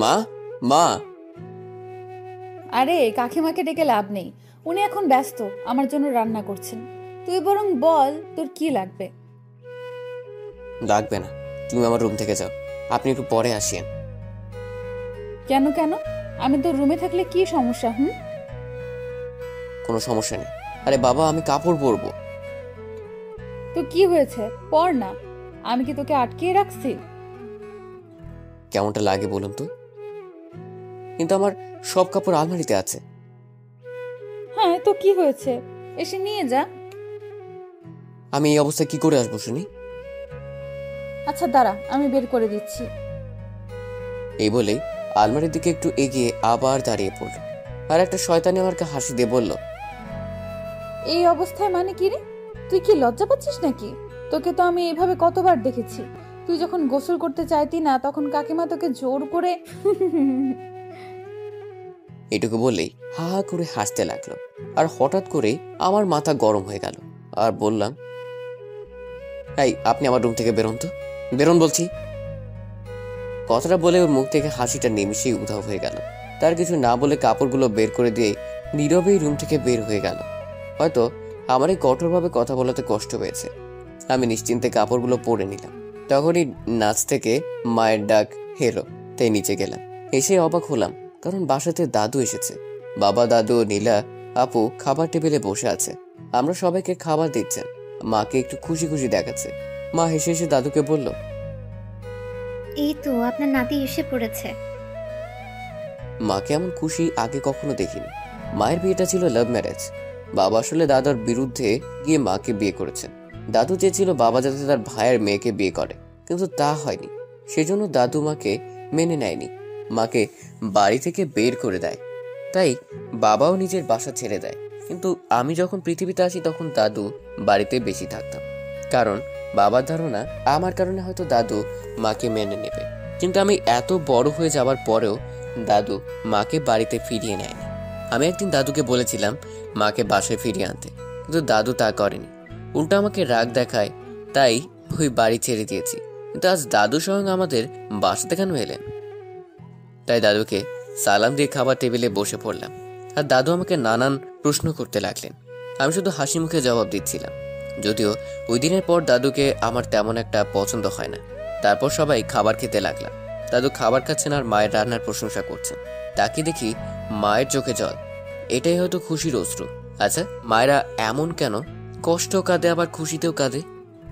মা, মা। আরে কাকিমাকে ডেকে লাভ নেই, উনি এখন ব্যস্ত, আমার জন্য রান্না করছেন। তুই বরং বল তোর কি লাগবে। লাগবে না, তুমি আমার রুম থেকে যাও, আপনি একটু পরে আসেন। কেন কেন? আমি তোর রুমে থাকলে কি সমস্যা? কোনো সমস্যা নেই। আরে বাবা, আমি কাপড় পরবো। তো কি হয়েছে, পর না। আমি কি তোকে আটকিয়ে রাখছি? কেমনটা লাগে বলুন তো? কিন্তু আমার সব কাপড় আলমারিতে আছে। হ্যাঁ, তো কি হয়েছে, এসে নিয়ে যা। আমি এই অবস্থায় কি করে আসবো শুনি? আচ্ছা দাঁড়া, আমি বের করে দিচ্ছি। এই বলেই আলমারির দিকে একটু এগিয়ে আবার দাঁড়িয়ে পড়ল, আর একটা শয়তানি আমাকে হাসি দিয়ে বলল, এই অবস্থায় মানে কি রে? তুই কি লজ্জা পাচ্ছিস নাকি? তোকে তো আমি এভাবে কতবার দেখেছি। তুই যখন গোসল করতে চাইতি না, তখন কাকিমা তোকে জোর করে এটুকু বললেই হা হা করে হাসতে লাগলো। আর হঠাৎ করে আমার মাথা গরম হয়ে গেল, আর বললাম, এই আপনি আমার রুম থেকে বেরোন তো, বেরোন বলছি। কথাটা বলে ওর মুখ থেকে হাসিটা নিমিশেই উধাও হয়ে গেল। তার কিছু না বলে কাপড়গুলো বের করে দিয়ে নীরবেই রুম থেকে বের হয়ে গেল। হয়তো আমার এই কঠোরভাবে কথা বলাতে কষ্ট পেয়েছে। আমি নিশ্চিন্তে কাপড়গুলো পরে নিলাম। তখনই নাচ থেকে মায়ের ডাক এলো, তাই নিচে গেলাম। এসে অবাক হলাম, কারণ বাসাতে দাদু এসেছে। বাবা, দাদু ও নীলা আপু খাবার টেবিলে বসে আছে। আমরা সবাইকে খাবার দিচ্ছেন। মাকে একটু খুশি খুশি দেখাচ্ছে। মা হেসে হেসে দাদুকে বলল, এই তো আপনার নাতি এসে পড়েছে। মাকে এমন খুশি আগে কখনো দেখিনি। মায়ের বিয়েটা ছিল লাভ ম্যারেজ। বাবা আসলে দাদার বিরুদ্ধে গিয়ে মাকে বিয়ে করেছেন। দাদু চেয়েছিল বাবা যাতে তার ভাইয়ের মেয়েকে বিয়ে করে, কিন্তু তা হয়নি। সেজন্য দাদু মাকে মেনে নেয়নি, মাকে বাড়ি থেকে বের করে দেয়। তাই বাবাও নিজের বাসা ছেড়ে দেয়। কিন্তু আমি যখন পৃথিবীতে আসি তখন দাদু বাড়িতে বেশি থাকতাম, কারণ বাবার ধারণা আমার কারণে হয়তো দাদু মাকে মেনে নেবে। কিন্তু আমি এত বড় হয়ে যাওয়ার পরেও দাদু মাকে বাড়িতে ফিরিয়ে নেয়নি। আমি একদিন দাদুকে বলেছিলাম মাকে বাসায় ফিরিয়ে আনতে, কিন্তু দাদু তা করেনি, উল্টো আমাকে রাগ দেখায়। তাই ওই বাড়ি ছেড়ে দিয়েছি। কিন্তু আজ দাদু স্বয়ং আমাদের বাসাতে কেন এলেন? তাই দাদুকে সালাম দিয়ে খাবার টেবিলে বসে পড়লাম, আর দাদু আমাকে নানান প্রশ্ন করতে লাগলেন। আমি শুধু হাসি মুখে জবাব দিচ্ছিলাম। যদিও ওই দিনের পর দাদুকে আমার তেমন একটা পছন্দ হয় না। তারপর সবাই খাবার খেতে লাগলাম। দাদু খাবার খাচ্ছেন আর মায়ের রান্নার প্রশংসা করছেন। তাকে দেখি মায়ের চোখে জল। এটাই হয়তো খুশির অশ্রু। আচ্ছা, মায়েরা এমন কেন? কষ্ট কাঁদে আবার খুশিতেও কাঁদে।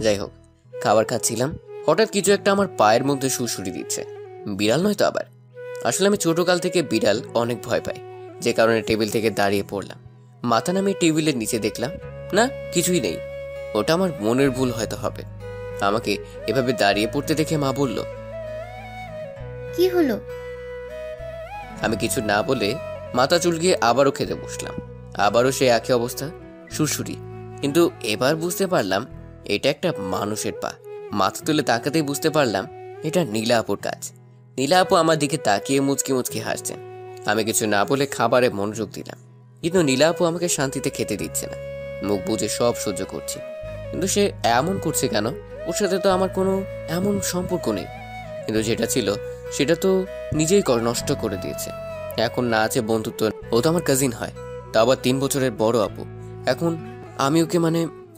যাই হোক, খাবার খাচ্ছিলাম, হঠাৎ কিছু একটা আমার পায়ের মধ্যে সুড়সুড়ি দিচ্ছে। বিড়াল নয় তো আবার। আসলে আমি ছোটকাল থেকে বিড়াল অনেক ভয় পাই, যে কারণে টেবিল থেকে দাঁড়িয়ে পড়লাম। মাথা নামিয়ে টেবিলের নিচে দেখলাম, না কিছুই নেই। ওটা আমার মনের ভুল হয়তো হবে। আমাকে এভাবে দাঁড়িয়ে পড়তে দেখে মা বলল, কি হলো? আমি কিছু না বলে মাথা চুলকিয়ে আবারও খেতে বসলাম। আবারও সে একই অবস্থা, সুরসুরি। কিন্তু এবার বুঝতে পারলাম এটা একটা মানুষের পা। মাথা তুলে তাকাতেই বুঝতে পারলাম এটা নীলা আপুর কাজ। নীলা আপু আমার দিকে তাকিয়ে মুচকি মুচকি হাসছেন। আমি কিছু না বলে খাবারে মনোযোগ দিলাম, কিন্তু নীলা আপু আমাকে শান্তিতে খেতে দিচ্ছে না। মুখ বুজে সব সহ্য করছি, কিন্তু সে এমন করছে কেন? ওর সাথে তো আমার কোনো এমন সম্পর্ক নেই, কিন্তু যেটা ছিল সেটা তো নিজেই নষ্ট করে দিয়েছে। এখন না আছে বন্ধুত্ব। ও তো আমার কাজিন হয়, তা আবার 3 বছরের বড় আপু। এখন আমি ওকে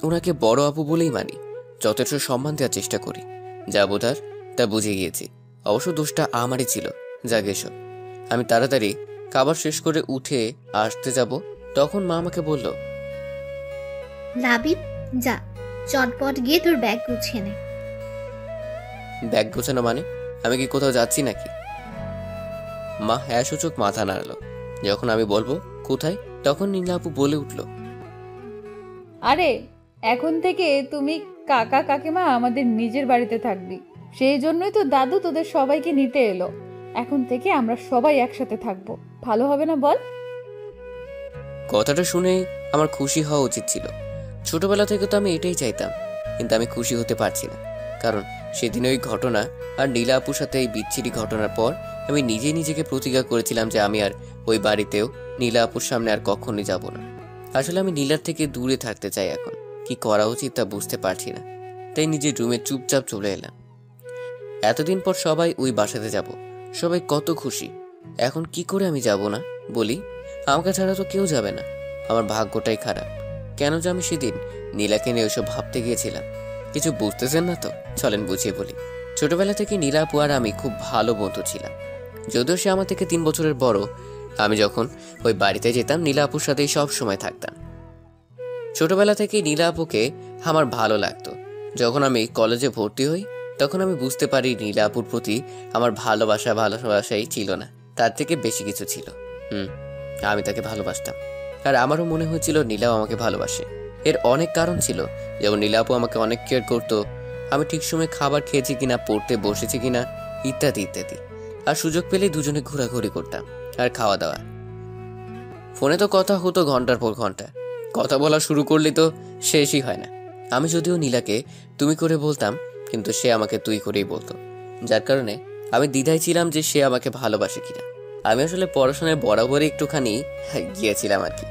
ওনাকে বড় আপু বলেই মানি, যথেষ্ট সম্মান দেওয়ার চেষ্টা করি। যা বোঝার তা বুঝে গিয়েছি। অবশ্য দোষটা আমারই ছিল। যাক এসব। আমি তাড়াতাড়ি খাবার শেষ করে উঠে আসতে যাব, তখন মা আমাকে বলল, লাবিব, যা চটপট গিয়ে তোর ব্যাগ গুছিয়ে নে। ব্যাগ গোছানো মানে? আমি কি কোথাও যাচ্ছি নাকি? মা হ্যাঁ সূচক মাথা নাড়ালো। যখন আমি বলবো কোথায়, তখন নীলা আপু বলে উঠল, আরে এখন থেকে তুমি কাকা কাকিমা আমাদের নিজের বাড়িতে থাকবি। সেই জন্যই তো দাদু তোদের সবাইকে নিতে এলো। এখন থেকে আমরা সবাই একসাথে থাকবো, ভালো হবে না বল? কথাটা শুনে আমার খুশি হওয়া উচিত ছিল। ছোটবেলা থেকে তো আমি এটাই চাইতাম, কিন্তু আমি খুশি হতে পারছি না। কারণ সেদিন ওই ঘটনা আর নীলা আপুর সাথে এই বিচ্ছিরি ঘটনার পর আমি নিজেই নিজেকে প্রতিজ্ঞা করেছিলাম যে আমি আর ওই বাড়িতেও নীলা আপুর সামনে আর কখনই যাব না। আসলে আমি নীলার থেকে দূরে থাকতে চাই। এখন কি করা উচিত তা বুঝতে পারছি না, তাই নিজের রুমে চুপচাপ চলে এলাম। এতদিন পর সবাই ওই বাসাতে যাব, সবাই কত খুশি। এখন কি করে আমি যাব না বলি? আমাকে ছাড়া তো কেউ যাবে না। আমার ভাগ্যটাই খারাপ। কেন যে আমি সেদিন নীলাকে নিয়ে ওসব ভাবতে গিয়েছিলাম। কিছু বুঝতেছেন না তো? চলেন বুঝিয়ে বলি। ছোটবেলা থেকে নীলা আপু আর আমি খুব ভালো বন্ধু ছিলাম। যদিও সে আমার থেকে 3 বছরের বড়। আমি যখন ওই বাড়িতে যেতাম নীলা আপুর সাথেই সব সময় থাকতাম। ছোটবেলা থেকেই নীলা আপুকে আমার ভালো লাগতো। যখন আমি কলেজে ভর্তি হই তখন আমি বুঝতে পারি নীলা আপুর প্রতি আমার ভালোবাসাই ছিল না, তার থেকে বেশি কিছু ছিল। আমি তাকে ভালোবাসতাম, আর আমারও মনে হয়েছিল নীলাও আমাকে ভালোবাসে। এর অনেক কারণ ছিল, যেমন নীলা আপু আমাকে অনেক কেয়ার করতো, আমি ঠিক সময় খাবার খেয়েছি কিনা, পড়তে বসেছি কিনা, ইত্যাদি ইত্যাদি। আর সুযোগ পেলেই দুজনে ঘোরাঘুরি করতাম আর খাওয়া দাওয়া। ফোনে তো কথা হতো ঘন্টার পর ঘন্টা। কথা বলা শুরু করলে তো শেষই হয় না। আমি যদিও নীলাকে তুমি করে বলতাম, কিন্তু সে আমাকে তুই করেই বলতো, যার কারণে আমি দ্বিধায় ছিলাম যে সে আমাকে ভালোবাসে কিনা। আমি আসলে পড়াশোনায় বরাবরই একটুখানি গিয়েছিলাম আর কি,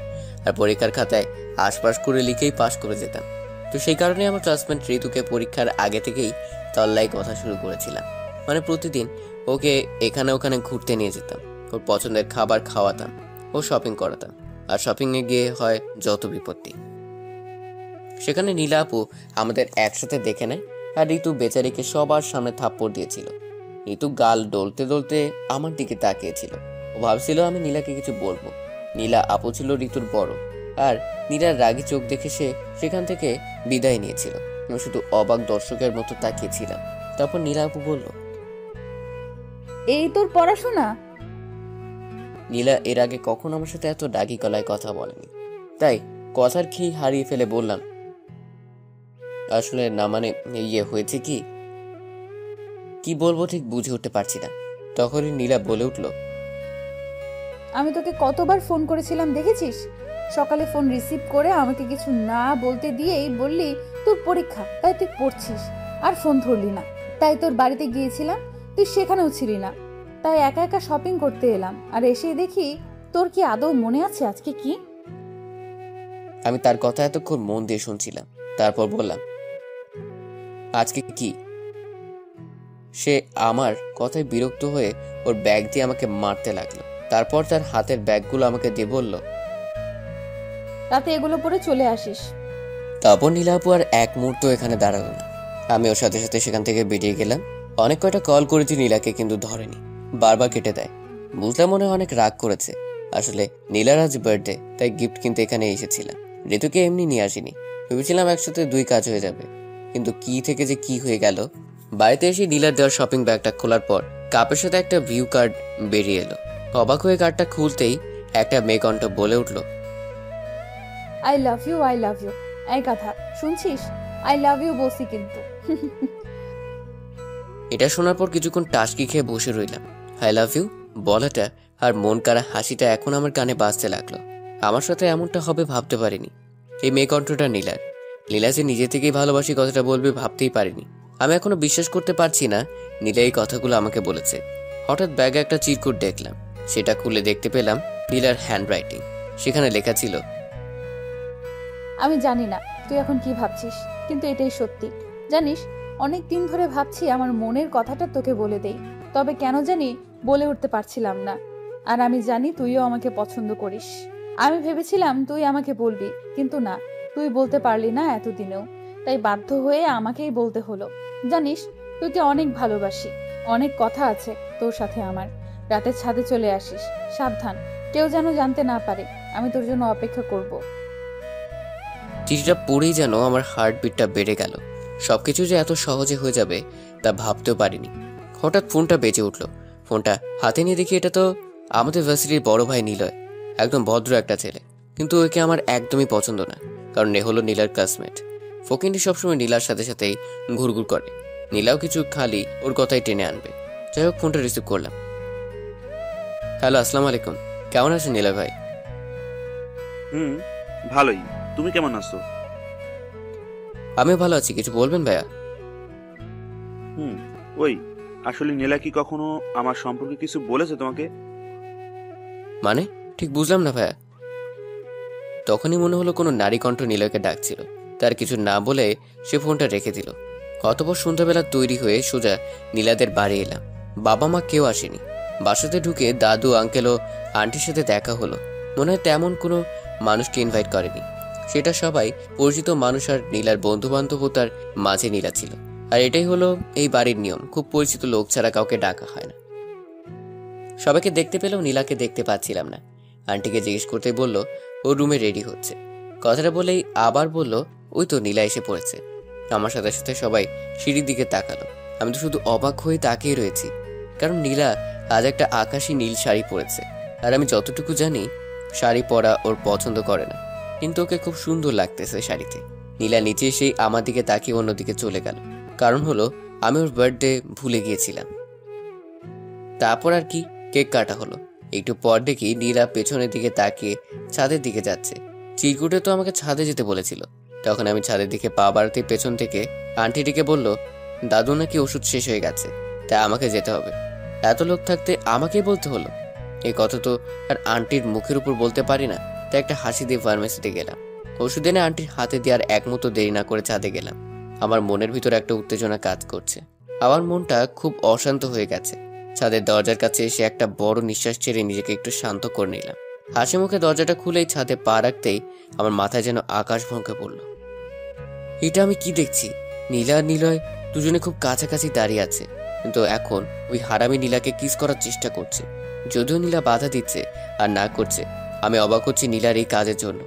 আর পরীক্ষার খাতায় আশপাশ করে লিখেই পাশ করে যেতাম। তো সেই কারণে আমার ক্লাসমেট ঋতুকে পরীক্ষার আগে থেকেই তল্লাই কথা শুরু করেছিলাম। মানে প্রতিদিন ওকে এখানে ওখানে ঘুরতে নিয়ে যেতাম, ওর পছন্দের খাবার খাওয়াতাম, ও শপিং করাতাম। আর শপিংয়ে গিয়ে হয় যত বিপত্তি। সেখানে নীলা আপু আমাদের একসাথে দেখে নেয়, আর ঋতু বেচারিকে সবার সামনে থাপ্পড় দিয়েছিল। ঋতু গাল ডলতে ডলতে আমার দিকে তাকিয়েছিল। ও ভাবছিল আমি নীলাকে কিছু বলবো। নীলা আপু ছিল ঋতুর বড়, আর নীলার রাগী চোখ দেখে সে সেখান থেকে বিদায় নিয়েছিল। আমি শুধু অবাক দর্শকের মতো তাকিয়েছিলাম। তারপর নীলা আপু বলল, এই তোর পড়াশোনা? নীলা এর আগে কখনো আমার সাথে এত রাগী গলায় কথা বলেনি, তাই কথার খেই হারিয়ে ফেলে বললাম, আসলে না মানে হয়েছে কি বলবো ঠিক বুঝে উঠতে পারছি না। তখনই নীলা বলে উঠল, আমি তোকে কতবার ফোন করেছিলাম দেখেছিস? সকালে ফোন রিসিভ করে আমাকে কিছু না বলতে দিয়েই বললি তোর পরীক্ষা, তাই তুই পড়ছিস, আর ফোন ধরলি না। তাই তোর বাড়িতে গিয়েছিলাম, তুই সেখানেও ছিলি না। তাই একা একা শপিং করতে এলাম, আর এসে দেখি তোর কি আদৌ মনে আছে আজকে কি? আমি তার কথা এতক্ষণ মন দিয়ে শুনছিলাম। তারপর বললাম, আজকে কি? সে আমার কথায় বিরক্ত হয়ে ওর ব্যাগ দিয়ে আমাকে মারতে লাগলো। তারপর তার হাতের ব্যাগগুলো আমাকে দিয়ে বলল, রাতে এগুলো পরে চলে আসিস। তারপর নীলা আপু আর এক মুহূর্ত এখানে দাঁড়ালো না। আমি ওর সাথে সাথে সেখান থেকে বেরিয়ে গেলাম। অনেক কয়টা কল করেছি নীলাকে, কিন্তু ধরেনি, বারবার কেটে দেয়। বুঝলাম মনে হয় অনেক রাগ করেছে। আসলে নীলার আজ বার্থডে, তাই গিফট কিনতে এখানে এসেছিলাম। ঋতুকে এমনি নিয়ে আসিনি, ভেবেছিলাম একসাথে 2 কাজ হয়ে যাবে, কিন্তু কি থেকে যে কি হয়ে গেল। বাড়িতে এসে নীলার দেওয়ার শপিং ব্যাগটা খোলার পর কাপের সাথে একটা ভিউ কার্ড বেরিয়ে এলো। অবাক হয়ে কার্ডটা খুলতেই একটা মেয়ে কণ্ঠ বলে উঠল, I love you, I love you. এই কথা শুনছিস? আই লাভ ইউ বলছি কিন্তু। এটা শোনার পর কিছুক্ষণ টাসকি খেয়ে বসে রইলাম। আই লাভ ইউ বলাটা আর মন কাড়া হাসিটা এখন আমার কানে বাজতে লাগলো। আমার সাথে এমনটা হবে ভাবতে পারিনি। এই মেয়ে কণ্ঠটা নীলার। নীলা যে নিজে থেকেই ভালোবাসি কথাটা বলবে ভাবতেই পারিনি। আমি এখনো বিশ্বাস করতে পারছি না নীলা এই কথাগুলো আমাকে বলেছে। হঠাৎ ব্যাগে একটা চিরকুট দেখলাম। সেটা খুলে দেখতে পেলাম নীলার হ্যান্ড রাইটিং। সেখানে লেখা ছিল, আমি জানি না তুই এখন কি ভাবছিস, কিন্তু এটাই সত্যি। জানিস, অনেক দিন ধরে ভাবছি আমার মনের কথাটা তোকে বলে দেই, তবে কেন জানি বলে উঠতে পারছিলাম না। আর আমি জানি তুইও আমাকে পছন্দ করিস। আমি ভেবেছিলাম তুই আমাকে বলবি, কিন্তু না, তুই বলতে পারলি না এতদিনেও, তাই বাধ্য হয়ে আমাকেই বলতে হলো। জানিস, তোকে অনেক ভালোবাসি। অনেক কথা আছে তোর সাথে আমার। রাতে ছাদে চলে আসিস, সাবধান, কেউ যেন জানতে না পারে। আমি তোর জন্য অপেক্ষা করব। চিঠিটা পড়েই যেন আমার হার্টবিটটা বেড়ে গেল। সবকিছু যে এত সহজে হয়ে যাবে তা ভাবতেও পারিনি। হঠাৎ ফোনটা বেজে উঠলো। ফোনটা হাতে নিয়ে দেখি এটা তো আমাদের ভার্সিটির বড় ভাই নিলয়। একদম ভদ্র একটা ছেলে, কিন্তু ওকে আমার একদমই পছন্দ না, কারণ এ হলো নীলার ক্লাসমেট। ফকিন্ডি সবসময় নীলার সাথে সাথেই ঘুরঘুর করে। নীলাও কিছু খালি ওর কথাই টেনে আনবে। যাই হোক, ফোনটা রিসিভ করলাম। হ্যালো, আসসালামু আলাইকুম। কেমন আছেন নীলয় ভাই? ভালোই। তুমি কেমন আছো? আমিও ভালো আছি। কিছু বলবেন ভাইয়া? ওই আসলে নীলা কি কখনো আমার সম্পর্কে কিছু বলেছে তোমাকে? মানে ঠিক বুঝলাম না ভাইয়া। তখনই মনে হলো কোনো নারী কণ্ঠ নীলয়কে ডাকছিল। তার কিছু না বলে সে ফোনটা রেখে দিল। অতঃপর সন্ধ্যাবেলা তৈরি হয়ে সোজা নীলাদের বাড়ি এলাম। বাবা মা কেউ আসেনি। বাসাতে ঢুকে দাদু আঙ্কেল ও আন্টির সাথে দেখা হলো। মনে হয় তেমন কোনো মানুষকে ইনভাইট করেনি, সেটা সবাই পরিচিত মানুষ আর নীলার বন্ধু বান্ধবতার মাঝে নীলা ছিল। আর এটাই হলো এই বাড়ির নিয়ম, খুব পরিচিত লোক ছাড়া কাউকে ডাকা হয় না। সবাইকে দেখতে পেলেও নীলাকে দেখতে পাচ্ছিলাম না। আন্টিকে জিজ্ঞেস করতে বলল ও রুমে রেডি হচ্ছে। কথাটা বলেই আবার বলল ওই তো নীলা এসে পড়েছে। আমার সাথে সাথে সবাই সিঁড়ির দিকে তাকালো। আমি তো শুধু অবাক হয়ে তাকিয়ে রয়েছি, কারণ নীলা আজ একটা আকাশি নীল শাড়ি পরেছে। আর আমি যতটুকু জানি শাড়ি পরা ওর পছন্দ করে না, কিন্তু ওকে খুব সুন্দর লাগতেছে শাড়িতে। নীলা নিচে এসেই আমার দিকে তাকিয়ে অন্যদিকে চলে গেল। কারণ হলো আমি ওর বার্থডে ভুলে গিয়েছিলাম। তারপর আর কি, কেক কাটা হলো। একটু পর দেখি নীলা পেছনের দিকে তাকিয়ে ছাদের দিকে যাচ্ছে। চিরকুটে তো আমাকে ছাদে যেতে বলেছিল। তখন আমি ছাদের দিকে পা বাড়াতে পেছন থেকে আন্টিটিকে বলল দাদু নাকি ওষুধ শেষ হয়ে গেছে, তাই আমাকে যেতে হবে। এত লোক থাকতে আমাকেই বলতে হলো। এই কথা তো আর আন্টির মুখের উপর বলতে পারি না, তাই একটা হাসি দিয়ে ফার্মেসিতে গেলাম। ওষুধ এনে আন্টির হাতে দিয়ে আর এক মতো দেরি না করে ছাদে গেলাম। আমার মনের ভিতরে একটা উত্তেজনা কাজ করছে। আমার মনটা খুব অশান্ত হয়ে গেছে। ছাদের দরজার কাছে এসে একটা বড় নিঃশ্বাস ছেড়ে নিজেকে একটু শান্ত করে নিলাম। হাসি মুখে দরজাটা খুলেই ছাদে পা রাখতেই আমার মাথায় যেন আকাশ ভঙ্গে পড়ল। এটা আমি কি দেখছি? নীলা আর নিলয় দুজনে খুব কাছাকাছি দাঁড়িয়ে আছে, কিন্তু এখন ওই হারামি নীলাকে কিস করার চেষ্টা করছে। যদিও নীলা বাধা দিচ্ছে আর না করছে, আমি অবাক হচ্ছি নীলার এই কাজের জন্য।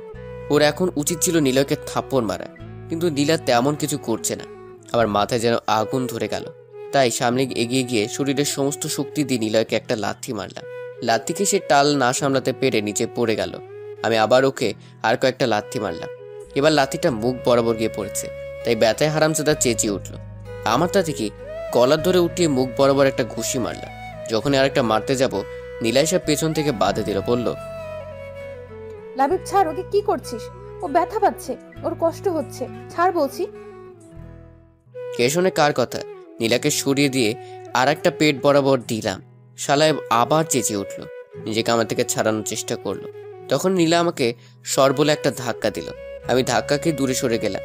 ওর এখন উচিত ছিল নিলয়কে থাপ্পড় মারা, কিন্তু নীলা তেমন কিছু করছে না। আমার মাথায় যেন আগুন ধরে গেল। তাই সামনে এগিয়ে গিয়ে শরীরের সমস্ত শক্তি দিয়ে নিলয়কে একটা লাথি মারলাম। লাথিকে সে টাল না সামলাতে পেরে নিচে পড়ে গেল। আমি আবার ওকে আর কয়েকটা লাথি মারলাম। এবার লাথিটা মুখ বরাবর গিয়ে পড়েছে, তাই ব্যথায় হারামজাদা চেঁচিয়ে উঠল। আমার তাতে কি কলার ধরে উঠিয়ে মুখ বরাবর একটা ঘুষি মারলাম। যখনই আরেকটা মারতে যাব, নীলাই সব পেছন থেকে বাধা দিল, বলল লাবিব ছাড়, ওকে কি করছিস? ও ব্যথা পাচ্ছে, ওর কষ্ট হচ্ছে, ছাড় বলছি। কে শোনে কার কথা? নীলাকে সরিয়ে দিয়ে আর একটা পেট বরাবর দিলাম। শালায় আবার চেঁচিয়ে উঠল, নিজেকে আমার থেকে ছাড়ানোর চেষ্টা করলো। তখন নীলা আমাকে সর বলে একটা ধাক্কা দিল। আমি ধাক্কাকে দূরে সরে গেলাম,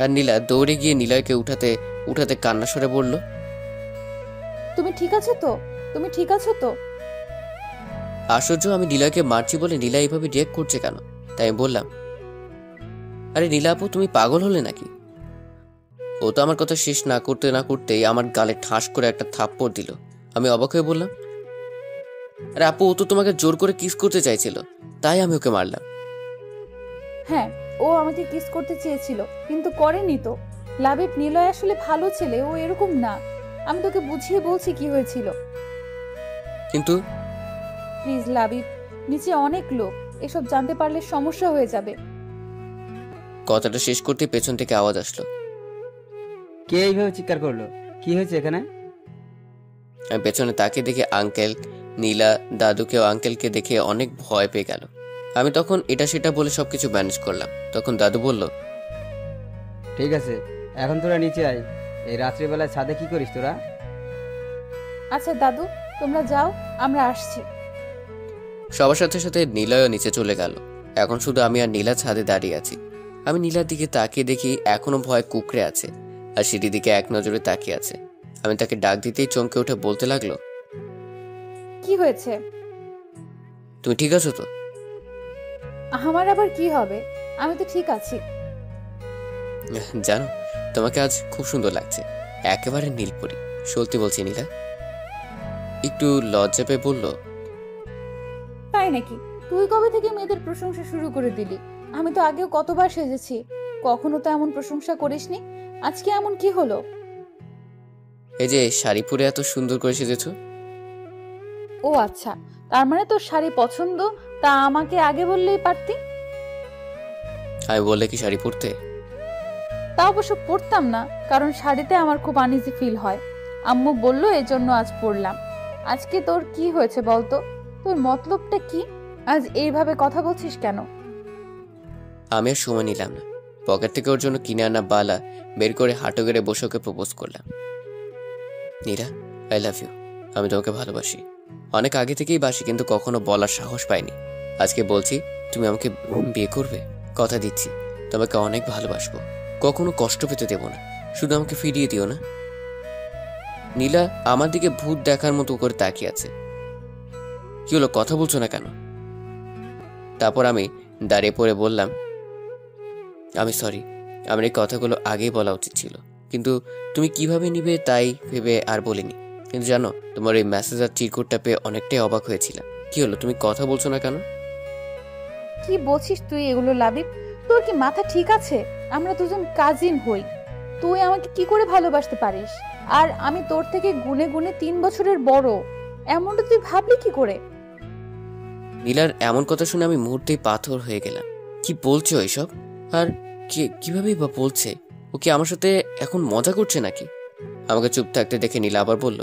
আর নীলা দৌড়ে গিয়ে নিলয়কে উঠাতে উঠাতে কান্না সরে বলল তুমি ঠিক আছো তো? তুমি ঠিক আছো তো? আশ্চর্য, আমি নিলয়কে মারছি বলে নীলা এইভাবে রিয়েক্ট করছে কেন? তাই আমি বললাম আরে নীলা আপু, তুমি পাগল হলে নাকি? ও তো আমার কথা শেষ না করতেই আমার গালে ঠাস করে একটা থাপ্পড় দিল। আমি অবাক হয়ে বললাম আরে আপু, ও তো তোমাকে জোর করে কিস করতে চাইছিল, তাই আমি ওকে মারলাম। হ্যাঁ, ও আমাকে কিস করতে চেয়েছিল, কিন্তু করেনি তো। লাবিব, নিলয় আসলে ভালো ছেলে, ও এরকম না। আমি তোকে বুঝিয়ে বলছি কি হয়েছিল। কিন্তু প্লিজ লাবিব, নিচে অনেক লোক, এসব জানতে পারলে সমস্যা হয়ে যাবে। কথাটা শেষ করতে পেছন থেকে আওয়াজ আসলো। কে এইভাবে চিৎকার করলো? কি হয়েছে এখানে? আমি পেছনে তাকে দেখে আঙ্কেল, নীলা, দাদুকেও আঙ্কেলকে দেখে অনেক ভয় পেয়ে গেল। আমি তখন এটা সেটা বলে সবকিছু ম্যানেজ করলাম। তখন দাদু বলল ঠিক আছে, এখন তোরা নিচে আয়। এই রাত্রিবেলায় ছাদে কি করিস তোরা? আচ্ছা দাদু, তোমরা যাও, আমরা আসছি। সবার সাথে সাথে নীলয়ও নিচে চলে গেল। এখন শুধু আমি আর নীলা ছাদে দাঁড়িয়ে আছি। আমি নীলার দিকে তাকিয়ে দেখি এখনো ভয় কুকড়ে আছে, আর সিঁড়ির দিকে এক নজরে তাকিয়ে আছে। আমি তাকে ডাক দিতেই চমকে উঠে বলতে লাগলো কি হয়েছে? তুমি ঠিক আছো তো? আমার আবার কি হবে? আমি তো ঠিক আছি। জানো, তোমাকে আজ খুব সুন্দর লাগছে, একেবারে নীলপরি। সত্যি বলছি নীলা। একটু লজ্জা পেয়ে বলল তাই নাকি? তুই কবে থেকে মেয়েদের প্রশংসা শুরু করে দিলি? আমি তো আগেও কতবার সেজেছি, কখনো তো এমন প্রশংসা করিসনি। আজকে এমন কি হলো? এই যে শাড়ি পরে এত সুন্দর করে সেজেছো। ও আচ্ছা, তার মানে তোর শাড়ি পছন্দ, তা আমাকে আগে বললেই পারতি। আমি বললে কি শাড়ি পরতে? তা অবশ্য পরতাম না, কারণ শাড়িতে আমার খুব আনইজি ফিল হয়। আম্মু বললো এজন্য আজ পরলাম। আজকে তোর কি হয়েছে বলতো? তোর মতলবটা কি? আজ এইভাবে কথা বলছিস কেন? আমি আর সময় নিলাম না, পকেট থেকে ওর জন্য কিনে আনা বালা বের করে হাঁটু গেড়ে বসে ওকে প্রপোজ করলাম। Nira, I love you. আমি তোমাকে ভালোবাসি, অনেক আগে থেকেই বাসি, কিন্তু কখনো বলার সাহস পাইনি। আজকে বলছি, তুমি আমাকে বিয়ে করবে? কথা দিচ্ছি, তোমাকে অনেক ভালোবাসবো, কখনো কষ্ট পেতে দেব না, শুধু আমাকে ফিরিয়ে দিও না। নীলা আমার দিকে ভূত দেখার মতো করে তাকিয়ে আছে। কি হলো, কথা বলছো না কেন? তারপর আমি দাঁড়িয়ে পড়ে বললাম, আমি সরি, আমার এই কথাগুলো আগেই বলা উচিত ছিল, কিন্তু তুমি কিভাবে নিবে তাই ভেবে আর বলিনি। কিন্তু জানো, তোমার এই মেসেজ আর চিরকুটটা পেয়ে অনেকটাই অবাক হয়েছিলাম। কি হলো, তুমি কথা বলছো না কেন? কি বলছিস তুই এগুলো লাবিব? তোর কি মাথা ঠিক আছে? আমরা দুজন কাজিন হই, তুই আমাকে কি করে ভালোবাসতে পারিস? আর আমি তোর থেকে গুনে গুনে 3 বছরের বড়, এমনটা তুই ভাবলি কি করে? নীলার এমন কথা শুনে আমি মুহূর্তেই পাথর হয়ে গেলাম। কি বলছো এসব? আর কিভাবেই বা বলছে? ও কি আমার সাথে এখন মজা করছে নাকি? আমাকে চুপ থাকতে দেখে নীলা আবার বলল,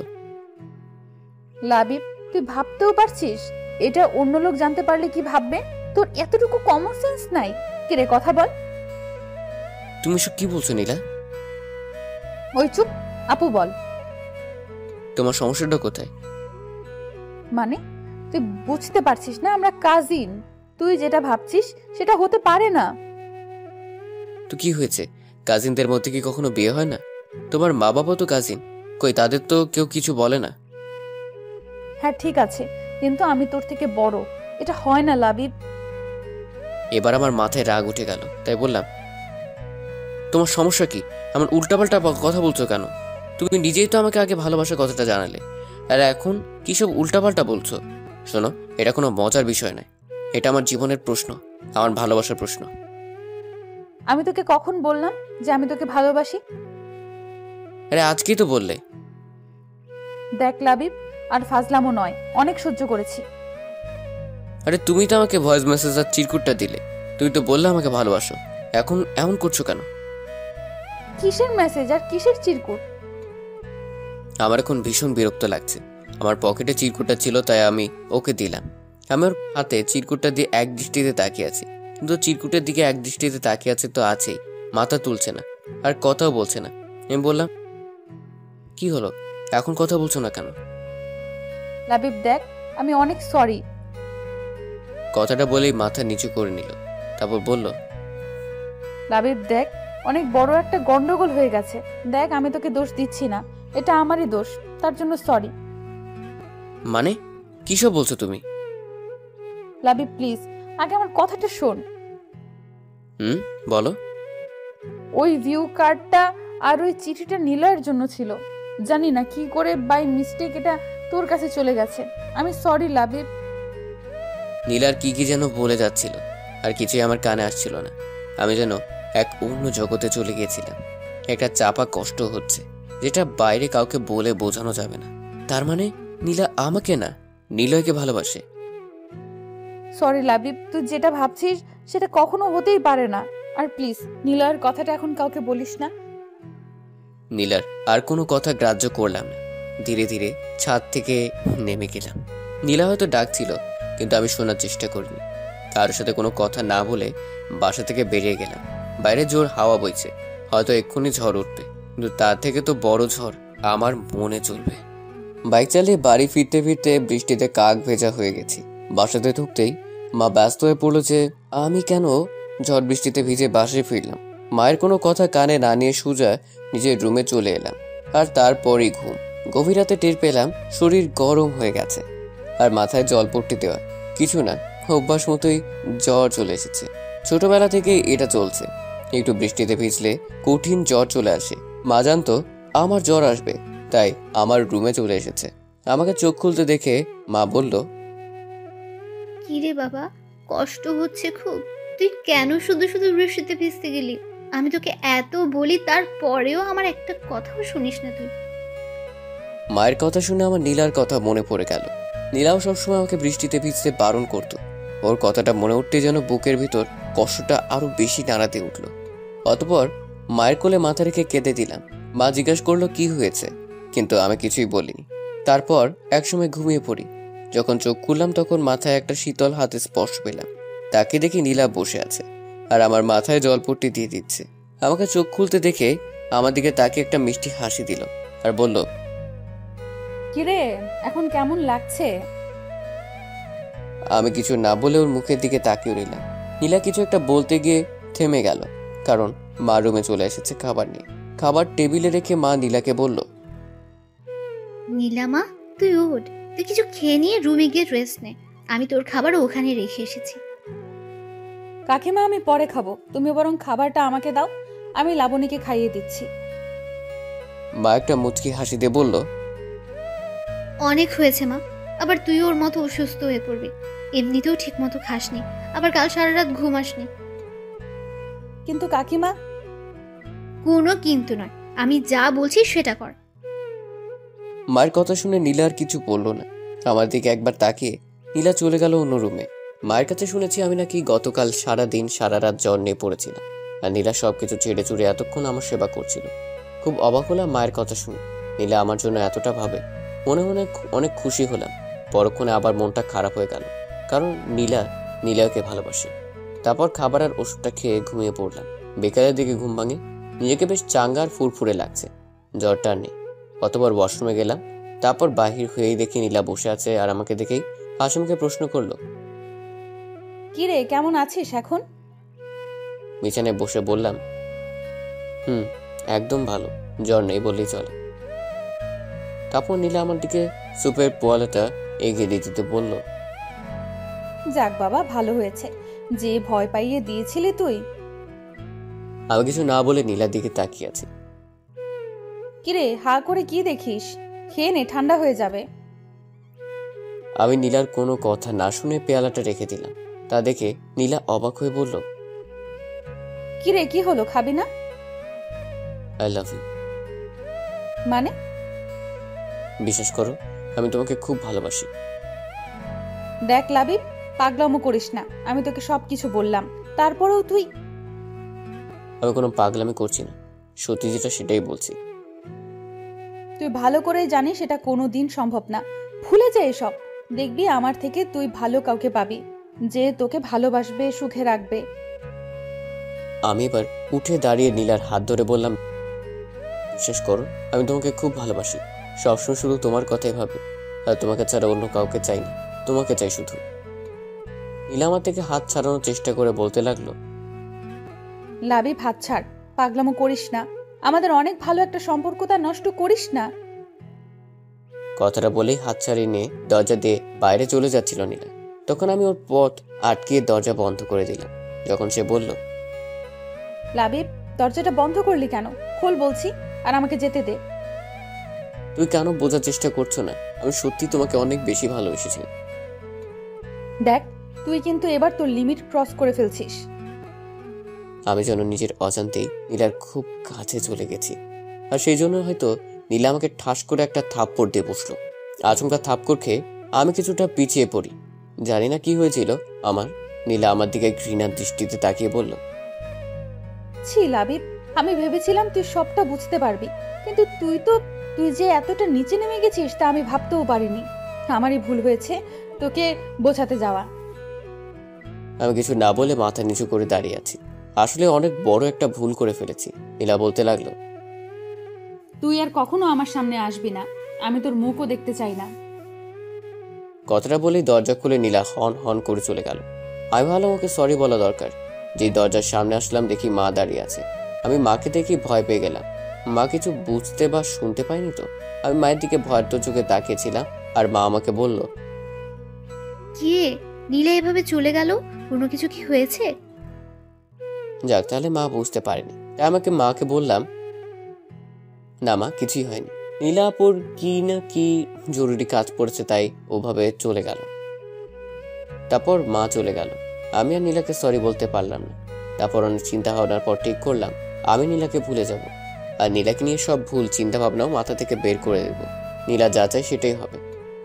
লাবিব, তুই ভাবতেও পারছিস এটা অন্য লোক জানতে পারলে কি ভাববে? তোর এতটুকু কমন সেন্স নাই? কে রে, কথা বল। তুমি সব কি বলছো নীলা? ওই চুপ, আপু বল। তোমার সমস্যাটা কোথায়? মানে তুই বুঝতে পারছিস না আমরা কাজিন? তুই যেটা ভাবছিস সেটা হতে পারে না। তো কি হয়েছে, কাজিনদের মধ্যে কি কখনো বিয়ে হয় না? তোমার মা বাবা তো কাজিন, কই তাদের তো কেউ কিছু বলে না? হ্যাঁ ঠিক আছে, কিন্তু আমি তোর থেকে বড়, এটা হয় না লাবিব। এবার আমার মাথায় রাগ উঠে গেল, তাই বললাম, তোমার সমস্যা কি? আমার উল্টাপাল্টা কথা বলছো কেন? তুমি নিজেই তো আমাকে আগে ভালোবাসার কথাটা জানালে, আর এখন কি সব উল্টাপাল্টা বলছো? শোনো, এটা কোনো মজার বিষয় নয়, এটা আমার জীবনের প্রশ্ন, আমার ভালোবাসার প্রশ্ন। আমি তোকে কখন বললাম যে আমি তোকে ভালোবাসি? আরে আজকেই তো বললে। দেখ লাবিব, আর ফাজলামো নয়, অনেক সহ্য করেছি। আরে তুমি তো আমাকে ভয়েস মেসেজ আর চিরকুটটা দিলে, তুমি তো বললে আমাকে ভালোবাসো, এখন এমন করছো কেন? কিসের মেসেজ আর কিসের চিরকুট? আমার এখন ভীষণ বিরক্ত লাগছে। আমার পকেটে চিরকুটটা ছিল তাই আমি ওকে দিলাম। আমি ওর হাতে চিরকুটটা দিয়ে এক দৃষ্টিতে তাকিয়ে আছি, কিন্তু চিরকুটের দিকে এক দৃষ্টিতে তাকিয়ে আছে তো আছেই, মাথা তুলছে না আর কথাও বলছে না। আমি বললাম, কি হলো, এখন কথা বলছো না কেন? লাবিব দেখ, আমি অনেক সরি। কথাটা বলেই মাথা নিচু করে নিল, তারপর বলল, লাবিব দেখ, অনেক বড় একটা গন্ডগোল হয়ে গেছে। দেখ, আমি তোকে দোষ দিচ্ছি না, এটা আমারই দোষ, তার জন্য সরি। মানে কি সব বলছো তুমি? লাবিব প্লিজ, আগে আমার কথাটা শোন। বলো। ওই ভিউ কার্ডটা আর ওই চিঠিটা নীলয়ের জন্য ছিল। জানি না কি করে বাই মিস্টেক এটা তোর কাছে চলে গেছে। আমি সরি লাবিব। নীলার কি কি যেন বলে যাচ্ছিল, আর কিছুই আমার কানে আসছিল না। আমি যেন এক অন্য জগতে চলে গিয়েছিলাম। একটা চাপা কষ্ট হচ্ছে, যেটা বাইরে কাউকে বলে বোঝানো যাবে না। তার মানে নীলা আমাকে না, নিলয়কে ভালোবাসে। সরি লাবিব, তুই যেটা ভাবছিস সেটা কখনো হতেই পারে না। আর প্লিজ নীলয়ের কথাটা এখন কাউকে বলিস না। নীলার আর কোনো কথা গ্রাহ্য করলাম না। ধীরে ধীরে ছাদ থেকে নেমে গেলাম। নীলা হয়তো ডাকছিল, কিন্তু আমি শোনার চেষ্টা করিনি। কারোর সাথে কোনো কথা না বলে বাসা থেকে বেরিয়ে গেলাম। বাইরে জোর হাওয়া বইছে, হয়তো এক্ষুনি ঝড় উঠবে, কিন্তু তার থেকে তো বড় ঝড় আমার মনে চলবে। বাইক চালিয়ে বাড়ি ফিরতে ফিরতে বৃষ্টিতে কাক ভেজা হয়ে গেছি। বাসাতে ঢুকতেই মা ব্যস্ত হয়ে পড়লো যে আমি কেন ঝড় বৃষ্টিতে ভিজে বাসায় ফিরলাম। মায়ের কোনো কথা কানে না নিয়ে সোজা নিজের রুমে চলে এলাম, আর তারপরই ঘুম। গভীর রাতে টের পেলাম শরীর গরম হয়ে গেছে, আর মাথায় জলপট্টি দেওয়া। কিছু না, অভ্যাস মতোই জ্বর চলে এসেছে। ছোটবেলা থেকেই এটা চলছে, একটু বৃষ্টিতে ভিজলে কঠিন জ্বর চলে আসে। মা জানতো আমার জ্বর আসবে, তাই আমার রুমে চলে এসেছে। আমাকে চোখ খুলতে দেখে মা বলল, কি রে বাবা, কষ্ট হচ্ছে খুব? তুই কেন শুধু শুধু বৃষ্টিতে ভিজতে গেলি? আমি তোকে এত বলি, তারপরেও আমার একটা কথাও শুনিস না তুই। মায়ের কথা শুনে আমার নীলার কথা মনে পড়ে গেল। নীলাও সবসময় আমাকে বৃষ্টিতে ভিজতে বারণ করতো। ওর কথাটা মনে উঠতে যেন বুকের ভিতর কষ্টটা আরো বেশি নাড়াতে উঠল। অতঃপর মায়ের কোলে মাথা রেখে কেঁদে দিলাম। মা জিজ্ঞাসা করলো কি হয়েছে, কিন্তু আমি কিছুই বলিনি। তারপর একসময় ঘুমিয়ে পড়ি। যখন চোখ খুললাম তখন মাথায় একটা শীতল হাতে স্পর্শ পেলাম। তাকে দেখি নীলা বসে আছে, আর আমার মাথায় জলপট্টি দিয়ে দিচ্ছে। আমাকে চোখ খুলতে দেখে আমার দিকে তাকে একটা মিষ্টি হাসি দিল, আর বলল, কিরে, এখন কেমন লাগছে? আমি কিছু না বলে ওর মুখের দিকে তাকিয়ে রইলাম। নীলা কিছু একটা বলতে গিয়ে থেমে গেল, কারণ মা রুমে চলে এসেছে খাবার নিয়ে। খাবার টেবিলে রেখে মা নীলাকে বলল, নীলামা, তুই ওঠ, তুই কিছু খেয়ে নিয়ে রুমে গিয়ে রেস্ট নে। আমি তোর খাবার ওখানে রেখে এসেছি। কাকিমা আমি পরে খাবো, তুমি বরং খাবারটা আমাকে দাও, আমি লাবণীকে খাইয়ে দিচ্ছি। মা একটা মুচকি হাসি দিয়ে বলল, অনেক হয়েছে মা, আবার তুই ওর মতো অসুস্থ হয়ে পড়বি। এমনিতেও ঠিক মতো খাসনি, আবার কাল সারা রাত ঘুমাসনি। কিন্তু কাকিমা। কোনো কিন্তু নয়, আমি যা বলছি সেটা কর। মায়ের কথা শুনে নীলা আর কিছু বলল না। আমার দিকে একবার তাকিয়ে নীলা চলে গেল অন্য রুমে। মায়ের কাছে শুনেছি আমি নাকি গতকাল সারা দিন সারা রাত জ্বর নিয়ে পড়েছিলাম, আর নীলা সবকিছু ছেড়ে চুড়ে এতক্ষণ আমার সেবা করছিল। খুব অবাক হলাম মায়ের কথা শুনে। নীলা আমার জন্য এতটা ভাবে, মনে মনে অনেক খুশি হলাম। পরক্ষণে আবার মনটা খারাপ হয়ে গেল, কারণ নীলাকে ভালোবাসে। তারপর খাবার আর ওষুধটা খেয়ে ঘুমিয়ে পড়লাম। বিকালের দিকে ঘুম ভাঙে, নিজেকে বেশ চাঙ্গা আর ফুরফুরে লাগছে, জ্বরটা আর নেই। কতবার ওয়াশরুমে গেলাম, তারপর বাহির হয়েই দেখি নীলা বসে আছে, আর আমাকে দেখেই হাসিমুখে প্রশ্ন করলো, কি রে, কেমন আছিস এখন? বিছানায় বসে বললাম, একদম ভালো, জ্বর নেই বললেই চলে। তারপর নীলা আমার দিকে সুপের পোয়ালাটা এগিয়ে দিতে বলল, যাক বাবা, ভালো হয়েছে, যে ভয় পাইয়ে দিয়েছিলি তুই। আমি কিছু না বলে নীলার দিকে তাকিয়ে আছি। কিরে, হা করে কি দেখিস? খেয়ে নে, ঠান্ডা হয়ে যাবে। আমি নীলার কোনো কথা না শুনে পেয়ালাটা রেখে দিলাম। তা দেখে নীলা অবাক হয়ে বলল, কিরে, কি হলো, খাবি না? I love you. মানে? বিশ্বাস করো, আমি তোমাকে খুব ভালোবাসি। দেখ লাবিব, পাগলামো করিস না, আমি তোকে সবকিছু বললাম, তারপরেও তুই। আমি কোনো পাগলামি করছি না, সত্যি যেটা সেটাই বলছি। তুই ভালো করেই জানিস এটা কোনোদিন সম্ভব না। ভুলে যা এসব, দেখবি আমার থেকে তুই ভালো কাউকে পাবি, যে তোকে ভালোবাসবে, সুখে রাখবে। আমি এবার উঠে দাঁড়িয়ে নীলার হাত ধরে বললাম, বিশ্বাস করো, আমি তোমাকে খুব ভালোবাসি। সবসময় শুধু তোমার কথাই ভাবি, আর তোমাকে ছাড়া অন্য কাউকে চাই না, তোমাকে চাই শুধু। নীলা আমার থেকে হাত ছাড়ানোর চেষ্টা করে বলতে লাগলো, লাবিব, হাত ছাড়, পাগলামো করিস না, আমাদের অনেক ভালো একটা সম্পর্ক, তা নষ্ট করিস না। কথাটা বলেই হাত ছাড়িয়ে নিয়ে দরজা দিয়ে বাইরে চলে যাচ্ছিল নীলা। তখন আমি ওর পথ আটকিয়ে দরজা বন্ধ করে দিলাম। যখন সে বলল, লাবিব, দরজাটা বন্ধ করলি কেন? খোল বলছি, আর আমাকে যেতে দে। তুই কেন বোঝার চেষ্টা করছো না? আমি সত্যি তোমাকে অনেক বেশি ভালোবেসেছি। দেখ, তুই কিন্তু এবার তোর লিমিট ক্রস করে ফেলছিস। আমি যেন নিজের অজান্তেই নীলার খুব কাছে চলে গেছি, আর সেই জন্য হয়তো নীলা আমাকে ঠাস করে একটা থাপ্পড় দিয়ে বসলো। আচমকা থাপ্পড় খেয়ে আমি কিছুটা পিছিয়ে পড়ি। জানি না কি হয়েছিল আমার। নীলা আমার দিকে ঘৃণার দৃষ্টিতে তাকিয়ে বলল, ছি লাবিব, আমি ভেবেছিলাম তুই সবটা বুঝতে পারবি, কিন্তু তুই যে এতটা নিচে নেমে গেছিস তা আমি ভাবতেও পারিনি। আমারই ভুল হয়েছে তোকে বোঝাতে যাওয়া। আমি কিছু না বলে মাথা নিচু করে দাঁড়িয়ে আছি। আসলে অনেক বড় একটা ভুল করে ফেলেছি। নীলা বলতে লাগলো, তুই আর কখনো আমার সামনে আসবি না, আমি তোর মুখও দেখতে চাই না। কথাটা বলেই দরজা খুলে নীলা হন হন করে চলে গেল। আমি ভাবলাম ওকে সরি বলা দরকার। যেই দরজার সামনে আসলাম দেখি মা দাঁড়িয়ে আছে। আমি মাকে দেখি ভয় পেয়ে গেলাম। মা কিছু বুঝতে বা শুনতে পাইনি তো। আমি মায়ের দিকে ভয়ের তো চোখে তাকিয়েছিলাম, আর মা আমাকে বলল, কি নীলা এভাবে চলে গেল? কোনো কিছু কি হয়েছে? যাক, তাহলে মা বুঝতে পারেনি। তাই আমাকে মাকে বললাম, না মা, কিছুই হয়নি। নীলাপুর কি না কি জরুরি কাজ পড়েছে, তাই ওভাবে চলে গেল। তারপর মা চলে গেল। আমি আর নীলাকে সরি বলতে পারলাম না। তারপর অনেক চিন্তা ভাবনার পর ঠিক করলাম আমি নীলাকে ভুলে যাব, আর নীলাকে নিয়ে সব ভুল চিন্তা ভাবনাও মাথা থেকে বের করে দেব। নীলা যা চাই সেটাই হবে।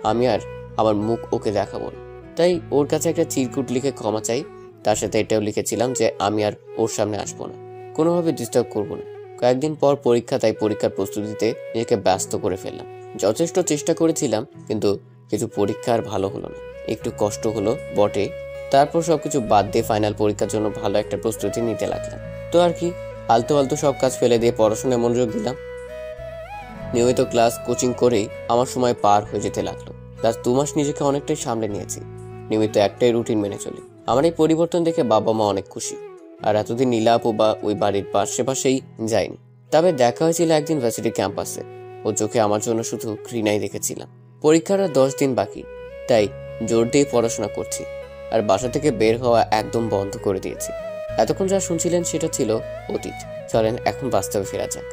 আমি আর আমার মুখ ওকে দেখাবো না। তাই ওর কাছে একটা চিরকুট লিখে ক্ষমা চাই। তার সাথে এটাও লিখেছিলাম যে আমি আর ওর সামনে আসবো না, কোনোভাবে ডিস্টার্ব করবো না। কয়েকদিন পর পরীক্ষা, তাই পরীক্ষার প্রস্তুতিতে নিজেকে ব্যস্ত করে ফেললাম। যথেষ্ট চেষ্টা করেছিলাম, কিন্তু কিছু পরীক্ষা আর ভালো হলো না। একটু কষ্ট হলো বটে। তারপর সবকিছু বাদ দিয়ে ফাইনাল পরীক্ষার জন্য ভালো একটা প্রস্তুতি নিতে লাগলাম। তো আর কি, আলতু আলতু সব কাজ ফেলে দিয়ে পড়াশোনায় মনোযোগ দিলাম। নিয়মিত ক্লাস কোচিং করেই আমার সময় পার হয়ে যেতে লাগলো। লাস্ট 2 মাস নিজেকে অনেকটাই সামলে নিয়েছি। নিয়মিত একটাই রুটিন মেনে চলি। আমার এই পরিবর্তন দেখে বাবা মা অনেক খুশি। আর এতদিন নীলা আপু বা ওই বাড়ির পাশেই যায়নি। তবে দেখা হয়েছিল একদিন ভার্সিটি ক্যাম্পাসে। ও চোখে আমার জন্য শুধু ঘৃণাই দেখেছিলাম। পরীক্ষার আর 10 দিন বাকি, তাই জোর দিয়ে পড়াশোনা করছি। আর বাসা থেকে বের হওয়া একদম বন্ধ করে দিয়েছি। এতক্ষণ যা শুনছিলেন সেটা ছিল অতীত। চলেন এখন বাস্তবে ফেরা যাক।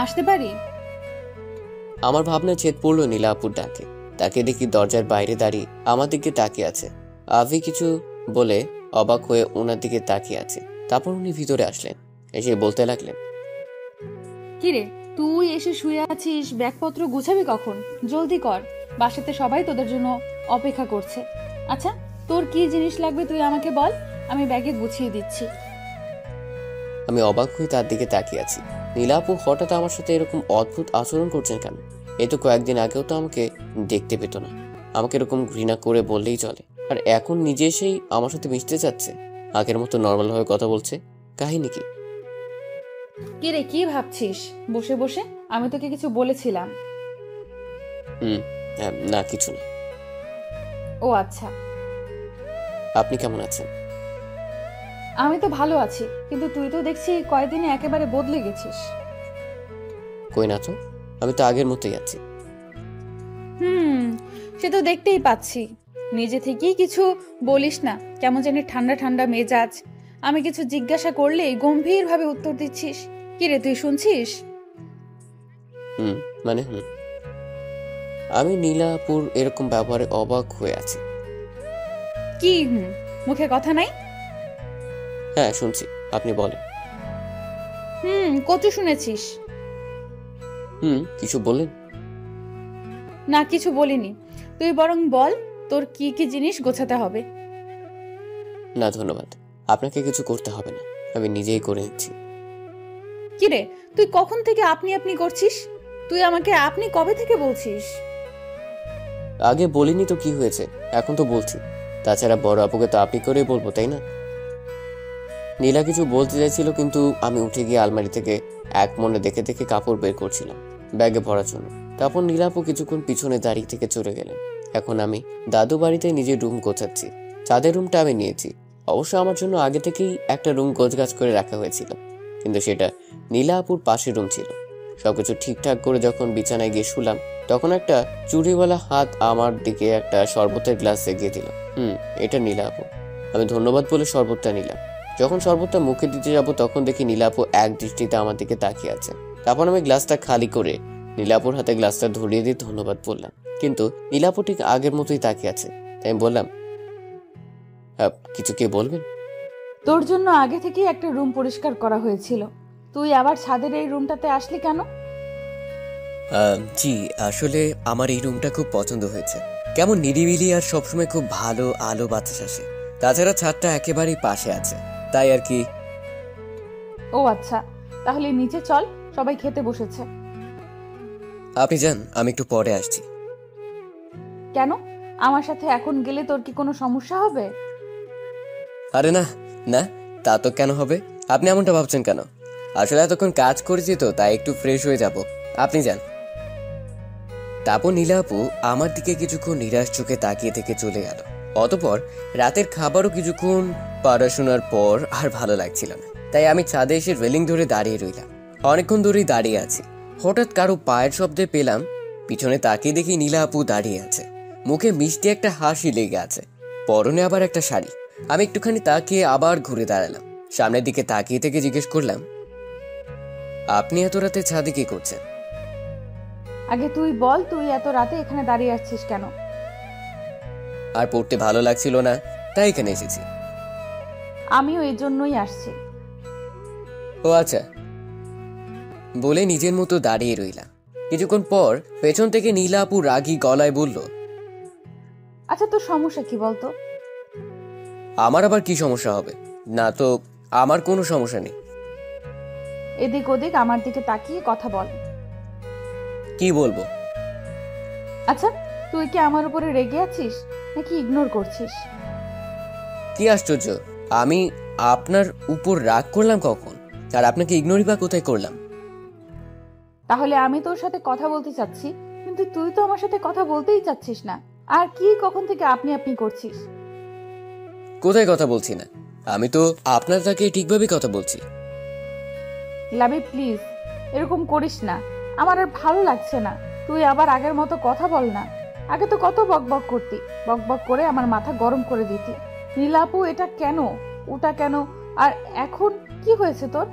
আসতে পারি? আমার ভাবনায় ছেদ পড়লো নীলা আপুর ডাকে। তাকে দেখি দরজার বাইরে দাঁড়িয়ে আমার দিকে তাকিয়ে আছে। আভি কিছু বলে অবাক হয়ে ওনার দিকে তাকিয়ে আছে। তারপর উনি ভিতরে আসলেন, এসে বলতে লাগলেন, কিরে, তুই এসে শুয়ে আছিস, ব্যাগপত্র গুছাবি কখন? জলদি কর, বাসাতে সবাই তোদের জন্য অপেক্ষা করছে। আচ্ছা, তোর কি জিনিস লাগবে তুই আমাকে বল, আমি ব্যাগে গুছিয়ে দিচ্ছি। আমি অবাক হয়ে তার দিকে তাকিয়ে আছি। নীলা আপু হঠাৎ আমার সাথে এরকম অদ্ভুত আচরণ করছেন কেন? এই তো কয়েকদিন আগেও তো আমাকে দেখতে পেত না। আমাকে এরকম ঘৃণা করে বললেই চলে, আর এখন নিজে এসেই আমার সাথে মিশতে চাচ্ছে, আগের মতো নর্মাল ভাবে কথা বলছে। কাহিনী কি? কিরে, কি ভাবছিস বসে বসে? আমি তোকে কিছু বলেছিলাম? না, কিছু না। ও আচ্ছা। আপনি কেমন আছেন? আমি তো ভালো আছি, কিন্তু তুই তো দেখছি কয়েকদিনে একেবারে বদলে গেছিস। কই না তো, আমি তো আগের মতোই আছি। সে তো দেখতেই পাচ্ছি। নিজে থেকেই কিছু বলিস না, কেমন জানি ঠান্ডা ঠান্ডা মেজাজ। আমি কিছু জিজ্ঞাসা করলেই গম্ভীর ভাবে উত্তর দিচ্ছিস। কিরে, তুই শুনছিস? মানে আমি নীলা আপুর এরকম ব্যবহারে অবাক হয়ে আছি। কি মুখে কথা নাই? হ্যাঁ শুনছি, আপনি বলেন। কচু শুনেছিস? কিছু বললেন? না, কিছু বলিনি। তুই বরং বল, তোর কি কি জিনিস গোছাতে হবে। না ধন্যবাদ, আপনাকে কিছু করতে হবে না, আমি নিজেই করে নিচ্ছি। কিরে, তুই কখন থেকে আপনি আপনি করছিস? তুই আমাকে আপনি কবে থেকে বলছিস? আগে বলিনি তো কি হয়েছে, এখন তো বলছি। তাছাড়া বড় আপুকে তো আপনি করেই বলবো, তাই না? নীলা কিছু বলতে চাইছিল, কিন্তু আমি উঠে গিয়ে আলমারি থেকে এক মনে দেখে দেখে কাপড় বের করছিলাম ব্যাগে ভরার জন্য। তারপর নীলা আপু কিছুক্ষণ পিছনে দাঁড়িয়ে থেকে চলে গেলেন। এখন আমি দাদু বাড়িতে নিজের রুম গোছাচ্ছি। চাঁদের রুমটা আমি নিয়েছি। অবশ্য আমার জন্য আগে থেকেই একটা রুম গোছগাছ করে রাখা হয়েছিল, কিন্তু সেটা নীলা আপুর পাশের রুম ছিল। সবকিছু ঠিকঠাক করে যখন বিছানায় গিয়ে শুলাম, তখন একটা চুড়িওয়ালা হাত আমার দিকে একটা শরবতের গ্লাস এগিয়ে দিল। এটা নীলা আপু। আমি ধন্যবাদ বলে শরবতটা নিলাম। যখন শরবতটা মুখে দিতে যাব, তখন দেখি নীলা আপু এক দৃষ্টিতে আমার দিকে তাকিয়ে আছে। তারপর আমি গ্লাসটা খালি করে নীলা আপুর হাতে গ্লাসটা ধরিয়ে দিয়ে ধন্যবাদ বললাম, কিন্তু নীলা আপু ঠিক আগের মতোই তাকিয়ে আছে। তাই আমি বললাম, কিছু কি বলবেন? তোর জন্য আগে থেকেই একটা রুম পরিষ্কার করা হয়েছিল, তুই আবার ছাদের এই রুমটাতে আসলি কেন? জি, আসলে আমার এই রুমটা খুব পছন্দ হয়েছে। কেমন নিরিবিলি, আর সবসময় খুব ভালো আলো বাতাস আসে। তাছাড়া ছাদটা একেবারেই পাশে আছে, তাই আর কি। ও আচ্ছা, তাহলে নিচে চল, সবাই খেতে বসেছে। আপনি যান, আমি একটু পরে আসছি। কেন? আমার সাথে এখন গেলে তোর কি কোনো সমস্যা হবে? আরে না না, তা তো কেন হবে? আপনি এমনটা ভাবছেন কেন? আসলে এতক্ষণ কাজ করেছি তো, তাই একটু ফ্রেশ হয়ে যাব। আপনি যান। তারপর নীলা আপু আমার দিকে কিছুক্ষণ নিরাশ চোখে তাকিয়ে থেকে চলে গেল। অতঃপর রাতের খাবারও কিছুক্ষণ পড়াশোনার পর আর ভালো লাগছিল না, তাই আমি ছাদে এসে রেলিং ধরে দাঁড়িয়ে রইলাম। অনেকক্ষণ ধরেই দাঁড়িয়ে আছি। হঠাৎ কারো পায়ের শব্দে পেলাম, পিছনে তাকিয়ে দেখি নীলা আপু দাঁড়িয়ে আছে। মুখে মিষ্টি একটা হাসি লেগে আছে, পরনে আবার একটা শাড়ি। আমি একটুখানি তাকিয়ে আবার ঘুরে দাঁড়ালাম। সামনের দিকে তাকিয়ে থেকে জিজ্ঞেস করলাম, আপনি এত রাতে ছাদে কি করছেন? আগে তুই বল, তুই এত রাতে এখানে দাঁড়িয়ে আছিস কেন? আর পড়তে ভালো লাগছিল না, তাই এখানে এসেছি। আমিও এই জন্যই আসছি। ও আচ্ছা, বলে নিজের মতো দাঁড়িয়ে রইলাম। কিছুক্ষণ পর পেছন থেকে নীলা আপু রাগী গলায় বলল, আচ্ছা, তোর সমস্যা কি বলতো? আমার আবার কি সমস্যা হবে? না তো, আমার কোনো সমস্যা নেই। এদিক ওদিক আমার দিকে তাকিয়ে কথা বল। কি বলবো? আচ্ছা, তুই কি আমার উপরে রেগে আছিস নাকি ইগনোর করছিস? কি আশ্চর্য, আমি আপনার উপর রাগ করলাম কখন? আর আপনাকে ইগনোরই বা কোথায় করলাম? তাহলে আমি তোর সাথে কথা বলতে চাচ্ছি, কিন্তু তুই তো আমার সাথে কথা বলতেই চাচ্ছিস না। আর কি কখন থেকে আপনি আপনি করছিস? কোথায় কথা বলছি না? আমি তো আপনার তাকে ঠিকভাবে কথা বলছি। লাবি প্লিজ, এরকম করিস না, আমার আর ভালো লাগছে না। তুই আবার আগের মতো কথা বল না। আগে তো কত বকবক করতি, বকবক করে আমার মাথা গরম করে দিতি। নীলাপু এটা কেন, ওটা কেন, আর এখন কি হয়েছে তোর?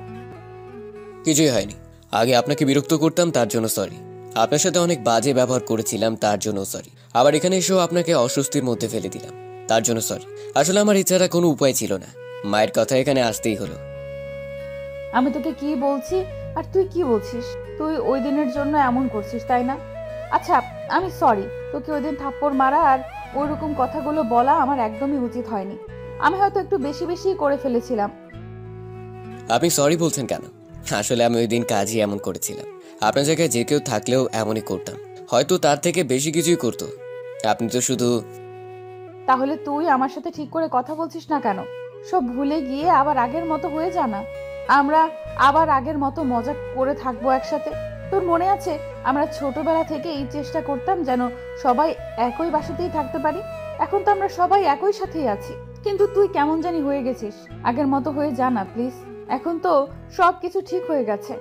কিছুই হয়নি। আগে আপনাকে বিরক্ত করতাম, তার জন্য সরি। আপনার সাথে অনেক বাজে ব্যবহার করেছিলাম, তার জন্য সরি। আবার এখানে এসেও আপনাকে অস্বস্তির মধ্যে ফেলে দিলাম, তার জন্য সরি। আসলে আমার ইচ্ছাটা কোনো উপায় ছিল না, মায়ের কথা এখানে আসতেই হলো। আমি তোকে কি বলছি আর তুই কি বলছিস? তুই ওই দিনের জন্য এমন করছিস, তাই না? আচ্ছা, আমি সরি। তোকে ওই দিন থাপ্পড় মারা আর ওইরকম কথাগুলো বলা আমার একদমই উচিত হয়নি। আমি হয়তো একটু বেশি বেশি করে ফেলেছিলাম। আপনি সরি বলছেন কেন? আসলে আমি ওই দিন কাজই এমন করেছিলাম। আপনার জায়গায় যে কেউ থাকলেও এমনই করতাম, হয়তো তার থেকে বেশি কিছুই করতো। আপনি তো শুধু... তাহলে তুই আমার সাথে ঠিক করে কথা বলছিস না কেন? সব ভুলে গিয়ে আবার আগের মতো হয়ে যা না। আমরা আবার আগের মতো মজা করে থাকবো একসাথে। তোর মনে আছে আমরা ছোটবেলা থেকে এই চেষ্টা করতাম যেন সবাই একই বাসাতেই থাকতে পারি? এখন তো আমরা সবাই একই সাথেই আছি, কিন্তু তুই কেমন জানি হয়ে গেছিস। আগের মতো হয়ে যা না প্লিজ। এখন তো সব কিছু ঠিক হয়ে গেছে।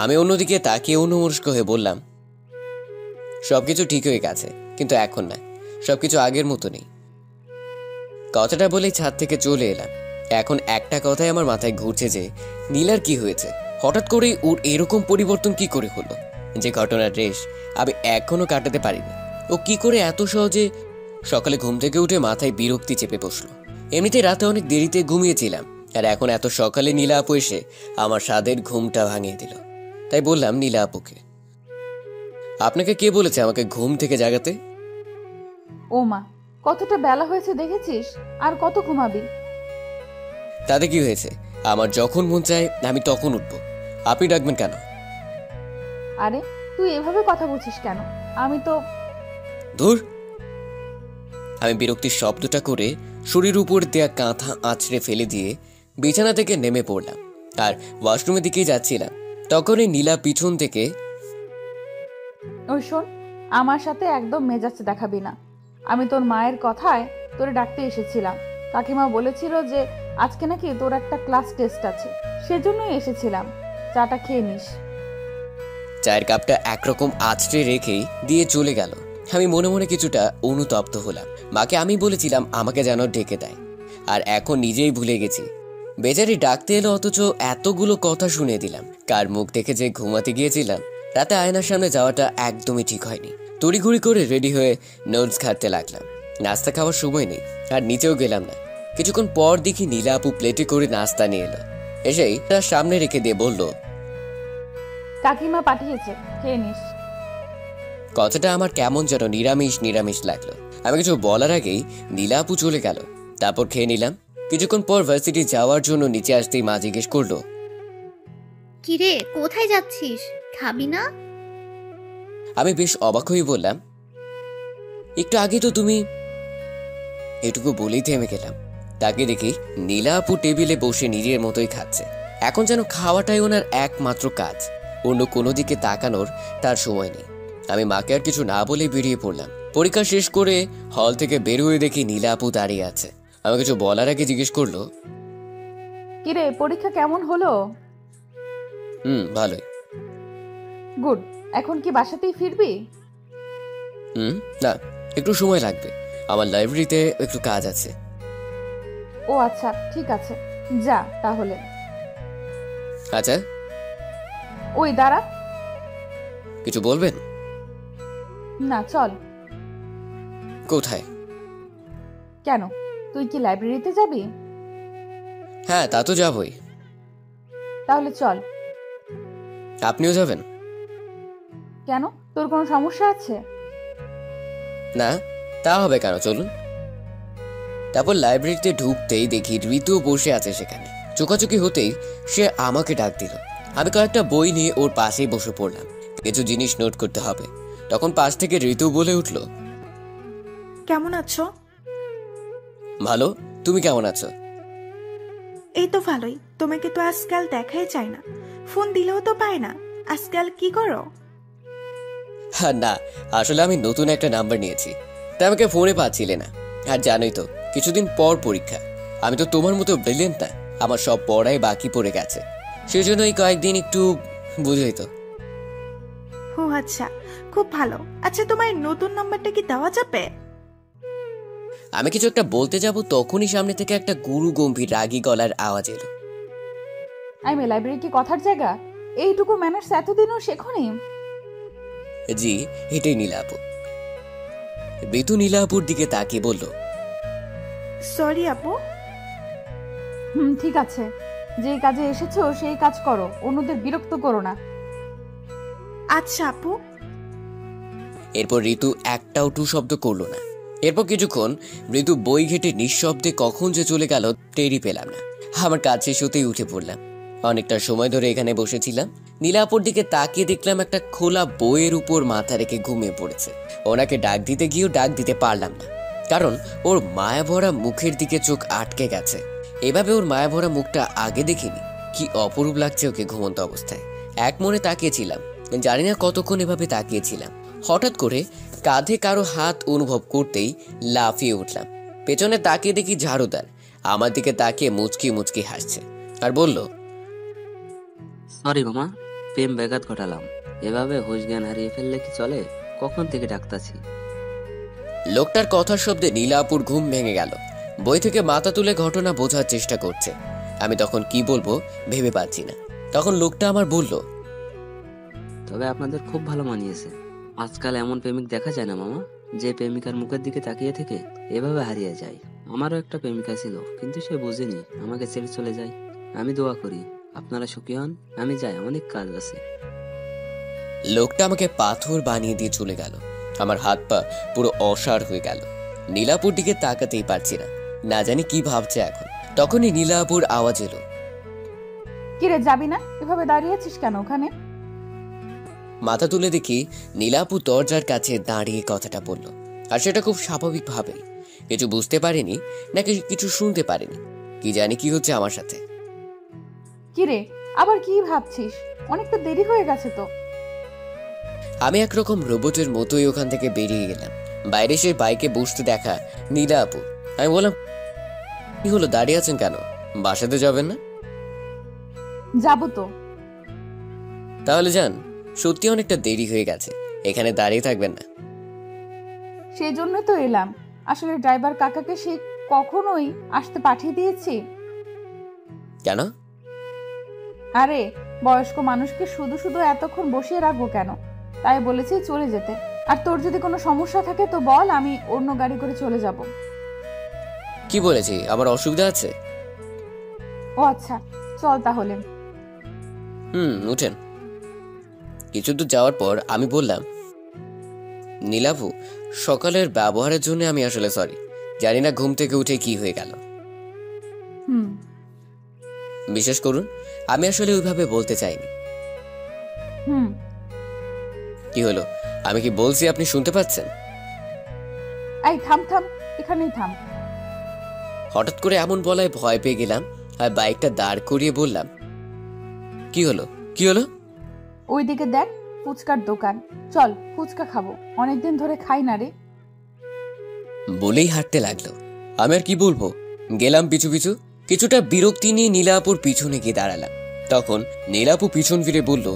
আমি অন্যদিকে তাকিয়ে অন্যমনস্ক হয়ে বললাম, সবকিছু ঠিক হয়ে গেছে, কিন্তু এখন না, সবকিছু আগের মতো নেই। কথাটা বলেই ছাদ থেকে চলে এলাম। এখন একটা কথাই আমার মাথায় ঘুরছে যে নীলার কি হয়েছে, হঠাৎ করে ওর এরকম পরিবর্তন কি করে হলো? যে ঘটনার রেশ আমি এখনো কাটাতে পারিনি। ও কি করে এত সহজে... সকালে ঘুম থেকে উঠে মাথায় বিরক্তি চেপে বসলো। এমনিতে রাতে অনেক দেরিতে ঘুমিয়েছিলাম, আর এখন এত সকালে নীলা আপু এসে আমার স্বাদের ঘুমটা ভাঙিয়ে দিল। তাই বললাম নীলা আপুকে, আপনাকে কে বলেছে আমাকে ঘুম থেকে জাগাতে? ও মা, কতটা বেলা হয়েছে দেখেছিস? আর কত ঘুমাবি? তাতে কি হয়েছে? আমার যখন মন চায় আমি তখন উঠবো, আপনি ডাকবেন কেন? আরে তুই এভাবে কথা বলছিস কেন? আমি তো... ধুর! আমি বিরক্তির শব্দটা করে শরীর উপর দেয়া কাঁথা আছড়ে ফেলে দিয়ে বিছানা থেকে নেমে পড়লাম আর ওয়াশরুমের দিকেই যাচ্ছিলাম। তখনই নীলা পিছন থেকে... ওই শোন, আমার সাথে একদম মেজাজ দেখাবি না। আমি তোর মায়ের কথায় তোরে ডাকতে এসেছিলাম। কাকিমা বলেছিল যে আজকে নাকি তোর একটা ক্লাস টেস্ট আছে, সেজন্যই এসেছিলাম। চাটা খেয়ে নিস। চায়ের কাপটা একরকম আছড়ে রেখেই দিয়ে চলে গেল। আমি মনে মনে কিছুটা অনুতপ্ত হলাম। মাকে আমি বলেছিলাম আমাকে যেন ডেকে দেয়, আর এখন নিজেই ভুলে গেছি। বেচারি ডাকতে এলো, অথচ এতগুলো কথা শুনে দিলাম। কার মুখ দেখে যে ঘুমাতে গিয়েছিলাম। রাতে আয়নার সামনে যাওয়াটা একদমই ঠিক হয়নি। তড়িঘড়ি করে রেডি হয়ে নোটস ঘাটতে লাগলাম। নাস্তা খাওয়ার সময় নেই, আর নিচেও গেলাম না। কিছুক্ষণ পর দেখি নীলা আপু প্লেটে করে নাস্তা নিয়ে এলো। এসেই তার সামনে রেখে দিয়ে বলল, কাকিমা পাঠিয়েছে, খেয়ে নিস। কথাটা আমার কেমন যেন নিরামিষ নিরামিষ লাগলো। আমি কিছু বলার আগেই নীলা আপু চলে গেল। তারপর খেয়ে নিলাম। কিছুক্ষণ পর ভার্সিটি যাওয়ার জন্য নিচে আসতেই মা জিজ্ঞেস করলো, কিরে কোথায় যাচ্ছিস? খাবি না? আমি বেশ অবাক হয়ে বললাম, একটু আগে তো তুমি... এটুকু বলেই থেমে গেলাম। তাকে দেখি নীলা আপু টেবিলে বসে নিজের মতোই খাচ্ছে। এখন যেন খাওয়াটাই ওনার একমাত্র কাজ, অন্য কোনো দিকে তাকানোর তার সময় নেই। আমি মাকে আর কিছু না বলে বেরিয়ে পড়লাম। পরীক্ষা শেষ করে হল থেকে বের হয়ে দেখি নীলা আপু দাঁড়িয়ে আছে। আমি কিছু বলার আগে জিজ্ঞেস করলো, কিরে, পরীক্ষা কেমন হলো? ভালোই। গুড। এখন কি বাসাতেই ফিরবি? না, একটু সময় লাগবে। আমার লাইব্রেরিতে একটু কাজ আছে। ও আচ্ছা, ঠিক আছে, যা তাহলে। আচ্ছা, ওই দাঁড়া। কিছু বলবেন? না, চল। কোথায়? কেন, তুই কি লাইব্রেরিতে যাবি? হ্যাঁ, তা তো যাবই। তাহলে চল। আপনিও যাবেন? কেন, তোর কোনো সমস্যা আছে? না, তা হবে কেন, চলুন। তারপর লাইব্রেরিতে ঢুকতেই দেখি ঋতু বসে আছে সেখানে। চোখাচোখি হতেই সে আমাকে ডাক দিল। আমি কয়েকটা বই নিয়ে ওর পাশেই বসে পড়লাম। কিছু জিনিস নোট করতে হবে। তখন পাশ থেকে ঋতু বলে উঠল, কেমন আছো? ভালো, তুমি কেমন আছো? এই তো ভালোই। তোমাকে তো আজকাল দেখাই যায় না, ফোন দিলেও তো পায় না। আজকাল কি করো? হ্যাঁ, না, আসলে আমি নতুন একটা নাম্বার নিয়েছি, তাই আমাকে ফোনে পাচ্ছিলে না। আর জানোই তো, কিছুদিন পর পরীক্ষা। আমি তো তোমার মতো ব্রিলিয়েন্ট না, আমার সব পড়াই বাকি পড়ে গেছে। সেই জন্য এই কয়েকদিন একটু, বুঝলি তো। ও আচ্ছা, খুব ভালো। আচ্ছা, তোমার নতুন নাম্বারটা কি দেওয়া যাবে? আমি কিছু একটা বলতে যাব, তখনই সামনে থেকে একটা গুরু গম্ভীর রাগী গলার আওয়াজ এলো। আই মে লাইব্রেরি কি কথার জায়গা? এইটুকু ম্যানার্স এতদিনও শেখনি? জি, এটাই নীলা আপু। ঋতু নীলা আপুর দিকে তাকিয়ে বলল, সরি আপু। ঠিক আছে, যেই কাজে এসেছো সেই কাজ করো, অন্যদের বিরক্ত করো না। আচ্ছা আপু। এরপর ঋতু একটাও টু শব্দ করলো না। এরপর কিছুক্ষণ ঋতু বই ঘেটে নিঃশব্দে কখন যে চলে গেল টেরই পেলাম না। আমার কাজ শেষ হতেই উঠে পড়লাম। অনেকটা সময় ধরে এখানে বসেছিলাম। নীলাপুর দিকে তাকিয়ে দেখলাম একটা খোলা বইয়ের উপর মাথা রেখে ঘুমিয়ে পড়েছে। ওনাকে ডাক দিতে গিয়েও ডাক দিতে পারলাম না, কারণ ওর মায়াভরা মুখের দিকে চোখ আটকে গেছে। এভাবে ওর মায়াভরা মুখটা আগে দেখিনি। কি অপরূপ লাগছে ওকে ঘুমন্ত অবস্থায়। এক মনে তাকিয়েছিলাম, জানি না কতক্ষণ এভাবে তাকিয়েছিলাম। হঠাৎ করে কাঁধে কারো হাত অনুভব করতেই লাফিয়ে উঠলাম। পেছনে তাকিয়ে দেখি ঝাড়ুদার আমার দিকে তাকিয়ে মুচকি মুচকি হাসছে আর বলল, সরি মামা, প্রেম ব্যাঘাত ঘটালাম। এভাবে হুঁশ জ্ঞান হারিয়ে ফেললে কি চলে? কখন থেকে ডাকতাছি। লোকটার কথার শব্দে নীলাপুর ঘুম ভেঙে গেল। বই থেকে মাথা তুলে ঘটনা বোঝার চেষ্টা করছে। আমি তখন কি বলবো ভেবে পাচ্ছি না। তখন লোকটা আমার বলল, তবে আপনাদের খুব ভালো মানিয়েছে। আজকাল এমন প্রেমিক দেখা যায় না মামা, যে প্রেমিকার মুখের দিকে তাকিয়ে থেকে এভাবে হারিয়ে যায়। আমারও একটা প্রেমিকা ছিল, কিন্তু সে বুঝেনি, আমাকে ছেড়ে চলে যায়। আমি দোয়া করি আপনারা সুখী হন। আমি যাই, অনেক কাজ আছে। লোকটা আমাকে পাথর বানিয়ে দিয়ে চলে গেল। আমার হাত পা পুরো অসাড় হয়ে গেল। নীলাপুর দিকে তাকাতেই পারছি না, না জানি কি ভাবছে এখন। তখনই নীলাপুর আওয়াজ এলো, কিরে যাবি না? এভাবে দাঁড়িয়ে আছিস কেন ওখানে? মাথা তুলে দেখি নীলাপু দরজার কাছে দাঁড়িয়ে কথাটা বলল, আর সেটা খুব স্বাভাবিকভাবে। কিছু বুঝতে পারিনি নাকি কিছু শুনতে পারিনি, কি জানি কি হচ্ছে আমার সাথে। কিরে আবার কি ভাবছিস? অনেকটা দেরি হয়ে গেছে তো। আমি একরকম রোবটের মতোই ওখান থেকে বেরিয়ে গেলাম। বাইরে সে বাইকে বসতে দেখা নীলা আপু। আমি বললাম, কি হলো, দাঁড়িয়ে আছেন কেন? বাসাতে যাবেন না? যাবো তো। তাহলে যান, সত্যি অনেকটা দেরি হয়ে গেছে, এখানে দাঁড়িয়ে থাকবেন না। সেই জন্য তো এলাম। আসলে ড্রাইভার কাকাকে সে কখনোই আসতে পাঠিয়ে দিয়েছি। কেন? আরে বয়স্ক মানুষকে শুধু শুধু এতক্ষণ বসিয়ে রাখবো কেন, তাই বলেছি চলে যেতে। আর তোর যদি কোনো সমস্যা থাকে তো বল, আমি অন্য গাড়ি করে চলে যাব। কি বলেছি, আমার অসুবিধা আছে? ও আচ্ছা, চল তাহলে। উঠেন। কিছু দূর যাওয়ার পর আমি বললাম, নীলাভু, সকালের ব্যবহারের জন্য আমি আসলে সরি। জানি না ঘুম থেকে উঠে কি হয়ে গেল। বিশ্বাস করুন, আমি আসলে ওইভাবে বলতে চাইনি। কি হলো, আমি কি বলছি আপনি শুনতে পাচ্ছেন? এই থাম থাম, এখানেই থাম। হঠাৎ করে এমন বলায় ভয় পেয়ে গেলাম আর বাইকটা দাঁড় করিয়ে বললাম, কি হলো কি হলো? ওইদিকে দেখ, ফুচকার দোকান, চল ফুচকা খাবো, অনেকদিন ধরে খাই না রে। বলেই হাঁটতে লাগলো। আমি আর কি বলবো, গেলাম পিছু পিছু। কিছুটা বিরক্তি নিয়ে নীলাপুর পিছনে গিয়ে দাঁড়ালাম। তখন নীলাপু পিছন ফিরে বলল,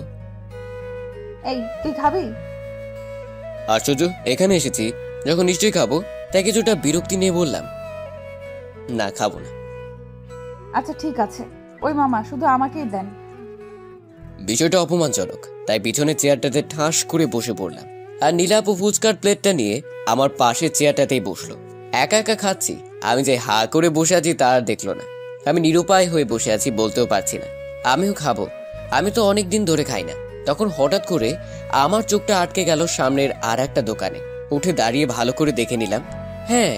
এই তুই খাবি? আশ্চর্য, এখানে এসেছি যখন নিশ্চয়ই খাবো। তাই কিছুটা বিরক্তি নিয়ে বললাম, না খাবো না। আচ্ছা ঠিক আছে, ওই মামা শুধু আমাকেই দেন। বিষয়টা অপমানজনক, তাই পিছনের চেয়ারটাতে ঠাস করে বসে পড়লাম। আর নীলাপু ফুচকার প্লেটটা নিয়ে আমার পাশের চেয়ারটাতেই বসলো। একা একা খাচ্ছি, আমি যে হা করে বসে আছি তা আর দেখলো না। আমি নিরুপায় হয়ে বসে আছি, বলতেও পারছি না আমিও খাবো। আমি তো অনেক দিন ধরে খাই না। তখন হঠাৎ করে আমার চোখটা আটকে গেল সামনের আর একটা দোকানে। উঠে দাঁড়িয়ে ভালো করে দেখে নিলাম, হ্যাঁ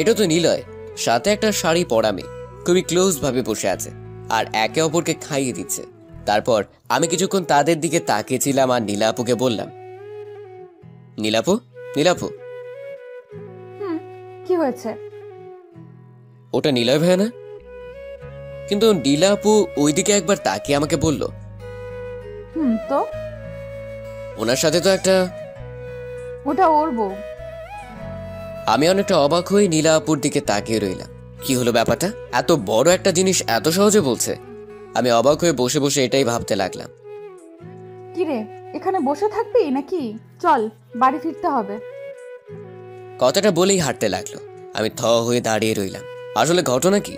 এটা তো নিলয়। সাথে একটা শাড়ি পরা মেয়ে খুবই ক্লোজ ভাবে বসে আছে আর একে অপরকে খাইয়ে দিচ্ছে। তারপর আমি কিছুক্ষণ তাদের দিকে তাকিয়েছিলাম আর নীলাপুকে বললাম, নীলাপু নীলাপু। কি হয়েছে? ওটা নিলয় ভাইয়া না? কিন্তু নীলাপু ওইদিকে একবার তাকিয়ে আমাকে বলল, তো ওনার সাথে তো একটা। ওটা ওর বউ। আমি অনেকটা অবাক হয়ে নীলাপুর দিকে তাকিয়ে রইলাম। কি হলো ব্যাপারটা, এত বড় একটা জিনিস এত সহজে বলছে। আমি অবাক হয়ে বসে বসে এটাই ভাবতে লাগলাম। কিরে এখানে বসে থাকবি নাকি? চল, বাড়ি ফিরতে হবে। কথাটা বলেই হাঁটতে লাগলো। আমি থ হয়ে দাঁড়িয়ে রইলাম। আসলে ঘটনা কি,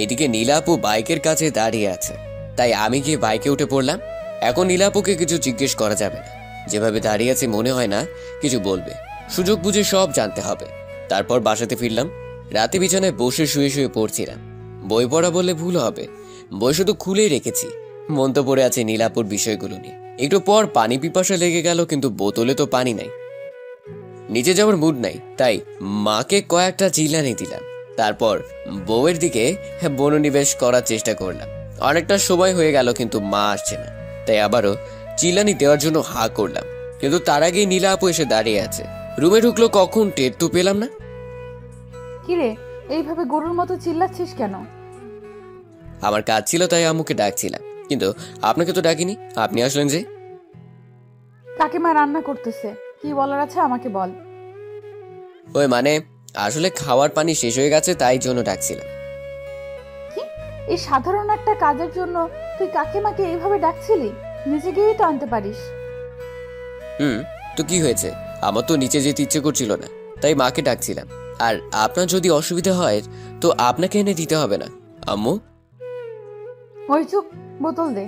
এদিকে নীলাপু বাইকের কাছে দাঁড়িয়ে আছে, তাই আমি গিয়ে বাইকে উঠে পড়লাম। এখন নীলাপুকে কিছু জিজ্ঞেস করা যাবে না, যেভাবে দাঁড়িয়ে আছে মনে হয় না কিছু বলবে। সুযোগ বুঝে সব জানতে হবে। তারপর বাসাতে ফিরলাম। রাতে বিছানায় বসে শুয়ে শুয়ে পড়ছিলাম। বই পড়া বললে ভুল হবে, বই শুধু খুলেই রেখেছি। মন তো পড়ে আছে নীলাপুর বিষয়গুলো নিয়ে। একটু পর পানি পিপাসা লেগে গেল, কিন্তু বোতলে তো পানি নাই। নিচে যাওয়ার মুড নাই, তাই মাকে কয়েকটা চিল্লানি দিলাম। তারপর বউয়ের দিকে মনোনিবেশ করার চেষ্টা করলাম। অনেকটা সময় হয়ে গেল, কিন্তু মা আসছে না, তাই আবারও চিল্লানি দেওয়ার জন্য হা করলাম। কিন্তু তার আগেই নীলা আপু এসে দাঁড়িয়ে আছে। রুমে ঢুকলো কখন টের তো পেলাম না। কিরে, এইভাবে গরুর মতো চিল্লাচ্ছিস কেন? আমার কাজ ছিল তাই আম্মুকে ডাকছিলাম, কিন্তু আপনাকে তো ডাকিনি। আপনি আসলেন যে? কাকিমা রান্না করতেছে, কি বলার আছে আমাকে বল। ওই মানে, আসলে খাওয়ার পানি শেষ হয়ে গেছে, তাই জন্য ডাকছিলাম। কি, এই সাধারণ একটা কাজের জন্য তুই কাকিমাকে এইভাবে ডাকছিলি? নিজে গিয়েই তো আনতে পারিস। তো কি হয়েছে? আমার তো নিচে যেতে ইচ্ছে করছিল না, তাই মাকে ডাকছিলাম। আর আপনার যদি অসুবিধা হয় তো আপনাকে এনে দিতে হবে না। আম্মু, ওই চুপ, বোতল দে।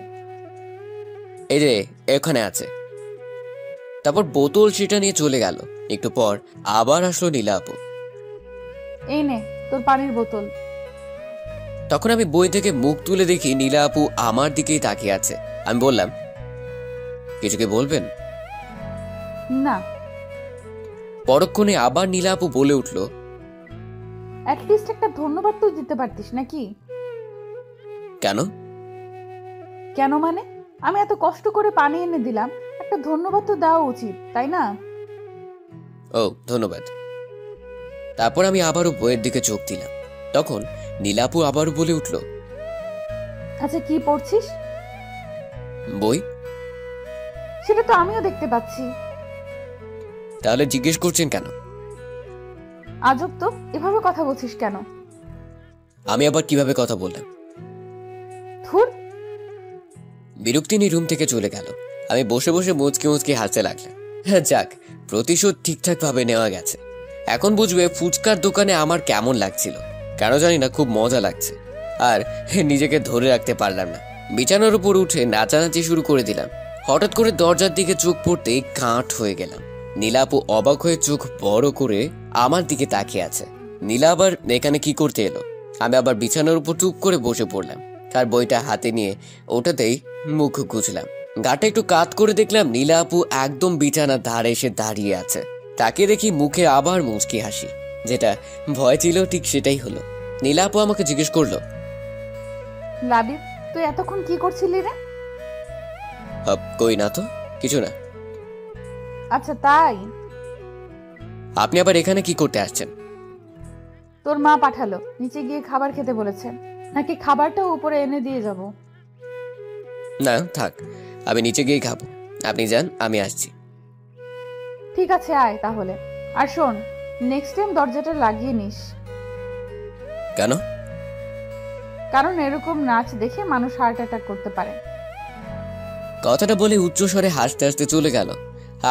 এই যে এখানে আছে। তারপর বোতল সেটা নিয়ে চলে গেল। একটু পর আবার আসলো নীলা আপু। এই নে তোর পানির বোতল। তখন আমি বই থেকে মুখ তুলে দেখি নীলা আপু আমার দিকেই তাকিয়ে আছে। আমি বললাম, কিছু কি বলবেন? না। পরক্ষণে আবার নীলা আপু বলে উঠল, অ্যাটলিস্ট একটা ধন্যবাদ তুই দিতে পারতিস নাকি? কেন? কেন মানে, আমি এত কষ্ট করে পানি এনে দিলাম, একটা ধন্যবাদ তো দেওয়া উচিত, তাই না? ও, ধন্যবাদ। তারপর আমি আবারও বইয়ের দিকে চোখ দিলাম। তখন নীলা আপু আবারও বলে উঠল, আচ্ছা, কি পড়ছিস? বই। সেটা তো আমিও দেখতে পাচ্ছি। তাহলে জিজ্ঞেস করছেন কেন? আজব তো, এভাবে কথা বলছিস কেন? আমি আবার কিভাবে কথা বললাম? ধুর। বিরক্তি নিয়ে রুম থেকে চলে গেল। আমি বসে বসে মুচকি মুচকি হাসতে লাগলাম। যাক, প্রতিশোধ ঠিকঠাক ভাবে নেওয়া গেছে। এখন বুঝবে ফুচকার দোকানে আমার কেমন লাগছিল। কেন জানি না, খুব মজা লাগছে। আর নিজেকে ধরে রাখতে পারলাম না। বিছানার উপর উঠে নাচানাচি শুরু করে দিলাম। হঠাৎ করে দরজার দিকে চোখ পড়তেই কাঠ হয়ে গেলাম। নীলা আপু অবাক হয়ে চোখ বড় করে আমার দিকে তাকিয়ে আছে। নীলা আবার এখানে কি করতে এলো? আমি আবার বিছানার উপর চুপ করে বসে পড়লাম। আর বইটা হাতে নিয়ে ওটাতেই মুখ গুজলাম। গাটা একটু কাত করে দেখলাম নীলা আপু একদম বিছানার ধারে এসে দাঁড়িয়ে আছে। তাকে দেখি মুখে আবার মুচকি হাসি। যেটা ভয় ছিল ঠিক সেটাই হলো। নীলা আপু আমাকে জিজ্ঞেস করলো, লাবিব, তুই এতক্ষণ কি করছিলি রে? কই না তো, কিছু না। আচ্ছা তাই? আপনি আবার এখানে কি করতে আসছেন? তোর মা পাঠালো, নিচে গিয়ে খাবার খেতে বলেছেন। নাকি খাবারটা উপরে এনে দিয়ে যাব? না থাক, আমি নিচে গিয়ে খাবো। আপনি যান, আমি আসছি। ঠিক আছে, আয় তাহলে। আর শোন, নেক্সট টাইম দরজাটা লাগিয়ে নিস। কেন? কারণ এরকম নাচ দেখে মানুষ হার্ট অ্যাটাক করতে পারে। কথাটা বলে উচ্চস্বরে হাসতে হাসতে চলে গেল।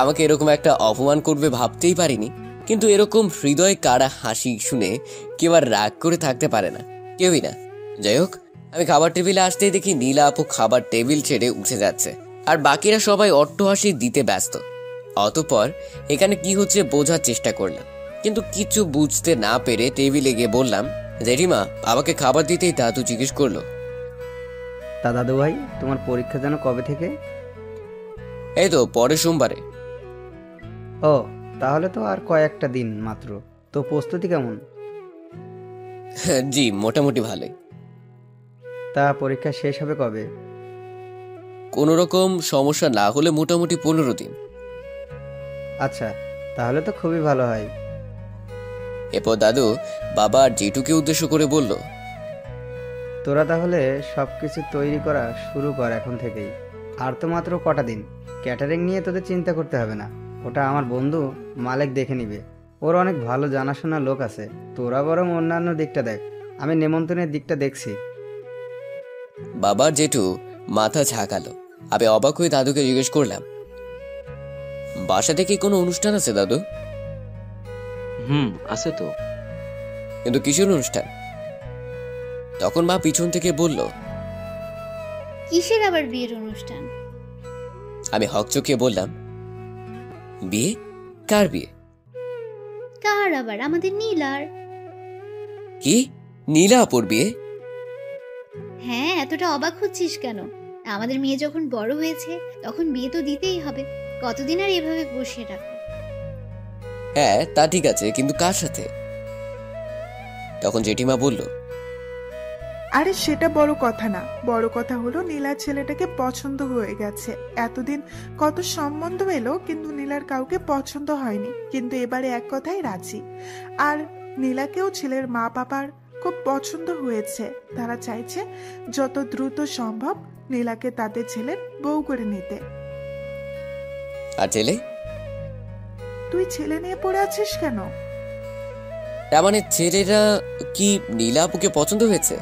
আমাকে এরকম একটা অপমান করবে ভাবতেই পারিনি। কিন্তু এরকম হৃদয় কাড়া হাসি শুনে কেউ আর রাগ করে থাকতে পারে না, কেউই না। যাই হোক, আমি খাবার টেবিলে আসতেই দেখি নীলা আপু খাবার টেবিল ছেড়ে উঠে যাচ্ছে, আর বাকিরা সবাই অট্টহাসি দিতে ব্যস্ত। অতঃপর এখানে কি হচ্ছে বোঝার চেষ্টা করলাম, কিন্তু কিছু বুঝতে না পেরে টেবিলে গিয়ে বললাম, জেঠিমা, আমাকে খাবার দিতেই দাদু জিজ্ঞেস করলো, তা দাদু ভাই, তোমার পরীক্ষা যেন কবে থেকে? এই তো পরের সোমবারে। ও, তাহলে তো আর কয়েকটা দিন মাত্র। তো প্রস্তুতি কেমন? জি, মোটামুটি ভালোই। তা পরীক্ষা শেষ হবে কবে? কোনো রকম সমস্যা না হলে মোটামুটি 15 দিন। আচ্ছা, তাহলে তো খুবই ভালো হয়। এরপর দাদু বাবা আর জেঠুকে উদ্দেশ্য করে বলল, তোরা তাহলে সব কিছু তৈরি করা শুরু কর এখন থেকেই। আর তো মাত্র কটা দিন। ক্যাটারিং নিয়ে তোদের চিন্তা করতে হবে না, ওটা আমার বন্ধু মালিক দেখে নিবে। ওর অনেক ভালো জানাশোনা লোক আছে। তোরা বরং অন্যান্য দিকটা দেখ, আমি নেমন্তন্নের দিকটা দেখছি। বাবা আর জেঠু মাথা ঝাঁকালো। আমি অবাক হয়ে দাদুকে জিজ্ঞেস করলাম, বাসা থেকে কোনো অনুষ্ঠান আছে দাদু? আছে তো। কিন্তু কিসের অনুষ্ঠান? তখন মা পিছন থেকে বলল। কিসের আবার বিয়ের অনুষ্ঠান? আমি হকচকিয়ে বললাম, বিয়ে? কার বিয়ে? কার আবার? আমাদের নীলার। কি? নীলা আপুর বিয়ে? হ্যাঁ, এতটা অবাক হচ্ছিস কেন? আমাদের মেয়ে যখন বড় হয়েছে তখন বিয়ে তো দিতেই হবে। কতদিন আর এভাবে বসিয়ে রাখবো? হ্যাঁ তা ঠিক আছে, কিন্তু কার সাথে? তখন জেঠিমা বলল, আরে সেটা বড় কথা না, বড় কথা হলো নীলার ছেলেটাকে পছন্দ হয়ে গেছে। এতদিন কত সম্বন্ধ এলো কিন্তু নীলার কাউকে পছন্দ হয়নি, কিন্তু এবারে এক কথায় রাজি। আর নীলাকেও ছেলের মা বাবার খুব পছন্দ হয়েছে। তারা চাইছে যত দ্রুত সম্ভব নীলাকে তাদের ছেলের বউ করে নিতে। আর ছেলে? তুই ছেলে নিয়ে পড়ে আছিস কেন? তার মানে ছেলেরা কি নীলা আপুকে পছন্দ হয়েছে?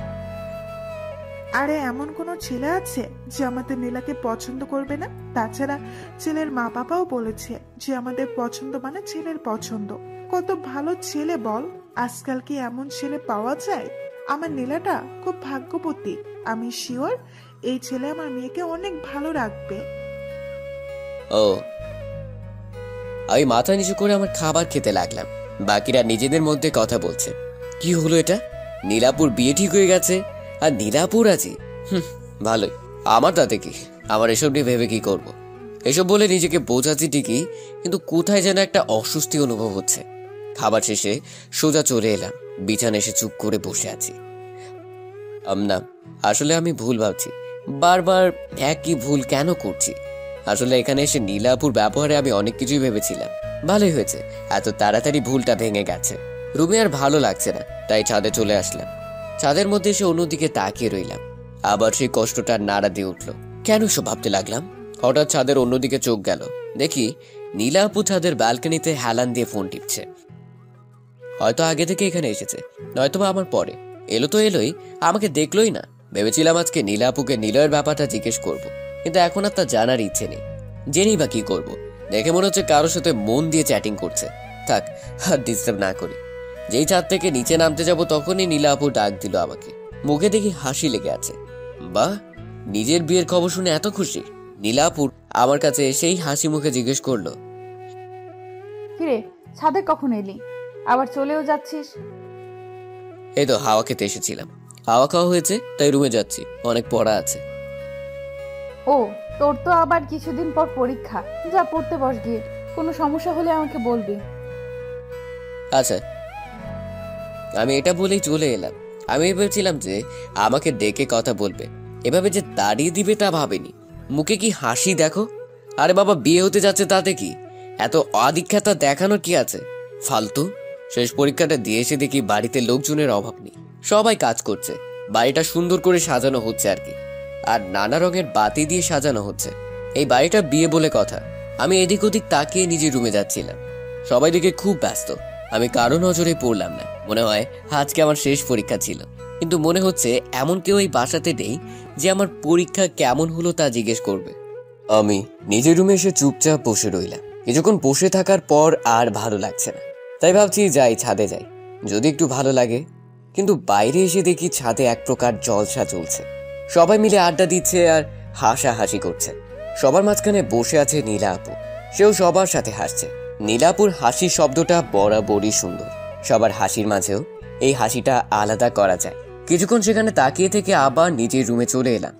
আরে এমন কোনো ছেলে আছে যে আমাদের নীলাকে পছন্দ করবে না? তাছাড়া ছেলের মা বাবাও বলেছে যে আমাদের পছন্দ মানে ছেলের পছন্দ। কত ভালো ছেলে বল, আজকাল কি এমন ছেলে পাওয়া যায়? আমার নীলাটা খুব ভাগ্যবতী। আমি শিওর এই ছেলে আমার মেয়েকে অনেক ভালো রাখবে। ও। আমি মাথা নিচু করে আমার খাবার খেতে লাগলাম। বাকিরা নিজেদের মধ্যে কথা বলছে। কি হলো এটা? নীলাপুর বিয়ে ঠিক হয়ে গেছে আর নীলাপুর আছি। ভালোই, আমার তাতে কি? আমার এসব নিয়ে ভেবে কি করব? এসব বলে নিজেকে বোঝাচ্ছি ঠিকই, কিন্তু কোথায় যেন একটা অস্বস্তি অনুভব হচ্ছে। খাবার শেষে সোজা চলে এলাম, বিছানা এসে চুপ করে বসে আছি। না, আসলে আমি ভুল ভাবছি। বারবার একই ভুল কেন করছি? আসলে এখানে এসে নীলাপুর ব্যবহারে আমি অনেক কিছুই ভেবেছিলাম। ভালোই হয়েছে, এত তাড়াতাড়ি ভুলটা ভেঙে গেছে। রুমে আর ভালো লাগছে না, তাই ছাদে চলে আসলাম। ছাদের মধ্যে এসে অন্যদিকে তাকিয়ে রইলাম। আবার সেই কষ্টটা নাড়া দিয়ে উঠলো। কেন সব ভাবতে লাগলাম? হঠাৎ ছাদের অন্যদিকে চোখ গেল, দেখি নীলা আপু ছাদের ব্যালকনিতে হেলান দিয়ে ফোন টিপছে। হয়তো আগে থেকে এখানে এসেছে, নয়তোবা আমার পরে। এলো তো এলোই, আমাকে দেখলোই না। ভেবেছিলাম আজকে নীলা আপুকে নিলয়ের ব্যাপারটা জিজ্ঞেস করব, কিন্তু এখন আর তা জানার ইচ্ছে নেই। জেনেই বা কি করবো? দেখে মনে হচ্ছে কারোর সাথে মন দিয়ে চ্যাটিং করছে। থাক, আর ডিস্টার্ব না করি। যেই ছাদ থেকে নিচে নামতে যাব তখনই নীলা আপু ডাক দিল আমাকে। মুখে দেখি হাসি লেগে আছে। বাহ, নিজের বিয়ের খবর শুনে এত খুশি? নীলা আপু আমার কাছে এসেই হাসি মুখে জিজ্ঞেস করলো, কিরে, ছাদে কখন এলি? আবার চলেও যাচ্ছিস? এই তো হাওয়া খেতে এসেছিলাম। হাওয়া খাওয়া হয়েছে তাই রুমে যাচ্ছি, অনেক পড়া আছে। ও, তোর তো আবার কিছুদিন পর পরীক্ষা। যা পড়তে বস গিয়ে। কোনো সমস্যা হলে আমাকে বলবি। আচ্ছা, আমি এটা বলেই চলে এলাম। আমি ভেবেছিলাম যে আমাকে ডেকে কথা বলবে, এভাবে যে দাঁড়িয়ে দিবে তা ভাবেনি। মুখে কি হাসি দেখো! আরে বাবা, বিয়ে হতে যাচ্ছে তাতে কি? এত আদিক্ষেতা দেখানোর কি আছে? ফালতু। শেষ পরীক্ষাটা দিয়ে এসে দেখি বাড়িতে লোকজনের অভাব নেই, সবাই কাজ করছে। বাড়িটা সুন্দর করে সাজানো হচ্ছে আর কি, আর নানা রঙের বাতি দিয়ে সাজানো হচ্ছে। এই বাড়িটা বিয়ে বলে কথা। আমি এদিক ওদিক তাকিয়ে নিজের রুমে যাচ্ছিলাম। সবাই দেখে খুব ব্যস্ত। আমি কারো নজরে পড়লাম না। মনে হয় আজকে আমার শেষ পরীক্ষা ছিল, কিন্তু মনে হচ্ছে এমন কেউ এই বাসাতে নেই যে আমার পরীক্ষা কেমন হলো তা জিজ্ঞেস করবে। আমি নিজের রুমে এসে চুপচাপ বসে রইলাম। কিছুক্ষণ বসে থাকার পর আর ভালো লাগছে না, তাই ভাবছি যাই, ছাদে যাই, যদি একটু ভালো লাগে। কিন্তু বাইরে এসে দেখি ছাদে এক প্রকার জলসা চলছে। সবাই মিলে আড্ডা দিচ্ছে আর হাসাহাসি করছে। সবার মাঝখানে বসে আছে নীলা আপু, সেও সবার সাথে হাসছে। নীলাপুর হাসির শব্দটা বরাবরই সুন্দর। সবার হাসির মাঝেও এই হাসিটা আলাদা করা যায়। কিছুক্ষণ সেখানে তাকিয়ে থেকে আবার নিজের রুমে চলে এলাম।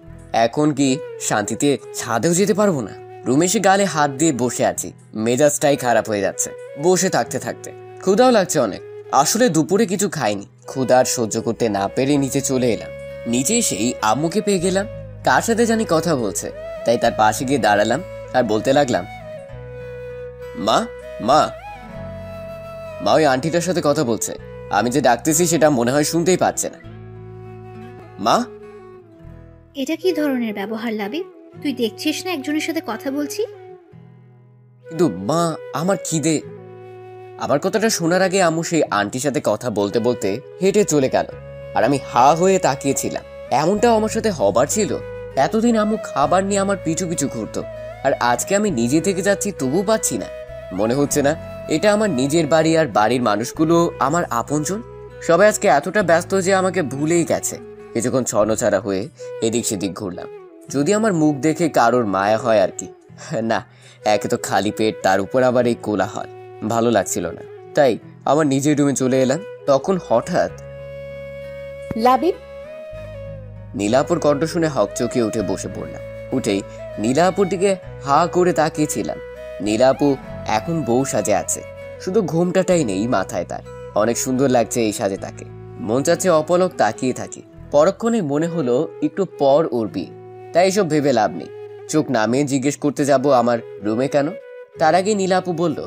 এখন কি শান্তিতে ছাদেও যেতে পারবো না? রুমে এসে গালে হাত দিয়ে বসে আছি, মেজাজটাই খারাপ হয়ে যাচ্ছে বসে থাকতে থাকতে। ক্ষুধাও লাগছে অনেক। আসলে দুপুরে কিছু খাইনি, ক্ষুধার সহ্য করতে না পেরে নিচে চলে এলাম। নিচে এসেই আম্মুকে পেয়ে গেলাম। কার সাথে জানি কথা বলছে, তাই তার পাশে গিয়ে দাঁড়ালাম আর বলতে লাগলাম, মা মা মা ওই আন্টিটার সাথে কথা বলছে। আমি যে ডাকতেছি সেটা মনে হয় শুনতেই পাচ্ছে না। মা, এটা কি ধরনের ব্যবহার লাবিব? তুই দেখছিস না একজনের সাথে কথা বলছি? কিন্তু মা, আমার খিদে। আমার কথাটা শোনার আগে আম্মু সেই আন্টির সাথে কথা বলতে বলতে হেঁটে চলে গেল, আর আমি হা হয়ে তাকিয়েছিলাম। এমনটাও আমার সাথে হবার ছিল? এতদিন আম্মু খাবার নিয়ে আমার পিছু পিছু ঘুরতো, আর আজকে আমি নিজে থেকে যাচ্ছি তবুও পাচ্ছি না। মনে হচ্ছে না এটা আমার নিজের বাড়ি আর বাড়ির মানুষগুলো আমার আপনজন। সবাই আজকে এতটা ব্যস্ত যে আমাকে ভুলেই গেছে। কিছুক্ষণ ছন্নছাড়া হয়ে এদিক সেদিক ঘুরলাম, যদি আমার মুখ দেখে কারোর মায়া হয় আর কি। না, একে তো খালি পেট, তার উপর আবার এই কোলাহল, ভালো লাগছিল না। তাই আমার নিজের রুমে চলে এলাম। তখন হঠাৎ লাবিব, নীলাপুর কণ্ঠ শুনে হকচকিয়ে উঠে বসে পড়লাম। উঠেই নীলাপুর দিকে হা করে তাকিয়েছিলাম। নীলাপু এখন বউ সাজে আছে, শুধু ঘোমটাটাই নেই মাথায় তার। অনেক সুন্দর লাগছে এই সাজে তাকে। মন চাচ্ছে অপলক তাকিয়ে থাকি। পরক্ষণে মনে হলো একটু পর ওর বিয়ে, তাই এসব ভেবে লাভ নেই। চোখ নামিয়ে জিজ্ঞেস করতে যাব আমার রুমে কেন। তার আগে নীলাপু বলল,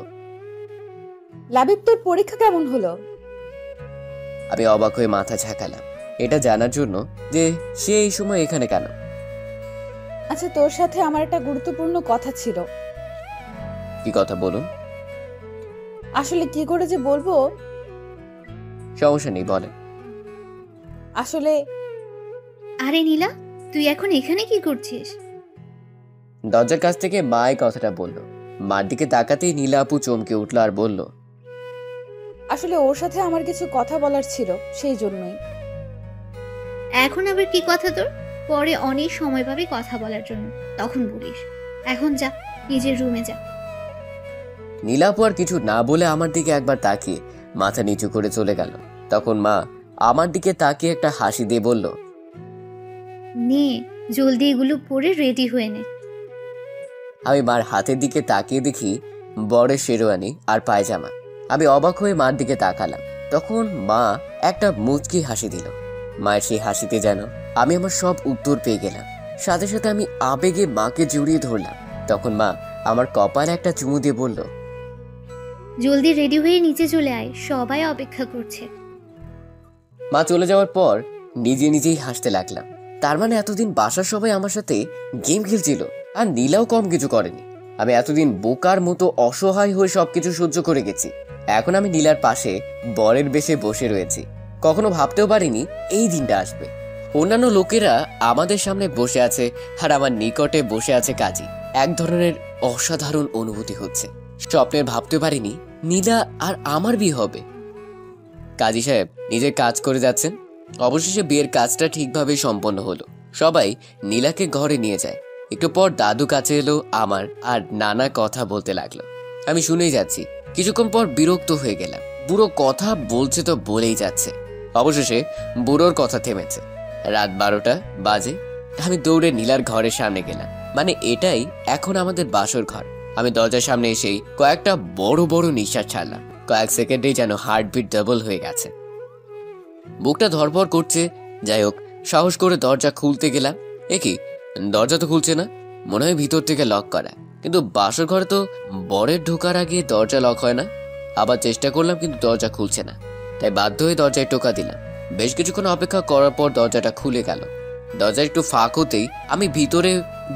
লাবিব তোর পরীক্ষা কেমন হলো? আমি অবাক হয়ে মাথা ঝাঁকালাম, এটা জানার জন্য যে সে এই সময় এখানে কেন। আচ্ছা, তোর সাথে আমার একটা গুরুত্বপূর্ণ কথা ছিল। কি কথা বলুন। আসলে কি করে যে বলবো। সমস্যা নেই, বলেন। আসলে আরে নীলা, তুই এখন এখানে কি করছিস? দরজার কাছ থেকে মা এই কথাটা বলল। মার দিকে তাকাতেই নীলা আপু চমকে উঠল আর বলল, আসলে ওর সাথে আমার কিছু কথা বলার ছিল, সেই জন্যই। এখন আবার কি কথা তোর? পরে অনেক সময় পাবি কথা বলার জন্য, তখন বলিস। এখন যা, নিজের রুমে যা। নীলা আপু আর কিছু না বলে আমার দিকে একবার তাকিয়ে মাথা নিচু করে চলে গেল। তখন মা আমার দিকে তাকিয়ে একটা হাসি দিয়ে বলল, নে, জলদি এগুলো পরে রেডি হয়ে নে। আমি মার হাতের দিকে তাকিয়ে দেখি বড় শেরওয়ানি আর পায়জামা। আমি অবাক হয়ে মার দিকে তাকালাম। তখন মা একটা মুচকি হাসি দিল। মায়ের সেই হাসিতে যেন আমি আমার সব উত্তর পেয়ে গেলাম। সাথে সাথে আমি আবেগে মাকে জড়িয়ে ধরলাম। তখন মা আমার কপালে একটা চুমু দিয়ে বলল, জলদি রেডি হয়ে নিচে চলে আয়, সবাই অপেক্ষা করছে। মা চলে যাওয়ার পর নিজে নিজেই হাসতে লাগলাম। তার মানে এতদিন বাসার সবাই আমার সাথে গেম খেলছিল, আর নীলাও কম কিছু করেনি। আমি এতদিন বোকার মতো অসহায় হয়ে সবকিছু সহ্য করে গেছি। এখন আমি নীলার পাশে বরের বেশে বসে রয়েছি। কখনো ভাবতেও পারিনি এই দিনটা আসবে। অন্যান্য লোকেরা আমাদের সামনে বসে আছে আর আমার নিকটে বসে আছে কাজী। এক ধরনের অসাধারণ অনুভূতি হচ্ছে। স্বপ্নের ভাবতে পারিনি নীলা আর আমার বিয়ে হবে। কাজী সাহেব নিজের কাজ করে যাচ্ছেন। অবশেষে বিয়ের কাজটা ঠিকভাবে সম্পন্ন হলো। সবাই নীলাকে ঘরে নিয়ে যায়। একটু পর দাদু কাছে এলো আমার, আর নানা কথা বলতে লাগলো। আমি শুনেই যাচ্ছি। কিছুক্ষণ পর বিরক্ত হয়ে গেলাম। বুড়ো কথা বলছে তো বলেই যাচ্ছে। অবশেষে বুড়োর কথা থেমেছে। রাত 12টা বাজে। আমি দৌড়ে নীলার ঘরের সামনে গেলাম। মানে এটাই এখন আমাদের বাসর ঘর। আমি দরজার সামনে এসেই কয়েকটা বড় বড় নিঃশ্বাস ছাড়লাম। কয়েক সেকেন্ডেই যেন হার্টবিট ডাবল হয়ে গেছে, বুকটা ধরপড় করছে। যাই হোক, সাহস করে দরজা খুলতে গেলাম। কি, দরজা তো খুলছে না, মনে হয় ভিতর থেকে লক করা। কিন্তু বাসর ঘরে তো বরের ঢোকার আগে দরজা লক হয় না। আবার চেষ্টা করলাম কিন্তু দরজা খুলছে না। তাই বাধ্য হয়ে দরজায় টোকা দিলাম। বেশ কিছুক্ষণ অপেক্ষা করার পর দরজাটা খুলে গেল। দরজা একটু ফাঁক হতেই আমি ভিতরে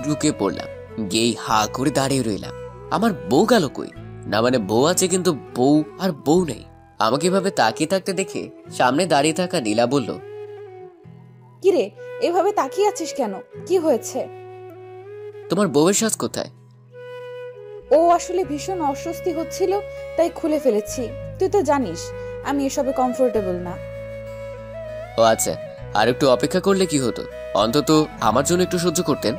ঢুকে পড়লাম। গিয়েই হা করে দাঁড়িয়ে রইলাম। আমার বউ গেল কই? না মানে বউ আছে কিন্তু বউ আর বউ নেই। আমাকে এভাবে তাকিয়ে থাকতে দেখে সামনে দাঁড়িয়ে থাকা নীলা বলল, কিরে, এভাবে তাকিয়ে আছিস কেন? কি হয়েছে? তোমার বউয়ের সাজ কোথায়? ও আসলে ভীষণ অস্বস্তি হচ্ছিল, তাই খুলে ফেলেছি। তুই তো জানিস আমি এসবে কমফোর্টেবল না। ও আচ্ছা, আর একটু অপেক্ষা করলে কি হতো? অন্তত আমার জন্য একটু সহ্য করতেন।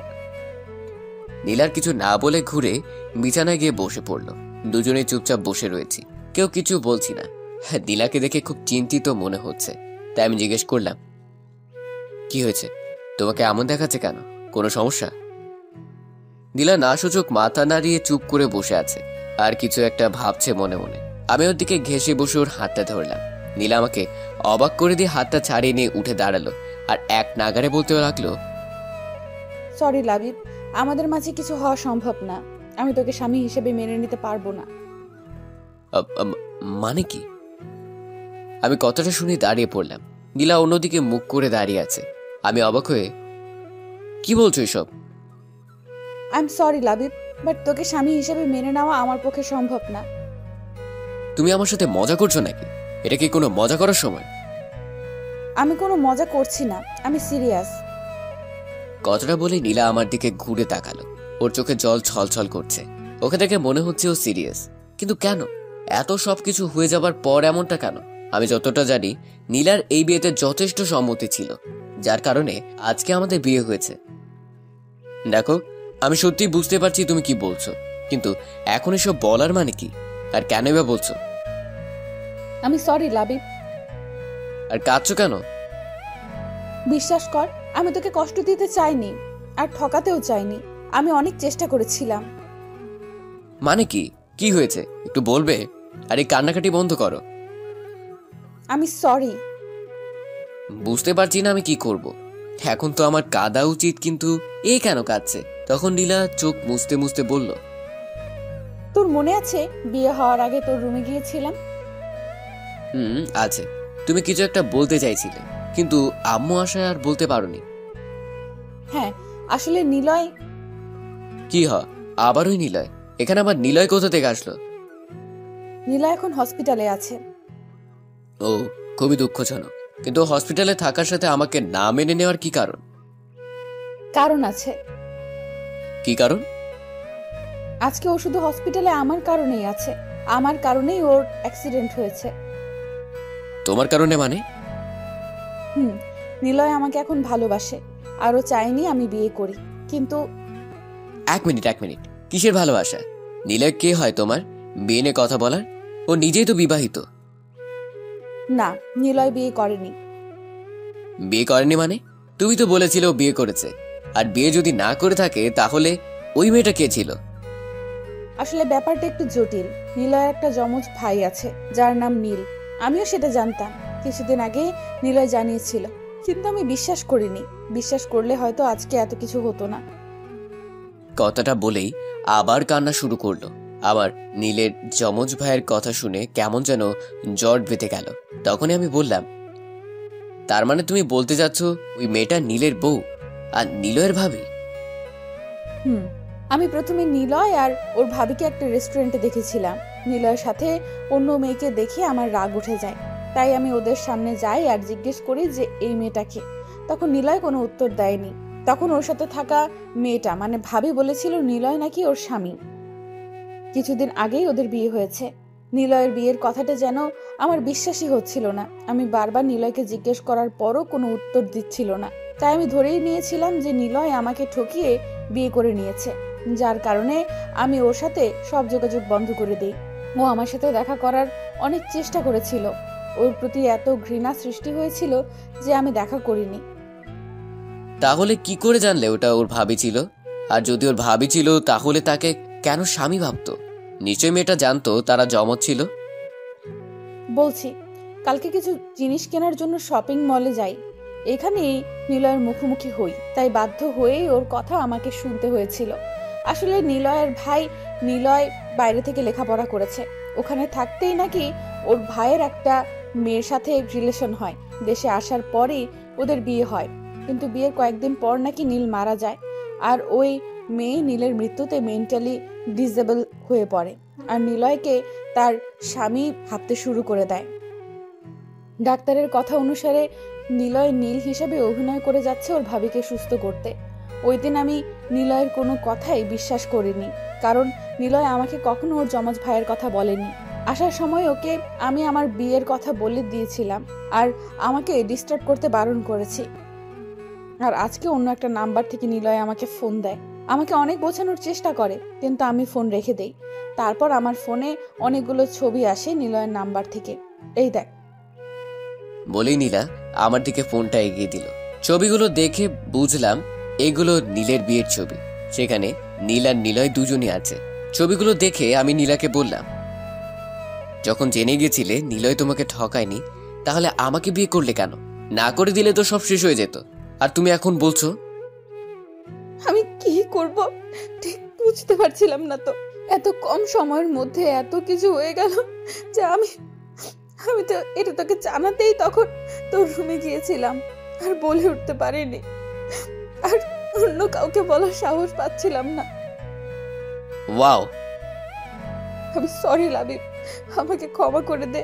নীলার কিছু না বলে ঘুরে বিছানায় গিয়ে বসে পড়লো। দুজনেই চুপচাপ বসে রয়েছি, কেউ কিছু বলছি না। নীলাকে দেখে খুব চিন্তিত মনে হচ্ছে। তাই আমি জিজ্ঞেস করলাম, কি হয়েছে? তোমাকে এমন দেখাচ্ছে কেন? কোনো সমস্যা? নীলা না সূচক মাথা নাড়িয়ে চুপ করে বসে আছে, আর কিছু একটা ভাবছে মনে মনে। আমি ওর দিকে ঘেঁষে বসে ওর হাতটা ধরলাম। নীলা আমাকে অবাক করে দিয়ে হাতটা ছাড়িয়ে নিয়ে উঠে দাঁড়ালো, আর এক নাগারে বলতে লাগলো, সরি লাবিব, আমাদের মাঝে কিছু হওয়া সম্ভব না। আমি তোকে স্বামী হিসেবে মেনে নিতে পারবো না। মানে কি? আমি কথাটা শুনে দাঁড়িয়ে পড়লাম। নীলা অন্যদিকে মুখ করে দাঁড়িয়ে আছে। আমি অবাক হয়ে, কি বলছো এসব? I am sorry Labib, but তোকে স্বামী হিসেবে মেনে নেওয়া আমার পক্ষে সম্ভব না। তুমি আমার সাথে মজা করছো নাকি? এটা কি কোনো মজা করার সময়? আমি কোনো মজা করছি না, আমি সিরিয়াস। কথাটা বলে নীলা আমার দিকে ঘুরে তাকালো। ওর চোখে জল ছলছল করছে। ওকে দেখে মনে হচ্ছে ও সিরিয়াস, কিন্তু কেন? এত সবকিছু হয়ে যাবার পর এমনটা কেন? আমি যতটা জানি নীলার এই বিয়েতে যথেষ্ট সম্মতি ছিল, যার কারণে আজকে আমাদের বিয়ে হয়েছে। দেখো, আমি সত্যি বুঝতে পারছি তুমি কি বলছো, কিন্তু এখন এসব বলার মানে কি, আর কেন বা বলছো? আমি সরি লাবিব। আর কাঁদছো কেন? বিশ্বাস কর, আমি তোকে কষ্ট দিতে চাইনি আর ঠকাতেও চাইনি। আমি অনেক চেষ্টা করেছিলাম। মানে কি? কি হয়েছে একটু বলবে? আর এই কান্নাকাটি বন্ধ করো। আমি সরি। বুঝতে পারছি না আমি কি করব। এখন তো আমার কাঁদা উচিত, কিন্তু এ কেন কাঁদছে? তখন নীলা চোখ মুছতে মুছতে বলল, তোর মনে আছে বিয়ে হওয়ার আগে তোর রুমে গিয়েছিলাম? আছে। তুমি কিছু একটা বলতে চাইছিলে, কিন্তু আম্মু আশায় আর বলতে পারোনি। হ্যাঁ, আসলে নিলয়। কি আবারই নিলয়? এখানে আবার নিলয় কোথা থেকে আসলো? নিলয় এখন হসপিটালে আছে। ও, খুবই দুঃখজনক। কিন্তু হসপিটালে থাকার সাথে আমাকে না মেনে নেওয়ার কি কারণ? কারণ আছে। কি কারণ? আজকে ও শুধু হসপিটালে আমার কারণেই আছে। আমার কারণেই ওর অ্যাক্সিডেন্ট হয়েছে। তোমার কারণে মানে? নিলয় আমাকে এখন ভালোবাসে, আরও চাইনি আমি বিয়ে করি, কিন্তু। এক মিনিট। কিসের ভালোবাসা? নিলয় কে হয় তোমার? বিয়ে নিয়ে কথা বলার? ও নিজেই তো বিবাহিত। না, নিলয় বিয়ে করেনি। বিয়ে করেনি মানে? তুমি তো বলেছিলে ও বিয়ে করেছে। আর বিয়ে যদি না করে থাকে তাহলে ওই মেয়েটা কে ছিল? আসলে ব্যাপারটা একটু জটিল। নিলয়ের একটা যমজ ভাই আছে যার নাম নীল। আমিও সেটা জানতাম। কিছুদিন আগে নিলয় জানিয়েছিল, কিন্তু আমি বিশ্বাস করিনি। বিশ্বাস করলে হয়তো আজকে এত কিছু হতো না। কথাটা বলেই আবার কান্না শুরু করলো। আমার নীলের যমজ ভাইয়ের কথা শুনে কেমন যেন জট বেঁধে গেল। তখনই আমি বললাম, তার মানে তুমি বলতে যাচ্ছ ওই মেয়েটা নীলের বউ আর নিলয়ের ভাবি? আমি প্রথমে নিলয় আর ওর ভাবিকে একটা রেস্টুরেন্টে দেখেছিলাম। নিলয়ের সাথে অন্য মেয়েকে দেখে আমার রাগ উঠে যায়। তাই আমি ওদের সামনে যাই আর জিজ্ঞেস করি যে এই মেয়েটাকে। তখন নিলয় কোনো উত্তর দেয়নি। তখন ওর সাথে থাকা মেয়েটা মানে ভাবি বলেছিল নিলয় নাকি ওর স্বামী। কিছুদিন আগেই ওদের বিয়ে হয়েছে। নিলয়ের বিয়ের কথাটা যেন আমার বিশ্বাসই হচ্ছিল না। আমি বারবার নিলয়কে জিজ্ঞেস করার পরও কোনো উত্তর দিচ্ছিল না। তাই আমি ধরেই নিয়েছিলাম যে নিলয় আমাকে ঠকিয়ে বিয়ে করে নিয়েছে, যার কারণে আমি ওর সাথে সব যোগাযোগ বন্ধ করে দিই। ও আমার সাথে দেখা করার অনেক চেষ্টা করেছিল। ওর প্রতি এত ঘৃণা সৃষ্টি হয়েছিল যে আমি দেখা করিনি। তাহলে কি করে জানলে ওটা ওর ভাবি ছিল? আর যদি ওর ভাবি ছিল তাহলে তাকে কেন স্বামী ভাবতো? নিশ্চয়ই মেয়েটা জানতো তারা জমজ ছিল। বলছি, কালকে কিছু জিনিস কেনার জন্য শপিং মলে যাই। এখানেই নিলয়ের মুখোমুখি হই, তাই বাধ্য হয়েই ওর কথা আমাকে শুনতে হয়েছিল। আসলে নিলয়ের ভাই নিলয় বাইরে থেকে লেখাপড়া করেছে। ওখানে থাকতেই নাকি ওর ভাইয়ের একটা মেয়ের সাথে রিলেশন হয়। দেশে আসার পরেই ওদের বিয়ে হয়, কিন্তু বিয়ের কয়েকদিন পর নাকি নীল মারা যায়। আর ওই মেয়ে নীলের মৃত্যুতে মেন্টালি ডিসেবল হয়ে পড়ে আর নিলয়কে তার স্বামী ভাবতে শুরু করে দেয়। ডাক্তারের কথা অনুসারে নিলয় নীল হিসেবে অভিনয় করে যাচ্ছে ওর ভাবিকে সুস্থ করতে। ওই দিন আমি নিলয়ের কোনো কথাই বিশ্বাস করিনি, কারণ নিলয় আমাকে কখনো ওর যমজ ভাইয়ের কথা বলেনি। আসার সময় ওকে আমি আমার বিয়ের কথা বলে দিয়েছিলাম আর আমাকে ডিস্টার্ব করতে বারণ করেছি। আর আজকে অন্য একটা নাম্বার থেকে নিলয় আমাকে ফোন দেয়। আমাকে অনেক বোঝানোর চেষ্টা করে, কিন্তু আমি ফোন রেখে দেই। তারপর আমার ফোনে অনেকগুলো ছবি আসে নিলয়ের নাম্বার থেকে। এই দেখ। বলেই নীলা আমার দিকে ফোনটা এগিয়ে দিল। ছবিগুলো দেখে বুঝলাম এগুলো নীলের বিয়ের ছবি। সেখানে নীল আর নিলয় দুজনই আছে। ছবিগুলো দেখে আমি নীলাকে বললাম, যখন জেনে গেছিলে নিলয় তোমাকে ঠকায়নি, তাহলে আমাকে বিয়ে করলে কেন? না করে দিলে তো সব শেষ হয়ে যেত। আর তুমি এখন বলছো? আমি কি করব ঠিক বুঝতে পারছিলাম না তো। এত কম সময়ের মধ্যে এত কিছু হয়ে গেল যে আমি তো এটা তোকে জানাতেই তখন তোর রুমে গিয়েছিলাম আর বলে উঠতে পারিনি। আর অন্য কাউকে বলার সাহস পাচ্ছিলাম না। ওয়াও, আমি সরি লাবিব, আমাকে ক্ষমা করে দে।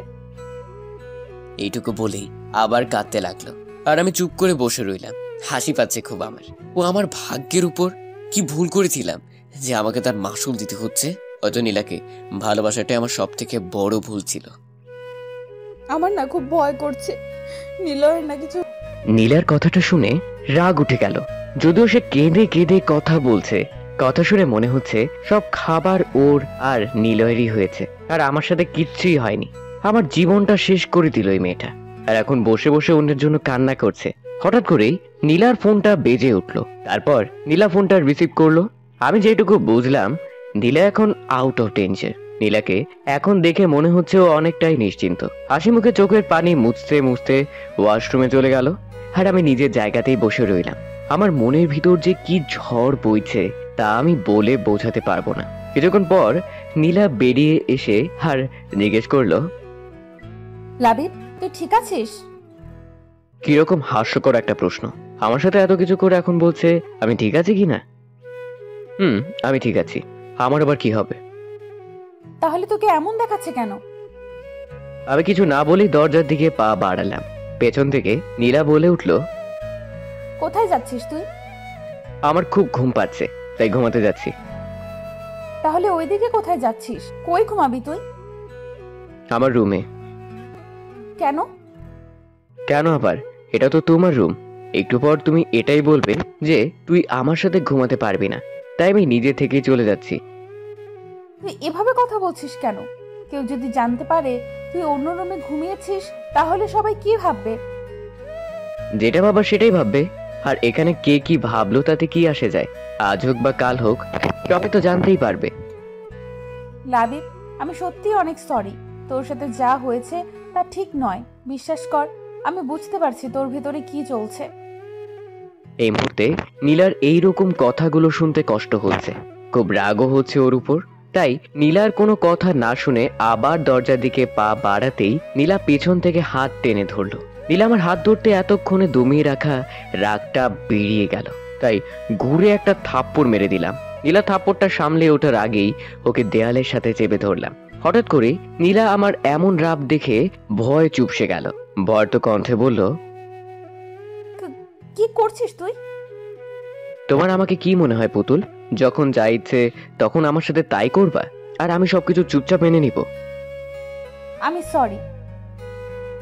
এইটুকু বলেই আবার কাঁদতে লাগলো। আর আমি চুপ করে বসে রইলাম। হাসি পাচ্ছে খুব আমার। ও আমার ভাগ্যের উপর কি ভুল করেছিলাম যে আমাকে তার মাসুল দিতে হচ্ছে? হয়তো নীলাকে ভালোবাসাটাই আমার সব থেকে বড় ভুল ছিল। আমার না খুব ভয় করছে, নিলয়ের না কিছু। নীলার কথাটা শুনে রাগ উঠে গেল। যদিও সে কেঁদে কেঁদে কথা বলছে, কথা শুনে মনে হচ্ছে সব খাবার ওর আর নিলয়েরই হয়েছে, আর আমার সাথে কিচ্ছুই হয়নি। আমার জীবনটা শেষ করে দিল এই মেয়েটা, আর এখন বসে বসে অন্যের জন্য কান্না করছে। হঠাৎ করেই নীলার ফোনটা বেজে উঠলো। তারপর নীলা ফোনটা রিসিভ করলো। আমি যেটুকু বুঝলাম, নীলা এখন আউট অফ ডেঞ্জার। নীলাকে এখন দেখে মনে হচ্ছে ও অনেকটাই নিশ্চিন্ত। হাসি মুখে চোখের পানি মুছতে মুছতে ওয়াশরুমে চলে গেল, আর আমি নিজের জায়গাতেই বসে রইলাম। আমার মনের ভিতর যে কি ঝড় বইছে তা আমি বলে বোঝাতে পারবো না। কিছুক্ষণ পর নীলা বেরিয়ে এসে আর জিজ্ঞেস করলো, লাবিব, তুই ঠিক আছিস? কিরকম হাস্যকর একটা প্রশ্ন! আমার সাথে এত কিছু করে এখন বলছে আমি ঠিক আছি কিনা। আমি ঠিক আছি। আমার আবার কি হবে? তাহলে তোকে এমন দেখাচ্ছে কেন? আমি কিছু না বলেই দরজার দিকে পা বাড়ালাম। পেছন থেকে নীলা বলে উঠলো, কোথায় যাচ্ছিস তুই? আমার খুব ঘুম পাচ্ছে, তাই ঘুমাতে যাচ্ছি। তাহলে ওইদিকে কোথায় যাচ্ছিস? কই ঘুমাবি তুই? আমার রুমে। কেন? কেন আবার? এটা তো তোমার রুম। একটু পর তুমি এটাই বলবে যে তুই আমার সাথে ঘুমাতে পারবি না, তাই আমি নিজে থেকেই চলে যাচ্ছি। তুই এভাবে কথা বলছিস কেন? কেউ যদি জানতে পারে তুই অন্য রুমে ঘুমিয়েছিস, তাহলে সবাই কি ভাববে? যেটা ভাবার সেটাই ভাববে, আর এখানে কে কি ভাবলো তাতে কি আসে যায়? আজ হোক বা কাল হোক, সবাই তো জানতেই পারবে। লাবিব, আমি সত্যি অনেক সরি। তোর সাথে যা হয়েছে তা ঠিক নয়। বিশ্বাস কর, আমি বুঝতে পারছি তোর ভেতরে কি চলছে। এই মুহূর্তে নীলার এইরকম কথাগুলো শুনতে কষ্ট হচ্ছে, খুব রাগও হচ্ছে ওর উপর। তাই নীলার কোনো কথা না শুনে আবার দরজার দিকে পা বাড়াতেই নীলা পেছন থেকে হাত টেনে ধরলো। নীলা আমার হাত ধরতে এতক্ষণে দমিয়ে রাখা রাগটা বেরিয়ে গেল, তাই ঘুরে একটা থাপ্পড় মেরে দিলাম। নীলা থাপ্পড়টা সামলে ওঠার আগেই ওকে দেয়ালের সাথে চেপে ধরলাম। হঠাৎ করে নীলা আমার এমন রাগ দেখে ভয় চুপসে গেল। ভয়ত কণ্ঠে বলল, কি করছিস তুই? তোমার আমাকে কি মনে হয় পুতুল? যখন যা ইচ্ছে তখন আমার সাথে তাই করবা, আর আমি সবকিছু চুপচাপ মেনে নিব? আমি সরি।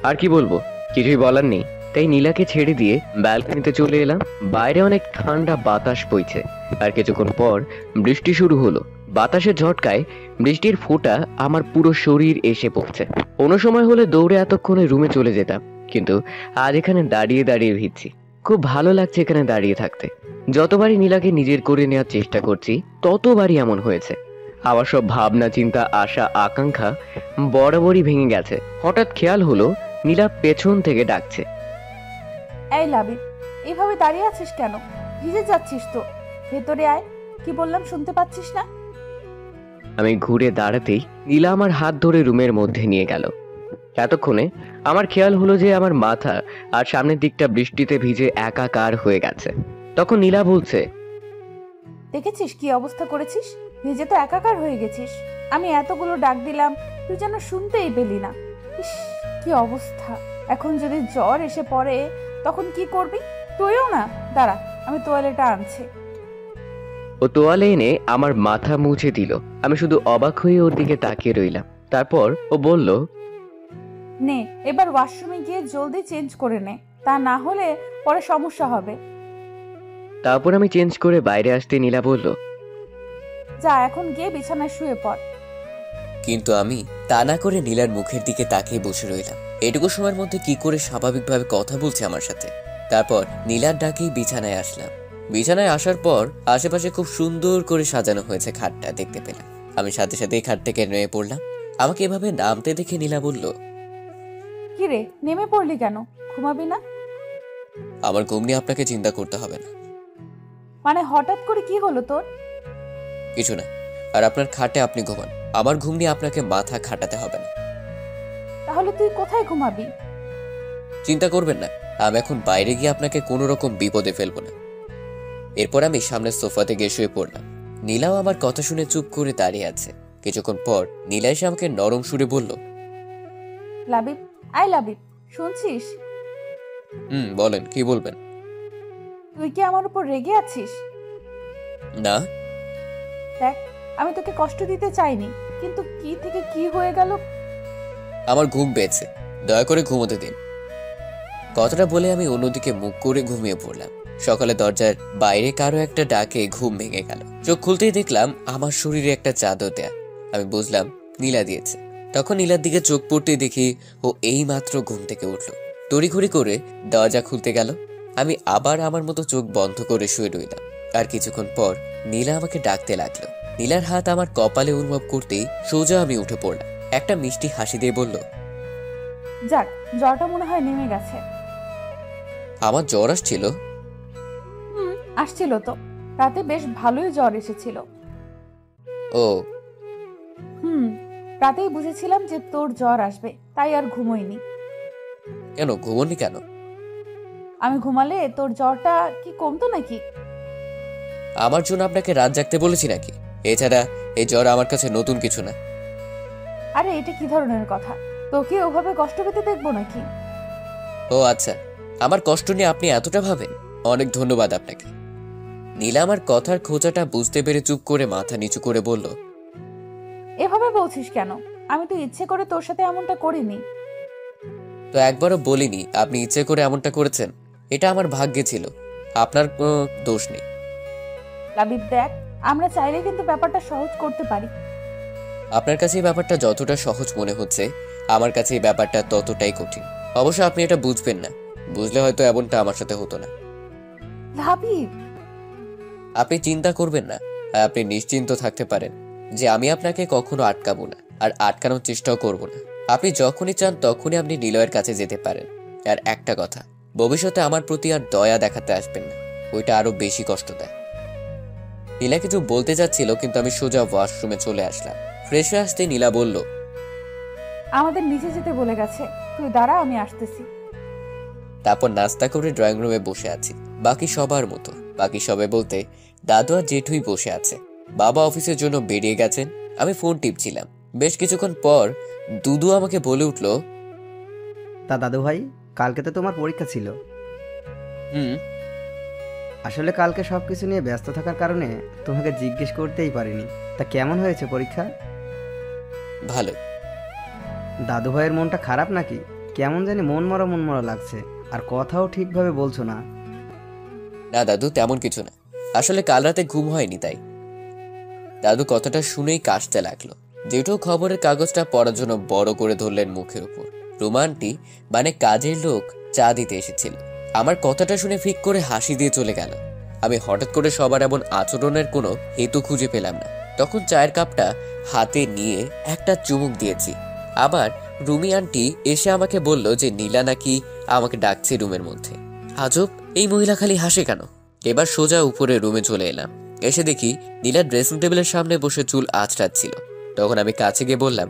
আর কি বলবো, কিছুই বলার নেই। তাই নীলাকে ছেড়ে দিয়ে ব্যালকনিতে চলে এলাম। বাইরে অনেক ঠান্ডা বাতাস বইছে, আর কিছুক্ষণ পর বৃষ্টি শুরু হলো। বাতাসের ঝটকায় বৃষ্টির ফোঁটা আমার পুরো শরীর এসে পড়ছে। অন্য সময় হলে দৌড়ে এতক্ষণে রুমে চলে যেতাম, কিন্তু আজ এখানে দাঁড়িয়ে দাঁড়িয়ে ভিজছি। খুব ভালো লাগছে এখানে দাঁড়িয়ে থাকতে। যতবারই নীলাকে নিজের করে নেওয়ার চেষ্টা করছি, ততবারই এমন হয়েছে। আমার সব ভাবনা, চিন্তা, আশা, আকাঙ্ক্ষা বরাবরই ভেঙে গেছে। হঠাৎ খেয়াল হলো নীলা পেছন থেকে ডাকছে, এই লাবিব, এইভাবে দাঁড়িয়ে আছিস কেন? ভিজে যাচ্ছিস তো, ভেতরে আয়। কি বললাম শুনতে পাচ্ছিস না? আমি ঘুরে দাঁড়াতেই নীলা আমার হাত ধরে রুমের মধ্যে নিয়ে গেল। এতক্ষণে আমার খেয়াল হলো যে আমার মাথা আর সামনের দিকটা বৃষ্টিতে ভিজে একাকার হয়ে গেছে। তখন নীলা বলছে, দেখেছিস কি অবস্থা করেছিস? ভিজে তো একাকার হয়ে গেছিস। আমি এতগুলো ডাক দিলাম, তুই যেন শুনতেই পেলি না। ইস, কি অবস্থা! এখন যদি জ্বর এসে পড়ে তখন কি করবি? তুইও না, দাঁড়া, আমি তোয়ালেটা আনছি। ও তোয়ালে এনে আমার মাথা মুছে দিল। আমি শুধু অবাক হয়ে ওর দিকে তাকিয়ে রইলাম। তারপর ও বলল, নে, এবার ওয়াশরুমে গিয়ে জলদি চেঞ্জ করে নে, তা না হলে পরে সমস্যা হবে। তারপর আমি চেঞ্জ করে বাইরে আসতে নীলা বলল, যা, এখন গিয়ে বিছানায় শুয়ে পড়। কিন্তু আমি তা না করে নীলার মুখের দিকে তাকিয়ে বসে রইলাম। এটুকু সময়ের মধ্যে কি করে স্বাভাবিকভাবে কথা বলছে আমার সাথে। তারপর নীলার ডাকেই বিছানায় আসলাম। বিছানায় আসার পর আশেপাশে খুব সুন্দর করে সাজানো হয়েছে খাটটা দেখতে পেলাম। আমি সাথে সাথেই খাট থেকে নেমে পড়লাম। আমাকে এভাবে নামতে দেখে নীলা বলল, কি রে, নেমে পড়লি কেন? ঘুমাবি না? আমার ঘুম নিয়ে আপনাকে চিন্তা করতে হবে না। মানে হঠাৎ করে কি হলো তোর? কিছু না, আর আপনার খাটে আপনি ঘুমান, আমার ঘুম নিয়ে আপনাকে মাথা খাটাতে হবে না। তাহলে তুই কোথায় ঘুমাবি? চিন্তা করবেন না, আমি এখন বাইরে গিয়ে আপনাকে কোনো রকম বিপদে ফেলবো না। এরপর আমি সামনের সোফাতে গিয়ে শুয়ে পড়লাম। নীলাও আমার কথা শুনে চুপ করে দাঁড়িয়ে আছে। কিছুক্ষণ পর নীলা এসে আমাকে নরম সুরে বলল, লাবিব, আই লাবিব, শুনছিস? বলেন, কি বলবেন? তুই কি আমার উপর রেগে আছিস? না। দেখ, আমি তোকে কষ্ট দিতে চাইনি, কিন্তু কি থেকে কি হয়ে গেল। আমার ঘুম পেয়েছে, দয়া করে ঘুমোতে দিন। কথাটা বলে আমি অন্যদিকে মুখ করে ঘুমিয়ে পড়লাম। সকালে দরজার বাইরে কারো একটা ডাকে ঘুম ভেঙে গেল। চোখ খুলতেই দেখলাম আমার শরীরে একটা চাদর দেয়া। আমি বুঝলাম নীলা দিয়েছে। তখন নীলার দিকে চোখ পড়তেই দেখি ও এই মাত্র ঘুম থেকে উঠলো। তড়িঘড়ি করে দরজা খুলতে গেল। আমি আবার আমার মতো চোখ বন্ধ করে শুয়ে রইলাম। আর কিছুক্ষণ পর নীলা আমাকে ডাকতে লাগলো। নীলার হাত আমার কপালে অনুভব করতেই সোজা আমি উঠে পড়লাম। একটা মিষ্টি হাসি দিয়ে বলল, যাক, জ্বরটা মনে হয় নেমে গেছে। আমার জ্বর আসছিল? আসছিল তো, রাতে বেশ ভালোই জ্বর এসেছিল। ও, রাতেই বুঝেছিলাম যে তোর জ্বর আসবে, তাই আর ঘুমোইনি। কেন ঘুমোনি কেন? আমি ঘুমালে তোর জ্বরটা কি কমতো নাকি? আমার জন্য আপনাকে রাত জাগতে বলেছি নাকি? এছাড়া এই জ্বর আমার কাছে নতুন কিছু না। আরে এটা কি ধরনের কথা? তোকে ওভাবে কষ্ট পেতে দেখবো নাকি? ও আচ্ছা, আমার কষ্ট নিয়ে আপনি এতটা ভাবেন? অনেক ধন্যবাদ আপনাকে। নীলা আমার কথার খোঁচাটা বুঝতে পেরে চুপ করে মাথা নিচু করে বলল, এভাবে বলছিস কেন? আমি তো ইচ্ছে করে তোর সাথে এমনটা করিনি। তো একবারও বলিনি আপনি ইচ্ছে করে এমনটা করেছেন। এটা আমার ভাগ্যে ছিল, আপনার কোনো দোষ নেই। লাবিব দেখ, আমরা চাইলে কিন্তু ব্যাপারটা সহজ করতে পারি। আপনার কাছে এই ব্যাপারটা যতটা সহজ মনে হচ্ছে, আমার কাছে এই ব্যাপারটা ততটাই কঠিন। অবশ্য আপনি এটা বুঝবেন না, বুঝলে হয়তো এমনটা আমার সাথে হতো না। লাবিব, আপনি চিন্তা করবেন না, আর আপনি নিশ্চিন্ত থাকতে পারেন যে আমি আপনাকে কখনো আটকাবো না, আর আটকানোর চেষ্টাও করব না। আপনি যখনই চান তখনই আপনি নিলয়ের কাছে যেতে পারেন। আর একটা কথা, ভবিষ্যতে আমার প্রতি আর দয়া দেখাতে আসবেন না, ওইটা আরো বেশি কষ্ট দেয়। নীলা কিছু বলতে যাচ্ছিল, কিন্তু আমি সোজা ওয়াশরুমে চলে আসলাম। ফ্রেশ হয়ে আসতে নীলা বলল, আমাদের নিচে যেতে বলে গেছে, তুই দাঁড়া, আমি আসতেছি। তারপর নাস্তা করে ড্রয়িং রুমে বসে আছি বাকি সবার মতো। বাকি সবে বলতে দাদু আর জেঠুই বসে আছে। বাবা অফিসের জন্য বেরিয়ে গেছেন। আমি ফোন টিপছিলাম। বেশ কিছুক্ষণ পর দুদু আমাকে বলে উঠল, তা দাদু ভাই, কালকে তো তোমার পরীক্ষা ছিল। আসলে কালকে সব কিছু নিয়ে ব্যস্ত থাকার কারণে তোমাকে জিজ্ঞেস করতেই পারিনি। তা কেমন হয়েছে পরীক্ষা? ভালো। দাদু ভাইয়ের মনটা খারাপ নাকি? কেমন জানি মন মরা লাগছে, আর কথাও ঠিকভাবে বলছো না। না দাদু, তেমন কিছু না, আসলে কাল রাতে ঘুম হয়নি তাই। দাদু কথাটা শুনেই কাশতে লাগলো। জেঠু খবরের কাগজটা পড়ার জন্য বড় করে ধরলেন মুখের উপর। রোমান্টি মানে কাজের লোক চা দিতে এসেছিল। আমার কথাটা শুনে ফিক করে হাসি দিয়ে চলে গেল। আমি হঠাৎ করে সবার এমন আচরণের কোনো হেতু খুঁজে পেলাম না। তখন চায়ের কাপটা হাতে নিয়ে একটা চুমুক দিয়েছি। আবার রুমি আন্টি এসে আমাকে বলল যে নীলা নাকি আমাকে ডাকছে রুমের মধ্যে। আজব, এই মহিলা খালি হাসে কেন? এবার সোজা উপরে রুমে চলে এলাম। এসে দেখি নীলা ড্রেসিং টেবিলের সামনে বসে চুল আঁচড়াচ্ছিল। তখন আমি কাছে গিয়ে বললাম,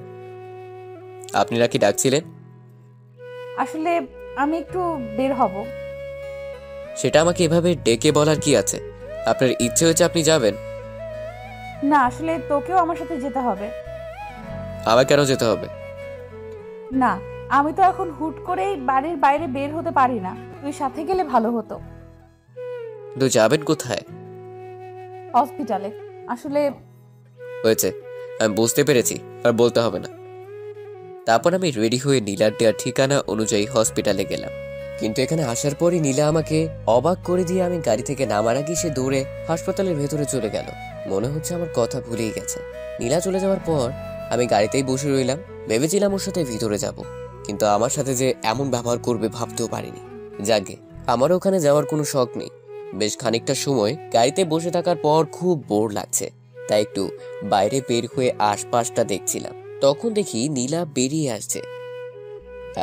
আপনারা কি ডাকছিলেন? আসলে আমি একটু বের হব। সেটা আমাকে এভাবে ডেকে বলার কি আছে? আপনার ইচ্ছে হয়েছে আপনি যাবেন? না, আসলে তোকেও আমার সাথে যেতে হবে। আমার কেন যেতে হবে? না, আমি তো এখন হুট করেই বাড়ির বাইরে বের হতে পারি না, তুই সাথে গেলে ভালো হতো। তো যাবেন কোথায়? হসপিটালে। আসলে হয়েছে, আমি বুঝতে পেরেছি, আর বলতে হবে না। তারপর আমি রেডি হয়ে নীলার দেওয়ার ঠিকানা অনুযায়ী হসপিটালে গেলাম। কিন্তু এখানে আসার পরই নীলা আমাকে অবাক করে দিয়ে আমি গাড়ি থেকে নামার আগে সে দৌড়ে হাসপাতালের ভেতরে চলে গেল। মনে হচ্ছে আমার কথা ভুলেই গেছে। নীলা চলে যাওয়ার পর আমি গাড়িতেই বসে রইলাম। ভেবেছিলাম ওর সাথে ভিতরে যাব, কিন্তু আমার সাথে যে এমন ব্যবহার করবে ভাবতেও পারিনি। যাকে আমার ওখানে যাওয়ার কোনো শখ নেই। বেশ খানিকটা সময় গাড়িতে বসে থাকার পর খুব বোর লাগছে, তাই একটু বাইরে বের হয়ে আশপাশটা দেখছিলাম। তখন দেখি নীলা বেরিয়ে আসছে।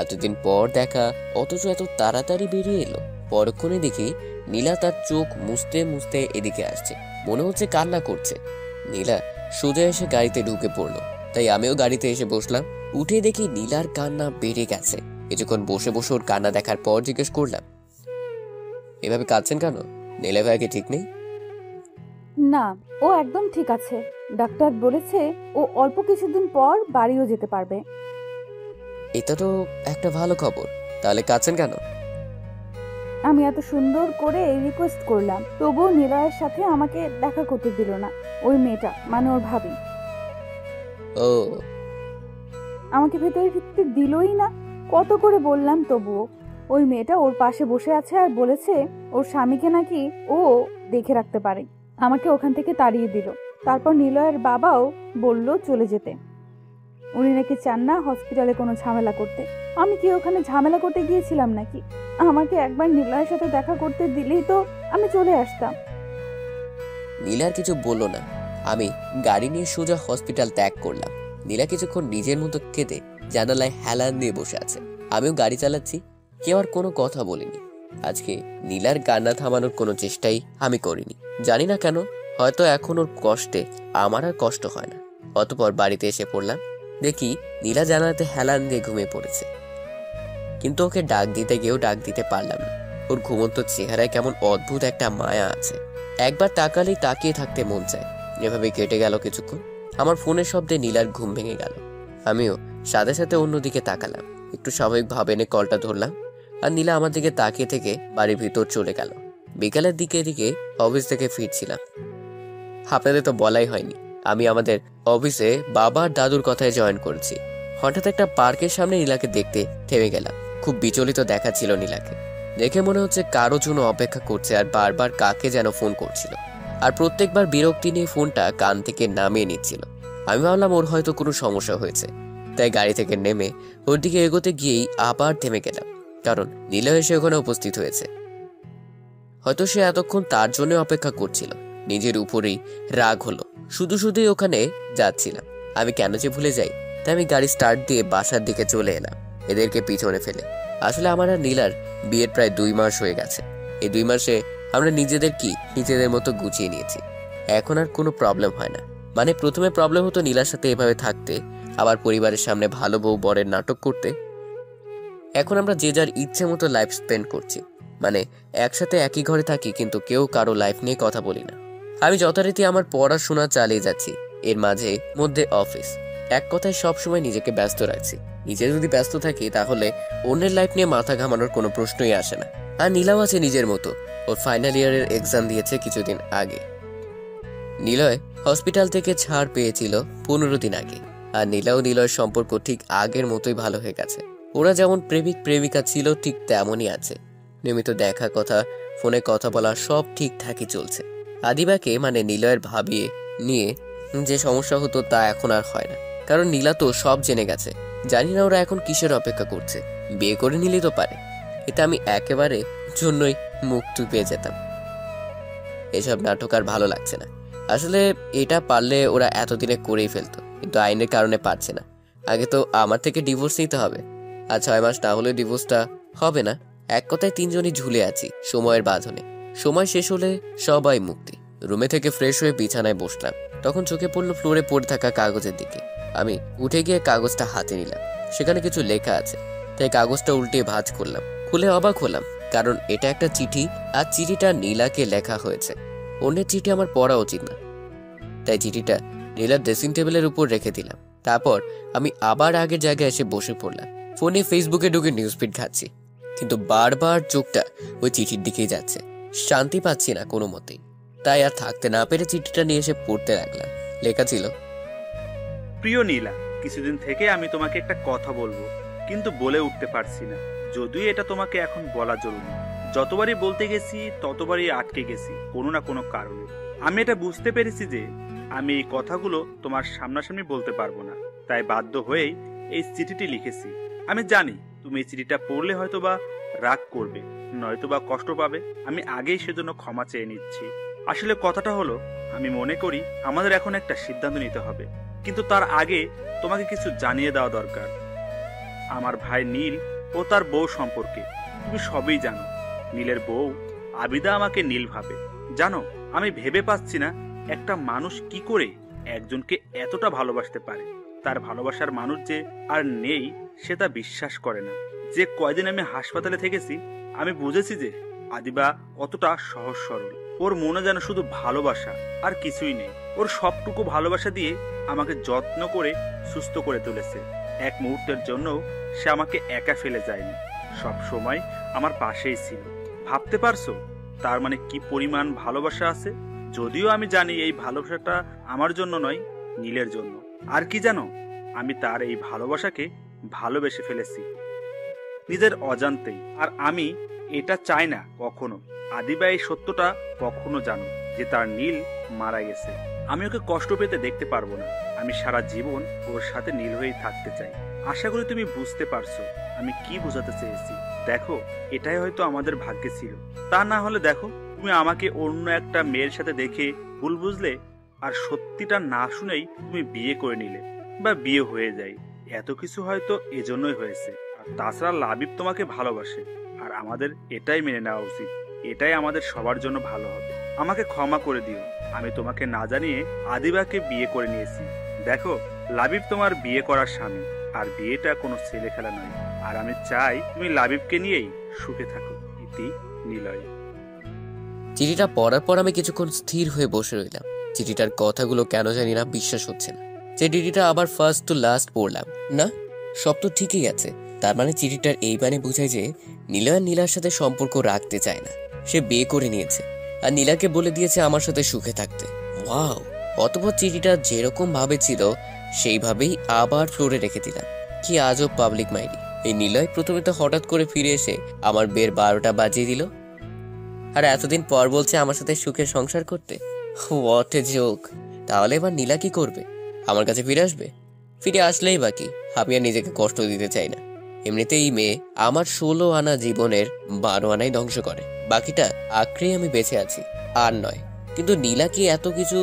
এতদিন পর দেখা, অথচ এত তাড়াতাড়ি বেরিয়ে এলো। পরক্ষণে দেখি নীলা তার চোখ মুছতে মুছতে এদিকে আসছে, মনে হচ্ছে কান্না করছে। নীলা সোজা এসে গাড়িতে ঢুকে পড়লো, তাই আমিও গাড়িতে এসে বসলাম। উঠে দেখি নীলার কান্না বেড়ে গেছে। কিছুক্ষণ বসে বসে ওর কান্না দেখার পর জিজ্ঞেস করলাম, এভাবে কাঁদছেন কেন? নীলা ভাইকে ঠিক নেই? না, ও একদম ঠিক আছে। ডাক্তার বলেছে ও অল্প কিছুদিন পর বাড়িও যেতে পারবে। এটা তো একটা ভালো খবর, তাহলে কাঁদছেন কেন? আমি এত সুন্দর করে রিকোয়েস্ট করলাম, তবুও নিলয়ের সাথে আমাকে দেখা করতে দিল না। ওই মেয়েটা, মানে ওর ভাবি, ও আমাকে ভেতরে ঢুকতে দিলই না। কত করে বললাম তবুও। ওই মেয়েটা ওর পাশে বসে আছে আর বলেছে ওর স্বামীকে নাকি ও দেখে রাখতে পারে। আমাকে ওখান থেকে তাড়িয়ে দিল। তারপর নিলয়ের বাবাও বলল চলে যেতে। উনি নাকি চান না হসপিটালে কোনো ঝামেলা করতে। আমি কি ওখানে ঝামেলা করতে গিয়েছিলাম নাকি? আমাকে একবার নিলয়ের সাথে দেখা করতে দিলেই তো আমি চলে আসতাম। নীলা আর কিছু বলল না। আমি গাড়ি নিয়ে সোজা হসপিটাল ত্যাগ করলাম। নীলা কিছুক্ষণ নিজের মতো কেঁদে জানালায় হেলান দিয়ে বসে আছে। আমিও গাড়ি চালাচ্ছি, কেউ আর কোনো কথা বলিনি। আজকে নীলার কান্না থামানোর কোনো চেষ্টাই আমি করিনি। জানি না কেন, হয়তো এখন ওর কষ্টে আমার আর কষ্ট হয় না। অতঃপর বাড়িতে এসে পড়লাম, দেখি নীলা জানালাতে হেলান দিয়ে ঘুমিয়ে পড়েছে। কিন্তু ওকে ডাক দিতে গিয়েও ডাক দিতে পারলাম না। ওর ঘুমন্ত চেহারায় কেমন অদ্ভুত একটা মায়া আছে। একবার তাকালেই তাকিয়ে থাকতে মন চায়। এভাবে কেটে গেল কিছুক্ষণ। আমার ফোনের শব্দে নীলার ঘুম ভেঙে গেল। আমিও সাথে সাথে অন্যদিকে তাকালাম। একটু স্বাভাবিকভাবে এনে কলটা ধরলাম, আর নীলা আমার দিকে তাকিয়ে থেকে বাড়ির ভিতর চলে গেল। বিকালের দিকে অফিস থেকে ফিরছিলাম। আপনাদের তো বলাই হয়নি, আমি আমাদের অফিসে বাবার দাদুর কথায় জয়েন করেছি। হঠাৎ একটা পার্কের সামনে নীলাকে দেখতে থেমে গেলাম। খুব বিচলিত দেখাচ্ছিল নীলাকে। দেখে মনে হচ্ছে কারো জন্য অপেক্ষা করছে আর বারবার কাকে যেন ফোন করছিল, আর প্রত্যেকবার বিরক্তি নিয়ে ফোনটা কান থেকে নামিয়ে নিচ্ছিল। আমি ভাবলাম ওর হয়তো কোনো সমস্যা হয়েছে, তাই গাড়ি থেকে নেমে ওর দিকে এগোতে গিয়েই আবার থেমে গেলাম, কারণ নীলা এসে ওখানে উপস্থিত হয়েছে। হয়তো সে এতক্ষণ তার জন্য অপেক্ষা করছিল। নিজের উপরেই রাগ হলো। শুধুই ওখানে যাচ্ছিলাম। আমি কেন যে ভুলে যাই, তাই আমি গাড়ি স্টার্ট দিয়ে বাসার দিকে চলে এলাম, এদেরকে পিছনে ফেলে। আসলে আমার আর নীলার বিয়ের প্রায় 2 মাস হয়ে গেছে। এই 2 মাসে আমরা নিজেদের মতো গুছিয়ে নিয়েছি। এখন আর কোনো প্রবলেম হয় না। মানে প্রথমে প্রবলেম হতো নীলার সাথে এভাবে থাকতে, আবার পরিবারের সামনে ভালো বউ বরের নাটক করতে। এখন আমরা যে যার ইচ্ছে মতো লাইফ স্পেন্ড করছি। মানে একসাথে একই ঘরে থাকি, কিন্তু কেউ কারো লাইফ নিয়ে কথা বলি না। আমি যথারীতি আমার পড়াশোনা চালিয়ে যাচ্ছি, এর মাঝে মধ্যে অফিস। এক কথায় সবসময় নিজেকে ব্যস্ত রাখছি। নিজে যদি ব্যস্ত থাকি তাহলে অন্যের লাইফ নিয়ে মাথা ঘামানোর কোনো প্রশ্নই আসে না। আর নীলাও আছে নিজের মতো। ওর ফাইনাল ইয়ারের এক্সাম দিয়েছে কিছুদিন আগে। নিলয় হসপিটাল থেকে ছাড় পেয়েছিল 15 দিন আগে। আর নীলা ও নিলয়ের সম্পর্ক ঠিক আগের মতোই ভালো হয়ে গেছে। ওরা যেমন প্রেমিক প্রেমিকা ছিল ঠিক তেমনই আছে। নিয়মিত দেখা, কথা, ফোনে কথা বলা সব ঠিকঠাকই চলছে। আদিবাকে মানে নিলয়ের ভাবিয়ে নিয়ে যে সমস্যা হতো তা এখন আর হয় না, কারণ নীলা তো সব জেনে গেছে। জানি না ওরা এখন কিসের অপেক্ষা করছে। বিয়ে করে নিলেই তো পারে। এতে আমি একেবারে জন্যই মুক্তি পেয়ে যেতাম। এসব নাটক আর ভালো লাগছে না। আসলে এটা পারলে ওরা এতদিনে করেই ফেলতো, কিন্তু আইনের কারণে পারছে না। আগে তো আমার থেকে ডিভোর্স নিতে হবে, আর 6 মাস না হলে ডিভোর্সটা হবে না। এক কথায় 3 জনই ঝুলে আছি সময়ের বাঁধনে। সময় শেষ হলে সবাই মুক্তি। রুমে থেকে ফ্রেশ হয়ে বিছানায় বসলাম। তখন চোখে পড়লো ফ্লোরে পড়ে থাকা কাগজের দিকে। আমি উঠে গিয়ে কাগজটা হাতে নিলাম। সেখানে কিছু লেখা আছে, তাই কাগজটা উল্টে ভাঁজ করলাম। খুলে অবাক হলাম, কারণ এটা একটা চিঠি, আর চিঠিটা নীলাকে লেখা হয়েছে। অন্যের চিঠি আমার পড়া উচিত না, তাই চিঠিটা নীলার ড্রেসিং টেবিলের উপর রেখে দিলাম। তারপর আমি আবার আগের জায়গায় এসে বসে পড়লাম। ফোনে ফেসবুকে ঢুকে নিউজ ফিড ঘাটছি, কিন্তু বারবার চোখটা ওই চিঠির দিকেই যাচ্ছে। শান্তি পাচ্ছি না কোনো মতেই। তাই আর থাকতে না পেরে চিঠিটা নিয়ে এসে পড়তে লাগলাম। লেখা ছিল, প্রিয় নীলা, কিছুদিন থেকে আমি তোমাকে একটা কথা বলবো, কিন্তু বলে উঠতে পারছি না। যদিও এটা তোমাকে এখন বলা জরুরি। যতবারই বলতে গেছি ততবারই আটকে গেছি কোনো না কোনো কারণে। আমি এটা বুঝতে পেরেছি যে আমি এই কথাগুলো তোমার সামনাসামনি বলতে পারবো না, তাই বাধ্য হয়েই এই চিঠিটি লিখেছি। আমি জানি তুমি এই চিঠিটা পড়লে হয়তোবা রাগ করবে, নয়তোবা কষ্ট পাবে। আমি আগেই সেজন্য ক্ষমা চেয়ে নিচ্ছি। আসলে কথাটা হলো, আমি মনে করি আমাদের এখন একটা সিদ্ধান্ত নিতে হবে, কিন্তু তার আগে তোমাকে কিছু জানিয়ে দেওয়া দরকার। আমার ভাই নীল ও তার বউ সম্পর্কে তুমি সবই জানো। নীলের বউ আবিদা আমাকে নীল ভাবে। জানো, আমি ভেবে পাচ্ছি না একটা মানুষ কি করে একজনকে এতটা ভালোবাসতে পারে। তার ভালোবাসার মানুষ যে আর নেই সে তা বিশ্বাস করে না। যে কয়দিন আমি হাসপাতালে থেকেছি আমি বুঝেছি যে আদিবা কতটা সহজ সরল। ওর মনে যেন শুধু ভালোবাসা আর কিছুই নেই। ওর সবটুকু ভালোবাসা দিয়ে আমাকে যত্ন করে সুস্থ করে তুলেছে। এক মুহূর্তের জন্য সে আমাকে একা ফেলে যায়নি, সব সময় আমার পাশেই ছিল। ভাবতে পারছো তার মানে কি পরিমাণ ভালোবাসা আছে? যদিও আমি জানি এই ভালোবাসাটা আমার জন্য নয়, নীলের জন্য। আর কি জানো, আমি তার এই ভালোবাসাকে ভালোবেসে ফেলেছি নিজের অজান্তেই। আর আমি এটা চাই না কখনো আদিবা এই সত্যটা কখনো জানো যে তার নীল মারা গেছে। আমি ওকে কষ্ট পেতে দেখতে পারবো না। আমি সারা জীবন ওর সাথে নীল হয়েই থাকতে চাই। আশা করি তুমি বুঝতে পারছো আমি কি বোঝাতে চেয়েছি। দেখো, এটাই হয়তো আমাদের ভাগ্যে ছিল। তা না হলে দেখো, তুমি আমাকে অন্য একটা মেয়ের সাথে দেখে ভুল বুঝলে, আর সত্যিটা না শুনেই তুমি বিয়ে করে নিলে বা বিয়ে হয়ে যায়। এত কিছু হয়তো এজন্যই হয়েছে। আর তাছাড়া লাবিব তোমাকে ভালোবাসে, আর আমাদের এটাই মেনে নেওয়া উচিত। এটাই আমাদের সবার জন্য ভালো হবে। আমাকে ক্ষমা করে দিও, আমি তোমাকে না জানিয়ে আদিবাকে বিয়ে করে নিয়েছি। দেখো, লাবিব তোমার বিয়ে করার স্বামী, আর বিয়েটা কোনো ছেলে খেলা নয়। আর আমি চাই তুমি লাবিবকে নিয়েই সুখে থাকো। ইতি, নিলয়। চিঠিটা পড়ার পর আমি কিছুক্ষণ স্থির হয়ে বসে রইলাম। চিঠিটার কথাগুলো কেন জানি না বিশ্বাস হচ্ছে না। যে চিঠিটা আবার ফার্স্ট টু লাস্ট পড়লাম, না সব তো ঠিকই আছে। তার মানে চিঠিটার এই মানে বোঝায় যে নিলয় নীলার সাথে সম্পর্ক রাখতে চায় না, সে বিয়ে করে নিয়েছে আর নীলাকে বলে দিয়েছে আমার সাথে সুখে থাকতে। ওয়াও! অতঃপর চিঠিটা যেরকম ভাবে ছিল সেইভাবেই আবার ফ্লোরে রেখে দিলাম। কি আজব পাবলিক মাইন্ড! এই নিলয় প্রথমে তো হঠাৎ করে ফিরে এসে আমার বিয়ের 12টা বাজিয়ে দিল, আর এতদিন পর বলছে আমার সাথে সুখের সংসার করতে। What a joke! তাহলে এবার নীলা কি করবে? আমার কাছে ফিরে আসবে? ফিরে আসলেই বাকি, আমি আর নিজেকে কষ্ট দিতে চাই না। এমনিতেই এই মেয়ে আমার 16 আনা জীবনের 12 আনাই ধ্বংস করে, বাকিটা আঁকড়েই আমি বেঁচে আছি। আর নয়, কিন্তু নীলা কি এত কিছু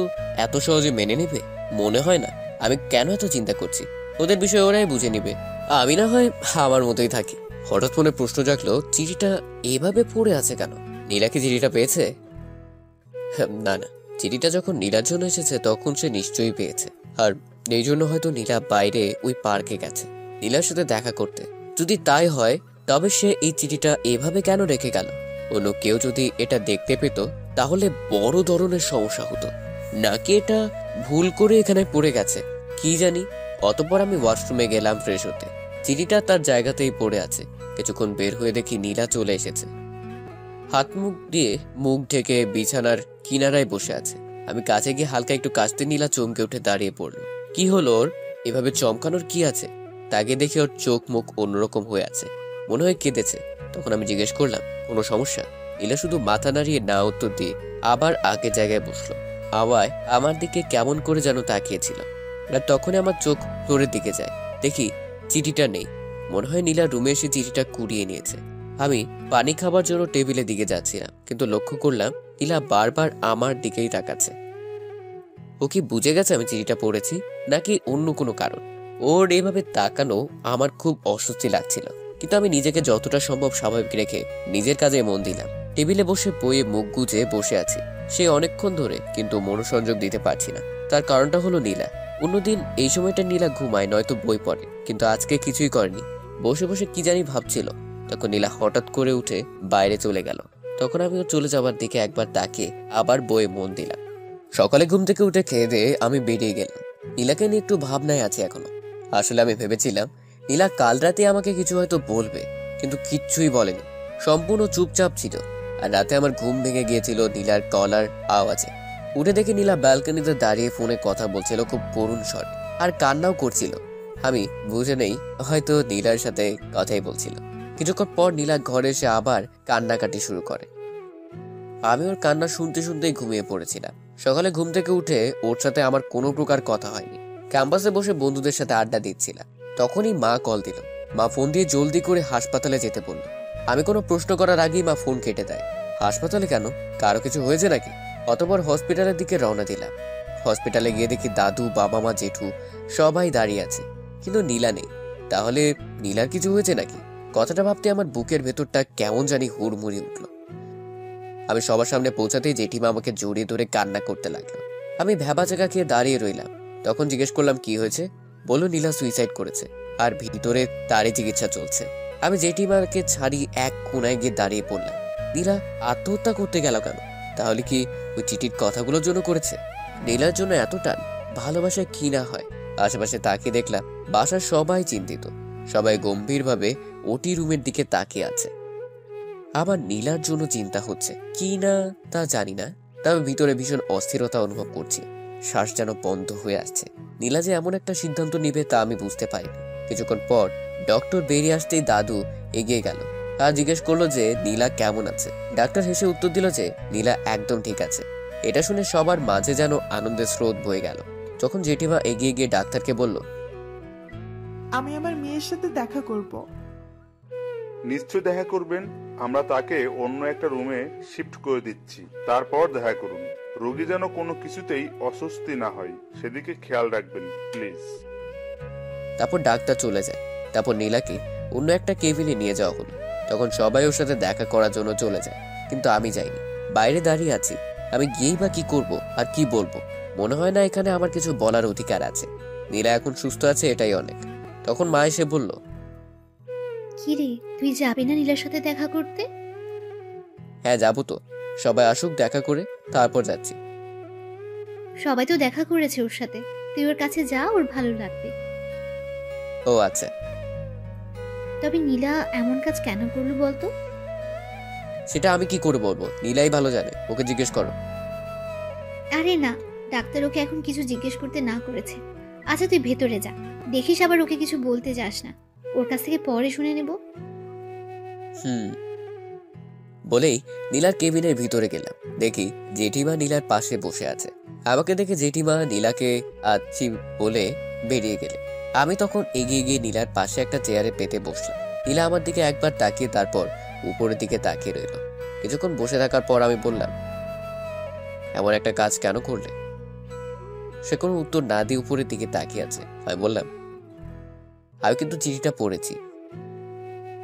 এত সহজে মেনে নেবে? মনে হয় না। আমি কেন এত চিন্তা করছি? ওদের বিষয় ওরাই বুঝে নিবে, আমি না হয় আমার মতোই থাকি। হঠাৎ মনে প্রশ্ন জাগলো, চিঠিটা এভাবে পড়ে আছে কেন? নীলা কি চিঠিটা পেয়েছে? না না, চিঠিটা যখন নীলার জন্য এসেছে তখন সে নিশ্চয়ই পেয়েছে। আর এই জন্য হয়তো নীলা বাইরে ওই পার্কে গেছে নীলার সাথে দেখা করতে। যদি তাই হয় তবে সে এই চিঠিটা এভাবে কেন রেখে গেল? অন্য কেউ যদি এটা দেখতে পেত তাহলে বড় ধরনের সমস্যা হতো। নাকি এটা ভুল করে এখানে পড়ে গেছে, কি জানি। অতঃপর আমি ওয়াশরুমে গেলাম ফ্রেশ হতে। চিঠিটা তার জায়গাতেই পড়ে আছে। কিছুক্ষণ বের হয়ে দেখি নীলা চলে এসেছে। হাত মুখ দিয়ে মুখ ঢেকে বিছানার কিনারায় বসে আছে। আমি কাছে গিয়ে হালকা একটু কাশতে নীলা চমকে উঠে দাঁড়িয়ে পড়লো। কি হলো ওর? এভাবে চমকানোর কি আছে? তাকে দেখে ওর চোখ মুখ অন্যরকম হয়ে আছে, মনে হয় কেঁদেছে। তখন আমি জিজ্ঞেস করলাম, কোনো সমস্যা? নীলা শুধু মাথা নাড়িয়ে না উত্তর দিয়ে আবার আগের জায়গায় বসলো। আওয়ায় আমার দিকে কেমন করে যেন তাকিয়েছিল। আর তখনই আমার চোখ ফ্লোরের দিকে যায়, দেখি চিঠিটা নেই। মনে হয় নীলা রুমে এসে চিঠিটা কুড়িয়ে নিয়েছে। আমি পানি খাবার জন্য টেবিলের দিকে যাচ্ছিলাম, কিন্তু লক্ষ্য করলাম নীলা বারবার আমার দিকেই তাকাচ্ছে। ও কি বুঝে গেছে আমি চিঠিটা পড়েছি, নাকি অন্য কোনো কারণ? ওর এইভাবে তাকানো আমার খুব অস্বস্তি লাগছিল, কিন্তু আমি নিজেকে যতটা সম্ভব স্বাভাবিক রেখে নিজের কাজে মন দিলাম। টেবিলে বসে বইয়ে মুখ গুজে বসে আছি সে অনেকক্ষণ ধরে, কিন্তু মনোসংযোগ দিতে পারছি না। তার কারণটা হলো নীলা। অন্যদিন এই সময়টা নীলা ঘুমায় নয়তো বই পড়ে, কিন্তু আজকে কিছুই করেনি। বসে বসে কি জানি ভাবছিল। তখন নীলা হঠাৎ করে উঠে বাইরে চলে গেল। তখন আমি ওর চলে যাবার দিকে একবার তাকিয়ে আবার বইয়ে মন দিলাম। সকালে ঘুম থেকে উঠে খেয়ে দিয়ে আমি বেরিয়ে গেলাম। নীলাকে নিয়ে একটু ভাবনায় আছি এখনো। আসলে আমি ভেবেছিলাম নীলা কাল রাতে আমাকে কিছু হয়তো বলবে, কিন্তু কিচ্ছুই বলেনি, সম্পূর্ণ চুপচাপ ছিল। আর রাতে আমার ঘুম ভেঙে গিয়েছিল নীলার গলার আওয়াজে। উঠে দেখে নীলা ব্যালকনিতে দাঁড়িয়ে ফোনে কথা বলছিল খুব করুণ স্বরে, আর কান্নাও করছিল। আমি বুঝে নেই হয়তো নীলার সাথে কথাই বলছিল। কিছুক্ষণ পর নীলা ঘরে এসে আবার কান্নাকাটি শুরু করে। আমি ওর কান্না শুনতে শুনতেই ঘুমিয়ে পড়েছিলাম। সকালে ঘুম থেকে উঠে ওর সাথে আমার কোনো প্রকার কথা হয়নি। ক্যাম্পাসে বসে বন্ধুদের সাথে আড্ডা দিচ্ছিলাম। তখনই মা কল দিল। মা ফোন দিয়ে জলদি করে হাসপাতালে যেতে বলল। আমি কোনো প্রশ্ন করার আগেই মা ফোন কেটে দেয়। হাসপাতালে কেন? কারো কিছু হয়েছে নাকি? অতঃপর হসপিটালের দিকে রওনা দিলাম। হসপিটালে গিয়ে দেখি দাদু, বাবা মা, জেঠু সবাই দাঁড়িয়ে আছে, কিন্তু নীলা নেই। তাহলে নীলার কিছু হয়েছে নাকি? কথাটা ভাবতে আমার বুকের ভেতরটা কেমন জানি হুড়মুড়ি উঠল। আমি সবার সামনে পৌঁছাতেই জেঠিমা আমাকে জড়িয়ে ধরে কান্না করতে লাগলো। আমি ভ্যাবা জায়গা খেয়ে দাঁড়িয়ে রইলাম। তখন জিজ্ঞেস করলাম কি হয়েছে। বলল নীলা সুইসাইড করেছে, আর ভিতরে তারই চিকিৎসা চলছে। আমি জেঠিমাকে ছাড়ি এক কোনায় গিয়ে দাঁড়িয়ে পড়লাম। নীলা আত্মহত্যা করতে গেল কেন? তাহলে কি ওই চিঠির কথাগুলোর জন্য করেছে? নীলার জন্য এত টান, ভালোবাসায় কি না হয়। আশেপাশে তাকিয়ে দেখলাম বাসার সবাই চিন্তিত, সবাই গম্ভীরভাবে ওটি রুমের দিকে তাকিয়ে আছে। আমার নীলার জন্য চিন্তা হচ্ছে কি না তা জানি না, তবে ভিতরে ভীষণ অস্থিরতা অনুভব করছি। শ্বাস যেন বন্ধ হয়ে আসছে। নীলা যে এমন একটা সিদ্ধান্ত নিবে তা আমি বুঝতে পারিনি। কিছুক্ষণ পর ডক্টর বেরিয়ে আসতেই দাদু এগিয়ে গেল আর জিজ্ঞেস করলো যে নীলা কেমন আছে। ডাক্তার হেসে উত্তর দিল যে নীলা একদম ঠিক আছে। এটা শুনে সবার মাঝে যেন আনন্দের স্রোত বয়ে গেল। যখন জেঠিমা এগিয়ে গিয়ে ডাক্তারকে বলল, আমি আমার মেয়ের সাথে দেখা করব। নিশ্চয় দেখা করবেন। আমরা তাকে অন্য একটা রুমে শিফট করে দিচ্ছি, তারপর দেখা করুন। রোগী যেন কোনো কিছুতেই অস্বস্তি না হয়, সেদিকে খেয়াল রাখবেন প্লিজ। তারপর ডাক্তার চলে যায়। তারপর নীলাকে অন্য একটা কেবিনে নিয়ে যাওয়া হলো। তখন সবাই ওর সাথে দেখা করার জন্য চলে যায়, কিন্তু আমি যাইনি। বাইরে দাঁড়িয়ে আছি। আমি গিয়েই বা কি করব আর কি বলবো? মনে হয় না এখানে আমার কিছু বলার অধিকার আছে। নীলা এখন সুস্থ আছে, এটাই অনেক। তখন মা এসে বলল, কি রে, তুই যাবি না নীলার সাথে দেখা করতে? হ্যাঁ যাবো তো, সবাই আসুক দেখা করে তারপর যাচ্ছি। সবাই তো দেখা করেছে ওর সাথে, তুই ওর কাছে যা, ওর ভালো লাগবে। ও আচ্ছা। তবে নীলা এমন কাজ কেন করলো বলতো? সেটা আমি কি করে বলবো? নীলাই ভালো জানে, ওকে জিজ্ঞেস করো। আরে না, ডাক্তার ওকে এখন কিছু জিজ্ঞেস করতে না করেছে। আচ্ছা তুই ভেতরে যা, দেখিস আবার ওকে কিছু বলতে যাস না। ওর কাছ থেকে পরে শুনে নেব। বলেই নীলার কেবিনের ভিতরে গেলাম। দেখি জেঠিমা নীলার পাশে বসে আছে। আমাকে দেখে জেঠিমা নীলাকে আছি বলে বেরিয়ে গেলে আমি তখন এগিয়ে গিয়ে নীলার পাশে একটা চেয়ারে পেতে বসলাম। নীলা আমার দিকে একবার তাকিয়ে তারপর উপরের দিকে তাকিয়ে রইল। কিছুক্ষণ বসে থাকার পর আমি বললাম, এমন একটা কাজ কেন করলে? সে কোনো উত্তর না দিয়ে উপরের দিকে তাকিয়ে আছে। আমি বললাম, আমি কিন্তু চিঠিটা পড়েছি।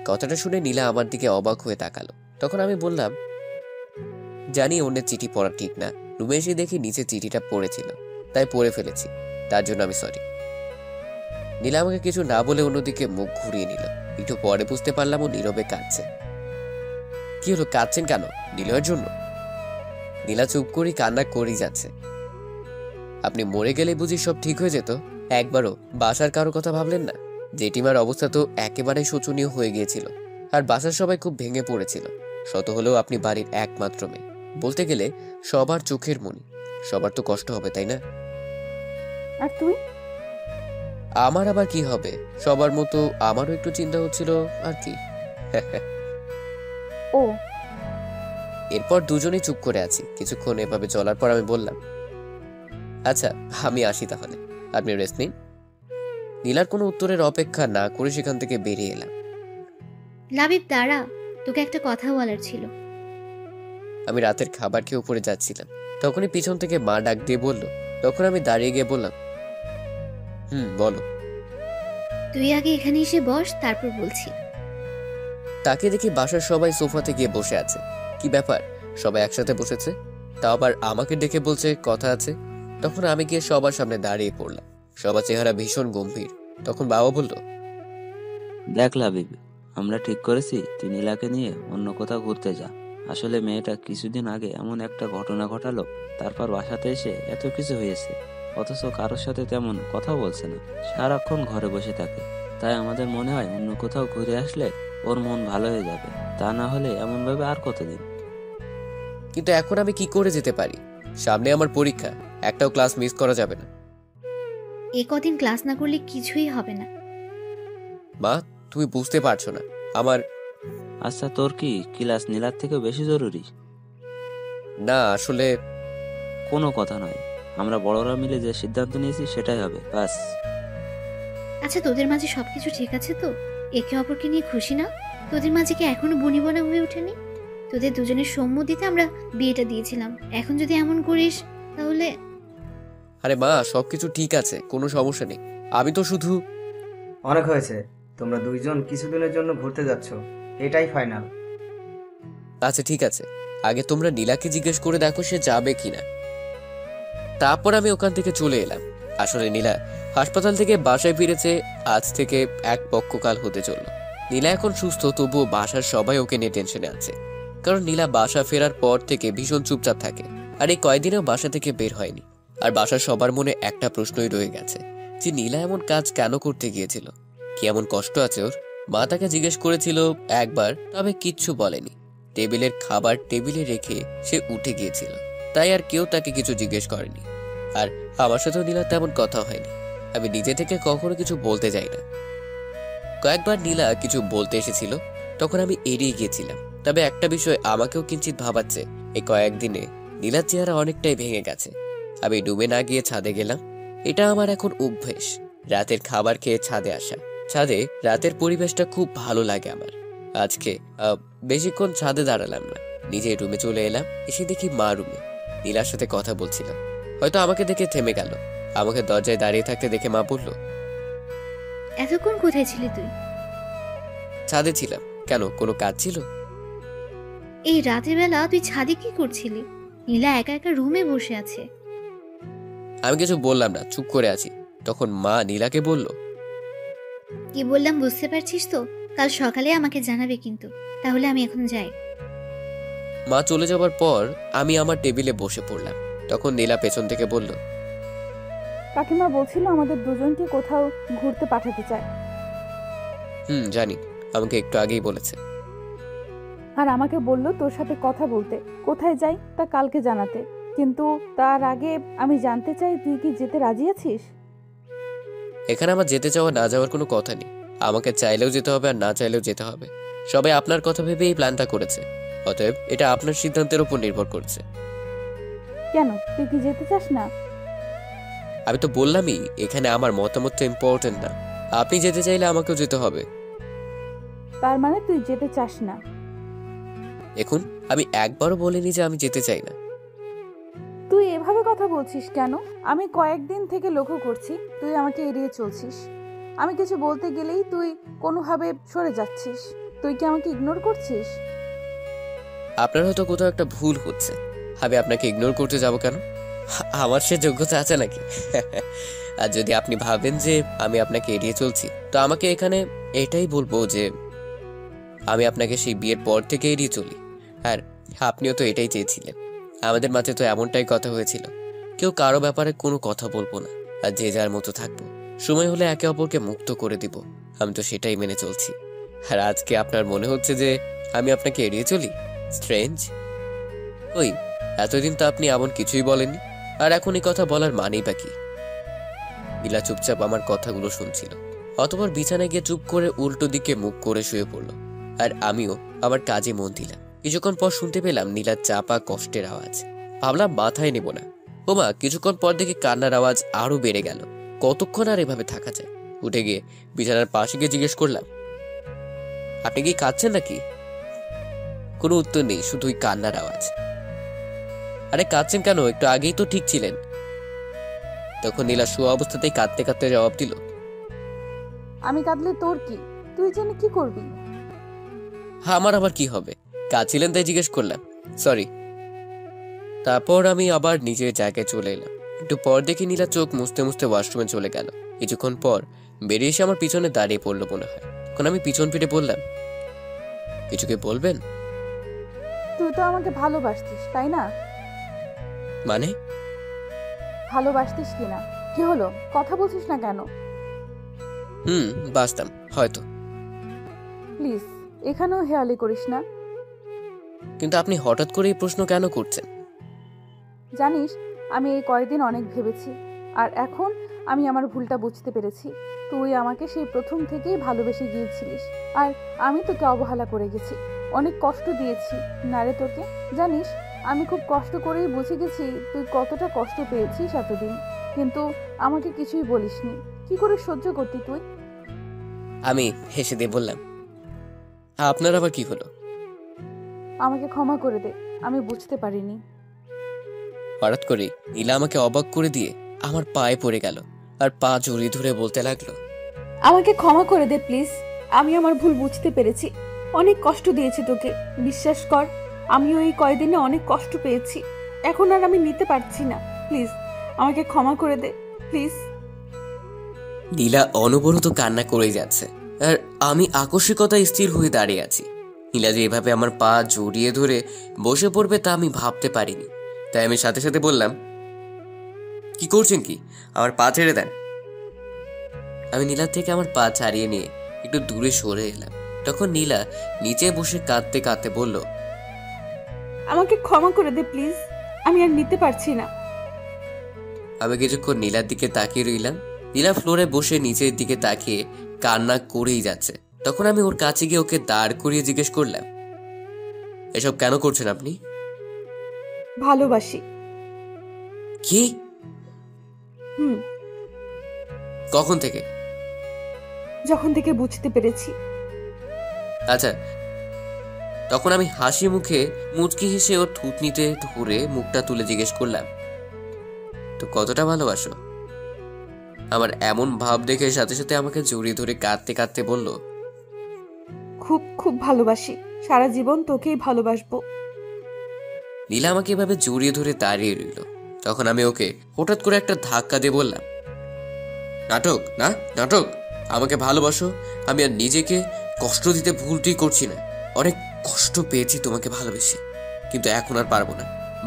কথাটা শুনে নীলা আমার দিকে অবাক হয়ে তাকালো। তখন আমি বললাম, জানি অন্যের চিঠি পড়া ঠিক না, রুমে এসে দেখি নিচে চিঠিটা পড়েছিল, তাই পড়ে ফেলেছি, তার জন্য আমি সরি। নীলা আমাকে কিছু না বলে অন্যদিকে মুখ ঘুরিয়ে নিল। একটু পরে বুঝতে পারলাম ও নীরবে কাঁদছে। কি হলো, কাঁদছেন কেন? নীলয়ের জন্য? নীলা চুপ করি কান্না করেই যাচ্ছে। আপনি মরে গেলে বুঝি সব ঠিক হয়ে যেত? একবারও বাসার কারো কথা ভাবলেন না? জেঠিমার অবস্থা তো একেবারেই শোচনীয় হয়ে গিয়েছিল, আর বাসার সবাই খুব ভেঙে পড়েছিল। শত হলেও আপনি বাড়ির একমাত্র মেয়ে, বলতে গেলে সবার চোখের মণি। সবার তো কষ্ট হবে, তাই না? আর তুই? আমার আবার কি হবে? সবার মতো আমারও একটু চিন্তা হচ্ছিল আর কি। ও এরপর দুজনেই চুপ করে আছি। কিছুক্ষণ এভাবে চলার পর আমি বললাম, আচ্ছা আমি আসি তাহলে, আপনি রেস্ট নিন। নীলার কোনো উত্তরের অপেক্ষা না করে সেখান থেকে বেরিয়ে এলাম। লাবিব দাঁড়া, তোকে একটা কথা বলার ছিল। আমি রাতের খাবার খেয়ে উপরে যাচ্ছিলাম, তখনই পিছন থেকে মা ডাক দিয়ে বলল। তখন আমি দাঁড়িয়ে গিয়ে বললাম, বলো। তুই আগে এখানে এসে বস, তারপর বলছি। তাকে দেখি বাসার সবাই সোফাতে গিয়ে বসে আছে। কি ব্যাপার, সবাই একসাথে বসেছে, তা আবার আমাকে ডেকে বলছে কথা আছে। তখন আমি গিয়ে সবার সামনে দাঁড়িয়ে পড়লাম। সবার চেহারা ভীষণ গম্ভীর। তখন বাবা বলল, দেখ লাবিব, আমরা ঠিক করেছি তুই নীলাকে নিয়ে অন্য কোথাও ঘুরতে যা। আসলে মেয়েটা কিছুদিন আগে এমন একটা ঘটনা ঘটালো, তারপর বাসাতে এসে এত কিছু হয়েছে, অথচ কারোর সাথে তেমন কথা বলছে না, সারাক্ষণ ঘরে বসে থাকে। তাই আমাদের মনে হয় অন্য কোথাও ঘুরে আসলে ওর মন ভালো হয়ে যাবে। তা না হলে এমন ভাবে আর কতদিন। কিন্তু এখন আমি কি করে যেতে পারি? সামনে আমার পরীক্ষা, একটাও ক্লাস মিস করা যাবে না। এ কদিন ক্লাস না করলে কিছুই হবে না। মা, তুমি বুঝতে পারছো না আমার। আচ্ছা তোর কি ক্লাস নীলার থেকেও বেশি জরুরি? না আসলে কোনো কথা নয়, আমরা বড়রা মিলে যে সিদ্ধান্ত নিয়েছি সেটাই হবে, বাস। আচ্ছা তোদের মাঝে সবকিছু ঠিক আছে তো? একে অপরকে নিয়ে খুশি না? তোদের মাঝে কি এখনো বনিবনা হয়ে ওঠেনি? তোদের দুজনের সম্মতিতে আমরা বিয়েটা দিয়েছিলাম, এখন যদি এমন করিস তাহলে। আরে মা, সবকিছু ঠিক আছে, কোনো সমস্যা নেই। আমি তো শুধু। অনেক হয়েছে, তোমরা দুইজন কিছুদিনের জন্য ঘুরতে যাচ্ছ, এটাই ফাইনাল। আচ্ছা ঠিক আছে, আগে তোমরা নীলাকে জিজ্ঞেস করে দেখো সে যাবে কিনা। তারপর আমি ওখান থেকে চলে এলাম। আসলে নীলা হাসপাতাল থেকে বাসায় ফিরেছে আজ থেকে এক পক্ষকাল হতে চলল। নীলা এখন সুস্থ, তবুও বাসার সবাই ওকে নিয়ে টেনশনে আছে। কারণ নীলা বাসা ফেরার পর থেকে ভীষণ চুপচাপ থাকে, আর এই কয়দিনেও বাসা থেকে বের হয়নি। আর বাসার সবার মনে একটা প্রশ্নই রয়ে গেছে যে নীলা এমন কাজ কেন করতে গিয়েছিল, কি এমন কষ্ট আছে ওর। মা তাকে জিজ্ঞেস করেছিল একবার, তবে কিচ্ছু বলেনি। টেবিলের খাবার টেবিলে রেখে সে উঠে গিয়েছিল, তাই আর কেউ তাকে কিছু জিজ্ঞেস করেনি। আর আমার সাথেও নীলার তেমন কথা হয়নি। আমি নিজে থেকে কখনো কিছু বলতে যাই না। কয়েকবার নীলা কিছু বলতে এসেছিল, তখন আমি এড়িয়ে গিয়েছিলাম। তবে একটা বিষয় আমাকেও কিঞ্চিত ভাবাচ্ছে, এই কয়েকদিনে নীলার চেহারা অনেকটাই ভেঙে গেছে। আমি ডুবে না গিয়ে ছাদে গেলাম। এটা আমার এখন অভ্যেস, রাতের খাবার খেয়ে ছাদে আসা। ছাদে রাতের পরিবেশটা খুব ভালো লাগে আমার। আজকে বেশিক্ষণ ছাদে দাঁড়ালাম না, নিজের রুমে চলে এলাম। এসে দেখি মা রুমে নীলার সাথে কথা বলছিল। হয়তো আমাকে দেখে থেমে গেল। আমাকে দরজায় দাঁড়িয়ে থাকতে দেখে মা বলল, এতক্ষণ কোথায় ছিলি তুই? ছাদে ছিলাম। কেন, কোনো কাজ ছিল? এই রাতের বেলা তুই ছাদে কি করছিলি? নীলা একা একা রুমে বসে আছে। আমি কিছু বললাম না, চুপ করে আছি। তখন মা নীলাকে বলল, কি বললাম বুঝতে পারছিস তো? কাল সকালে আমাকে জানাবে কিন্তু। তাহলে আমি এখন যাই। মা চলে যাবার পর আমি আমার টেবিলে বসে পড়লাম। তখন নীলা পেছন থেকে বলল, কাকিমা বলছিল আমাদের দুজনকে কোথাও ঘুরতে পাঠাতে চায়। জানি, আমাকে একটু আগেই বলেছে। আর আমাকে বলল তোর সাথে কথা বলতে, কোথায় যাই তা কালকে জানাতে। কিন্তু তার আগে আমি জানতে চাই তুই কি যেতে রাজি আছিস? এখানে আমার যেতে চাওয়া না যাওয়ার কোনো কথা নেই। আমাকে চাইলেও যেতে হবে আর না চাইলেও যেতে হবে। সবাই আপনার কথা ভেবে এই প্ল্যানটা করেছে, অতএব এটা আপনার সিদ্ধান্তের উপর নির্ভর করছে। কেন, তুই কি যেতে চাস না? আমি তো বললামই, এখানে আমার মতামতটা ইম্পর্টেন্ট না। আপনি যেতে চাইলে আমাকেও যেতে হবে। তার মানে তুই যেতে চাস না? দেখুন, আমি একবারও বলিনি যে আমি যেতে চাই না। তুই এভাবে কথা বলছিস কেন? আমি কয়েকদিন থেকে লক্ষ্য করছি তুই আমাকে এড়িয়ে চলছিস। আমি কিছু বলতে গেলেই তুই কোনোভাবে সরে যাচ্ছিস। তুই কি আমাকে ইগনোর করছিস? আপনার হয়তো কোথাও একটা ভুল হচ্ছে। আমি আপনাকে ইগনোর করতে যাব কেন? আমার সে যোগ্যতা আছে নাকি? আর যদি আপনি ভাবেন যে আমি আপনাকে এড়িয়ে চলছি, তো আমাকে এখানে এটাই বলবো যে আমি আপনাকে সেই বিয়ের পর থেকে এড়িয়ে চলি। আর আপনিও তো এটাই চেয়েছিলেন। আমাদের মাঝে তো এমনটাই কথা হয়েছিল, কেউ কারো ব্যাপারে কোনো কথা বলবো না, আর যে যার মতো থাকবো। সময় হলে একে অপরকে মুক্ত করে দিব। আমি তো সেটাই মেনে চলছি। আর আজকে আপনার মনে হচ্ছে যে আমি আপনাকে এড়িয়ে চলি? স্ট্রেঞ্জ। ওই এতদিন তো আপনি এমন কিছুই বলেননি, আর এখন এই কথা বলার মানেই বা কি? নীলা চুপচাপ আমার কথাগুলো শুনছিল। অতঃপর বিছানায় গিয়ে চুপ করে উল্টো দিকে মুখ করে শুয়ে পড়ল। আর আমিও আমার কাজে মন দিলাম। কিছুক্ষণ পর শুনতে পেলাম নীলার চাপা কষ্টের আওয়াজ। ভাবলাম মাথায় নেব না। ওমা, কিছুক্ষণ পর দেখি কান্নার আওয়াজ আরো বেড়ে গেল। কতক্ষণ আর এভাবে থাকা যায়? উঠে গিয়ে বিছানার পাশে গিয়ে জিজ্ঞেস করলাম, আপনি কি কাঁদছেন নাকি? কোনো উত্তর নেই, শুধুই কান্নার আওয়াজ। আরে কাঁদছেন কেন? একটু আগেই তো ঠিক ছিলেন। তখন নীলা শোয়া অবস্থাতেই কাঁদতে কাঁদতে জবাব দিল, আমি কাঁদলে তোর কি? তুই জেনে কি করবি? আমার আবার কি হবে? কাঁদছিলেন তাই জিজ্ঞেস করলাম, সরি। তারপর আমি আবার নিজের জায়গায় চলে এলাম। একটু পর দেখি নীলা চোখ মুছতে মুছতে ওয়াশরুমে চলে গেল। কিছুক্ষণ পর বেরিয়ে এসে আমার পিছনে দাঁড়িয়ে পড়লো মনে হয়। তখন আমি পিছন ফিরে বললাম, কিছু কি বলবেন? তুই তো আমাকে ভালোবাসতিস, তাই না? মানে? ভালোবাসতিস কিনা? কি হলো, কথা বলছিস না কেন? বাসতাম হয়তো। প্লিজ এখানেও হেয়ালি করিস না। কিন্তু আপনি হঠাৎ করে এই প্রশ্ন কেন করছেন? জানিস, আমি এই কয়েকদিন অনেক ভেবেছি, আর এখন আমি আমার ভুলটা বুঝতে পেরেছি। তুই আমাকে সেই প্রথম থেকেই ভালোবেসে গিয়েছিলিস, আর আমি তোকে অবহেলা করে গেছি, অনেক কষ্ট দিয়েছি। না রে তোকে? জানিস, আমি খুব কষ্ট করেই বুঝে গেছি তুই কতটা কষ্ট পেয়েছিস এতদিন, কিন্তু আমাকে কিছুই বলিসনি। কি করে সহ্য করতি তুই? আমি হেসে দিয়ে বললাম, আপনার আবার কি হলো? আমাকে ক্ষমা করে দে, আমি বুঝতে পারিনি। হঠাৎ করে নীলা আমাকে অবাক করে দিয়ে আমার পায়ে পড়ে গেল আর পা জড়িয়ে ধরে বলতে লাগলো, আমাকে ক্ষমা করে দে প্লিজ। আমি আমার ভুল বুঝতে পেরেছি, অনেক কষ্ট দিয়েছি তোকে। বিশ্বাস কর, আমিও এই কয়দিনে অনেক কষ্ট পেয়েছি। এখন আর আমি নিতে পারছি না। প্লিজ আমাকে ক্ষমা করে দে, প্লিজ। নীলা অনবরত কান্না করে যাচ্ছে, আর আমি আকস্মিকতায় স্থির হয়ে দাঁড়িয়ে আছি। নীলা যে এভাবে আমার পা জড়িয়ে ধরে বসে পড়বে তা আমি ভাবতে পারিনি। তাই আমি সাথে সাথে বললাম, কি করছেন কি? আমার পা ছেড়ে দেন। আমি নীলার থেকে আমার পা ছাড়িয়ে নিয়ে একটু দূরে সরে এলাম। তখন নীলা নিচে বসে কাঁদতে কাঁদতে বলল, আমাকে ক্ষমা করে দে প্লিজ, আমি আর নিতে পারছি না। আমি কিছুক্ষণ নীলার দিকে তাকিয়ে রইলাম। নীলা ফ্লোরে বসে নিচের দিকে তাকিয়ে কান্না করেই যাচ্ছে। তখন আমি ওর কাছে গিয়ে ওকে দাঁড় করিয়ে জিজ্ঞেস করলাম, এসব কেন করছেন আপনি? ভালোবাসি। কি? হুম, কখন থেকে? যখন থেকে বুঝতে পেরেছি। আচ্ছা। তখন আমি হাসি মুখে মুচকি হেসে ওর থুতনিতে ধরে মুখটা তুলে জিজ্ঞেস করলাম, তো কতটা ভালোবাসো? আমার এমন ভাব দেখে সাথে সাথে আমাকে জড়িয়ে ধরে কাঁদতে কাঁদতে বলল, খুব খুব ভালোবাসি, সারা জীবন তোকেই ভালোবাসবো। নীলা আমাকে এভাবে জড়িয়ে ধরে দাঁড়িয়ে রইল। তখন আমি ওকে হঠাৎ করে একটা ধাক্কা দিয়ে বললাম, নাটক না নাটক, আমাকে ভালোবাসো। আমি আর নিজেকে কষ্ট দিতে ভুলটি করছি না। অনেক কষ্ট পেয়েছি তোমাকে ভালোবেসে, কিন্তু এখন আর পারবো না।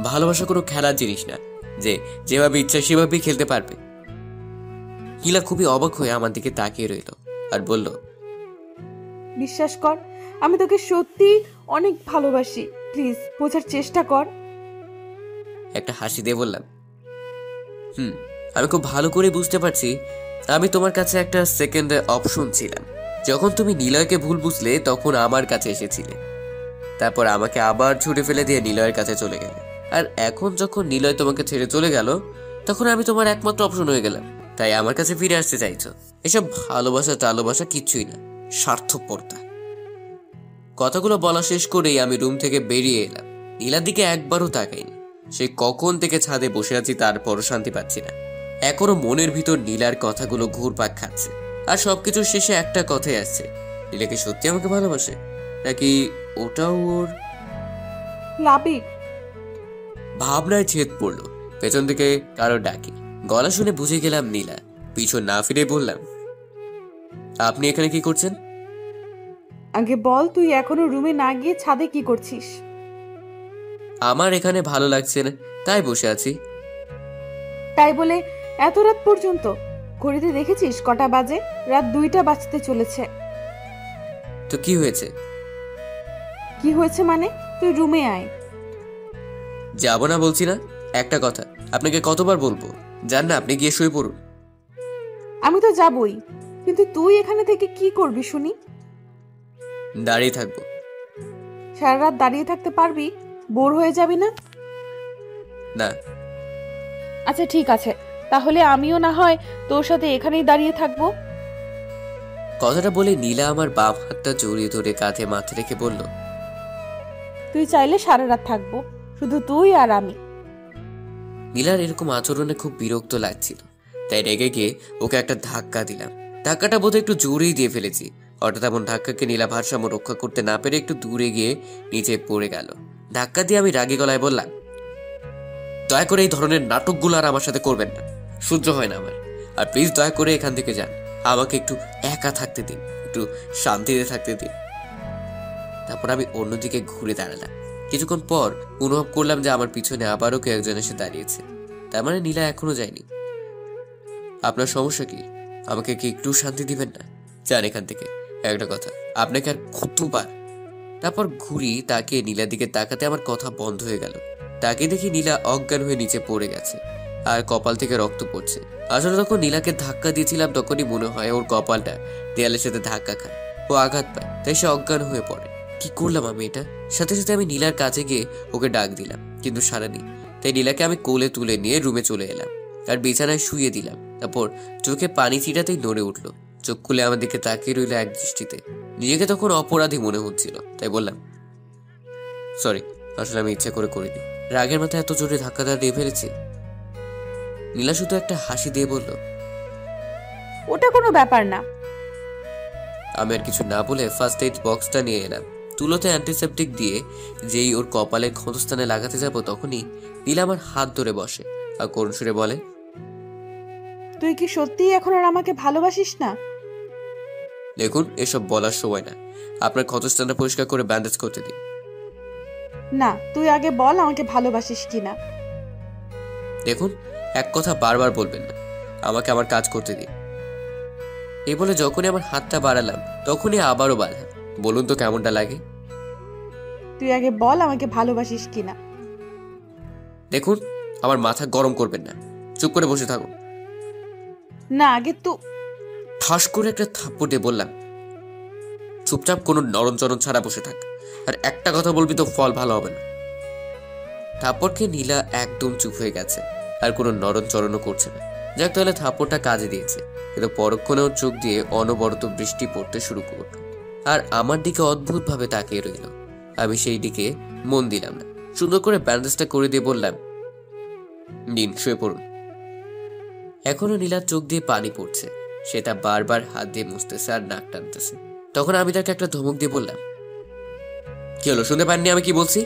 ভালোবাসা কোনো খেলার জিনিস না যে যেভাবে ইচ্ছা সেভাবেই খেলতে পারবে। নীলা খুবই অবাক হয়ে আমার দিকে তাকিয়ে রইল আর বলল, বিশ্বাস কর, আমি তোকে সত্যি অনেক ভালোবাসি, প্লিজ বোঝার চেষ্টা কর। একটা হাসি দিয়ে বললাম, আমি খুব ভালো করে বুঝতে পারছি আমি তোমার কাছে একটা সেকেন্ড অপশন ছিলাম। যখন তুমি নিলয়কে ভুল বুঝলে তখন আমার কাছে এসেছিলে, তারপর আমাকে আবার ছুটে ফেলে দিয়ে নিলয়ের কাছে চলে গেলে। আর এখন যখন নিলয় তোমাকে ছেড়ে চলে গেল তখন আমি তোমার একমাত্র অপশন হয়ে গেলাম। তাই আমার কাছে ফিরে আসতে চাইছো। এসব ভালোবাসা টালোবাসা কিচ্ছুই না, স্বার্থপরতা। কথাগুলো বলা শেষ করেই আমি রুম থেকে বেরিয়ে এলাম। নীলার দিকে একবারও তাকাইনি। সে কখন থেকে ছাদে বসে আছি তারপরও শান্তি পাচ্ছি না। এখনো মনের ভিতর নীলার কথাগুলো ঘুরপাক খাচ্ছে। আর সবকিছু শেষে একটা কথাই আসছে, নীলা কি সত্যি আমাকে ভালোবাসে, নাকি ওটাও ওর? লাবি। ভাবনায় ছেদ পড়লো। পেছন থেকে কারো ডাকি, গলা শুনে বুঝে গেলাম নীলা। পিছন না ফিরে বললাম, আপনি এখানে কি করছেন? আগে বল, তুই এখনো রুমে না গিয়ে ছাদে কি করছিস? আমার এখানে ভালো লাগছে না, তাই বসে আছি। তাই বলে এত রাত পর্যন্ত? ঘড়িতে দেখেছিস কটা বাজে? রাত 2টা বাজতে চলেছে। তো কি হয়েছে? কি হয়েছে মানে? তুই রুমে আয়। যাব না বলছি না। একটা কথা আপনাকে কতবার বলবো, জান না, আপনি গিয়ে শুয়ে পড়ুন। আমি তো যাবই, কিন্তু তুই এখানে থেকে কি করবি শুনি? দাঁড়িয়ে থাকবো। সারা রাত দাঁড়িয়ে থাকতে পারবি? বোর হয়ে যাবি না? না। আচ্ছা ঠিক আছে, তাহলে আমিও না হয় তোর সাথে এখানেই দাঁড়িয়ে থাকবো। কথাটা বলে নীলা আমার বাম হাতটা জড়িয়ে ধরে কাঁধে মাথা রেখে বলল, তুই চাইলে সারা রাত থাকবো, শুধু তুই আর আমি। নীলার এরকম আচরণে খুব বিরক্ত লাগছিল, তাই রেগে গিয়ে ওকে একটা ধাক্কা দিলাম। ধাক্কাটা বোধহয় একটু জোরেই দিয়ে ফেলেছি। হঠাৎ এমন ধাক্কাকে নীলা ভারসাম্য রক্ষা করতে না পেরে একটু দূরে গিয়ে নিচে পড়ে গেল। ধাক্কা দিয়ে আমি রাগী গলায় বললাম, দয়া করে এই ধরনের নাটকগুলো আর আমার সাথে করবেন না, সহ্য হয় না আমার। আর প্লিজ দয়া করে এখান থেকে যান, আমাকে একটু একা থাকতে দিন, একটু শান্তিতে থাকতে দিন। তারপর আমি অন্যদিকে ঘুরে দাঁড়ালাম। কিছুক্ষণ পর অনুভব করলাম যে আমার পিছনে আবারও কেউ একজন এসে দাঁড়িয়েছে। তার মানে নীলা এখনো যায়নি। আপনার সমস্যা কি? আমাকে কি একটু শান্তি দিবেন না? যান এখান থেকে। একটা কথা, আপনাকে আর কতবার? তারপর ঘুরি তাকে নীলার দিকে তাকাতে আমার কথা বন্ধ হয়ে গেল। তাকে দেখি নীলা অজ্ঞান হয়ে নিচে পড়ে গেছে আর কপাল থেকে রক্ত পড়ছে। আসলে যখন নীলাকে ধাক্কা দিয়েছিলাম তখনই মনে হয় ওর কপালটা দেয়ালের সাথে ধাক্কা খায়, ও আঘাত পায়, তাই সে অজ্ঞান হয়ে পড়ে। কি করলাম আমি এটা? সাথে সাথে আমি নীলার কাছে গিয়ে ওকে ডাক দিলাম, কিন্তু সারা নেই। তাই নীলাকে আমি কোলে তুলে নিয়ে রুমে চলে এলাম আর বিছানায় শুয়ে দিলাম। তারপর চোখে পানি ছিটাতেই নড়ে উঠলো। চোখ খুলে আমার দিকে তাকিয়ে রইল এক দৃষ্টিতে। নিজেকে তখন অপরাধী মনে হচ্ছিল, তাই বললাম, সরি, আসলে আমি ইচ্ছা করে করিনি। রাগের মাথায় এত জোরে ধাক্কাটা দিয়ে ফেলেছি। নীলা শুধু একটা হাসি দিয়ে বলল, ওটা কোনো ব্যাপার না। আমি আর কিছু না বলে ফার্স্ট এইড বক্সটা নিয়ে এলাম। তুলোতে অ্যান্টিসেপটিক দিয়ে যেই ওর কপালের ক্ষতস্থানে লাগাতে যাব তখনই নীলা আমার হাত ধরে বসে আর করুণ সুরে বলে, তুই কি সত্যিই এখন আর আমাকে ভালোবাসিস না? দেখুন, এসব বলার সময় না। আপনার ক্ষতস্থানটা পরিষ্কার করে ব্যান্ডেজ করতে দিন। না, তুই আগে বল আমাকে ভালোবাসিস কিনা। দেখুন, এক কথা বারবার বলবেন না, আমাকে আমার কাজ করতে দিন। এই বলে যখনই আমার হাতটা বাড়ালাম তখনই আবারও বাধা। বলুন তো কেমনটা লাগে? তুই আগে বল আমাকে ভালোবাসিস কিনা। দেখুন, আমার মাথা গরম করবেন না, চুপ করে বসে থাকুন। না আগে তো ঠাস করে একটা থাপ্পড় দিয়ে বললাম, চুপচাপ কোনো নরমচরণ ছাড়া বসে থাক, আর একটা কথা বলবি তো ফল ভালো হবে না। থাপ্পড়কে নীলা একদম চুপ হয়ে গেছে, আর কোনো নরমচরণও করছে না। যাক, তাহলে থাপ্পড়টা কাজে দিয়েছে। কিন্তু পরক্ষণেও চোখ দিয়ে অনবরত বৃষ্টি পড়তে শুরু করল, আর আমার দিকে অদ্ভুতভাবে তাকিয়ে রইল। আমি সেই দিকে মন দিলাম না। সুন্দর করে ব্যান্ডেজটা করে দিয়ে বললাম, নিন, শুয়ে পড়ুন। এখনো নীলার চোখ দিয়ে পানি পড়ছে। সেটা বারবার হাত দিয়ে মুছতেছে আর নাক টানতেছে। তখন আমি তাকে একটা ধমক দিয়ে বললাম, কি হলো, শুনতে পাননি আমি কি বলছি?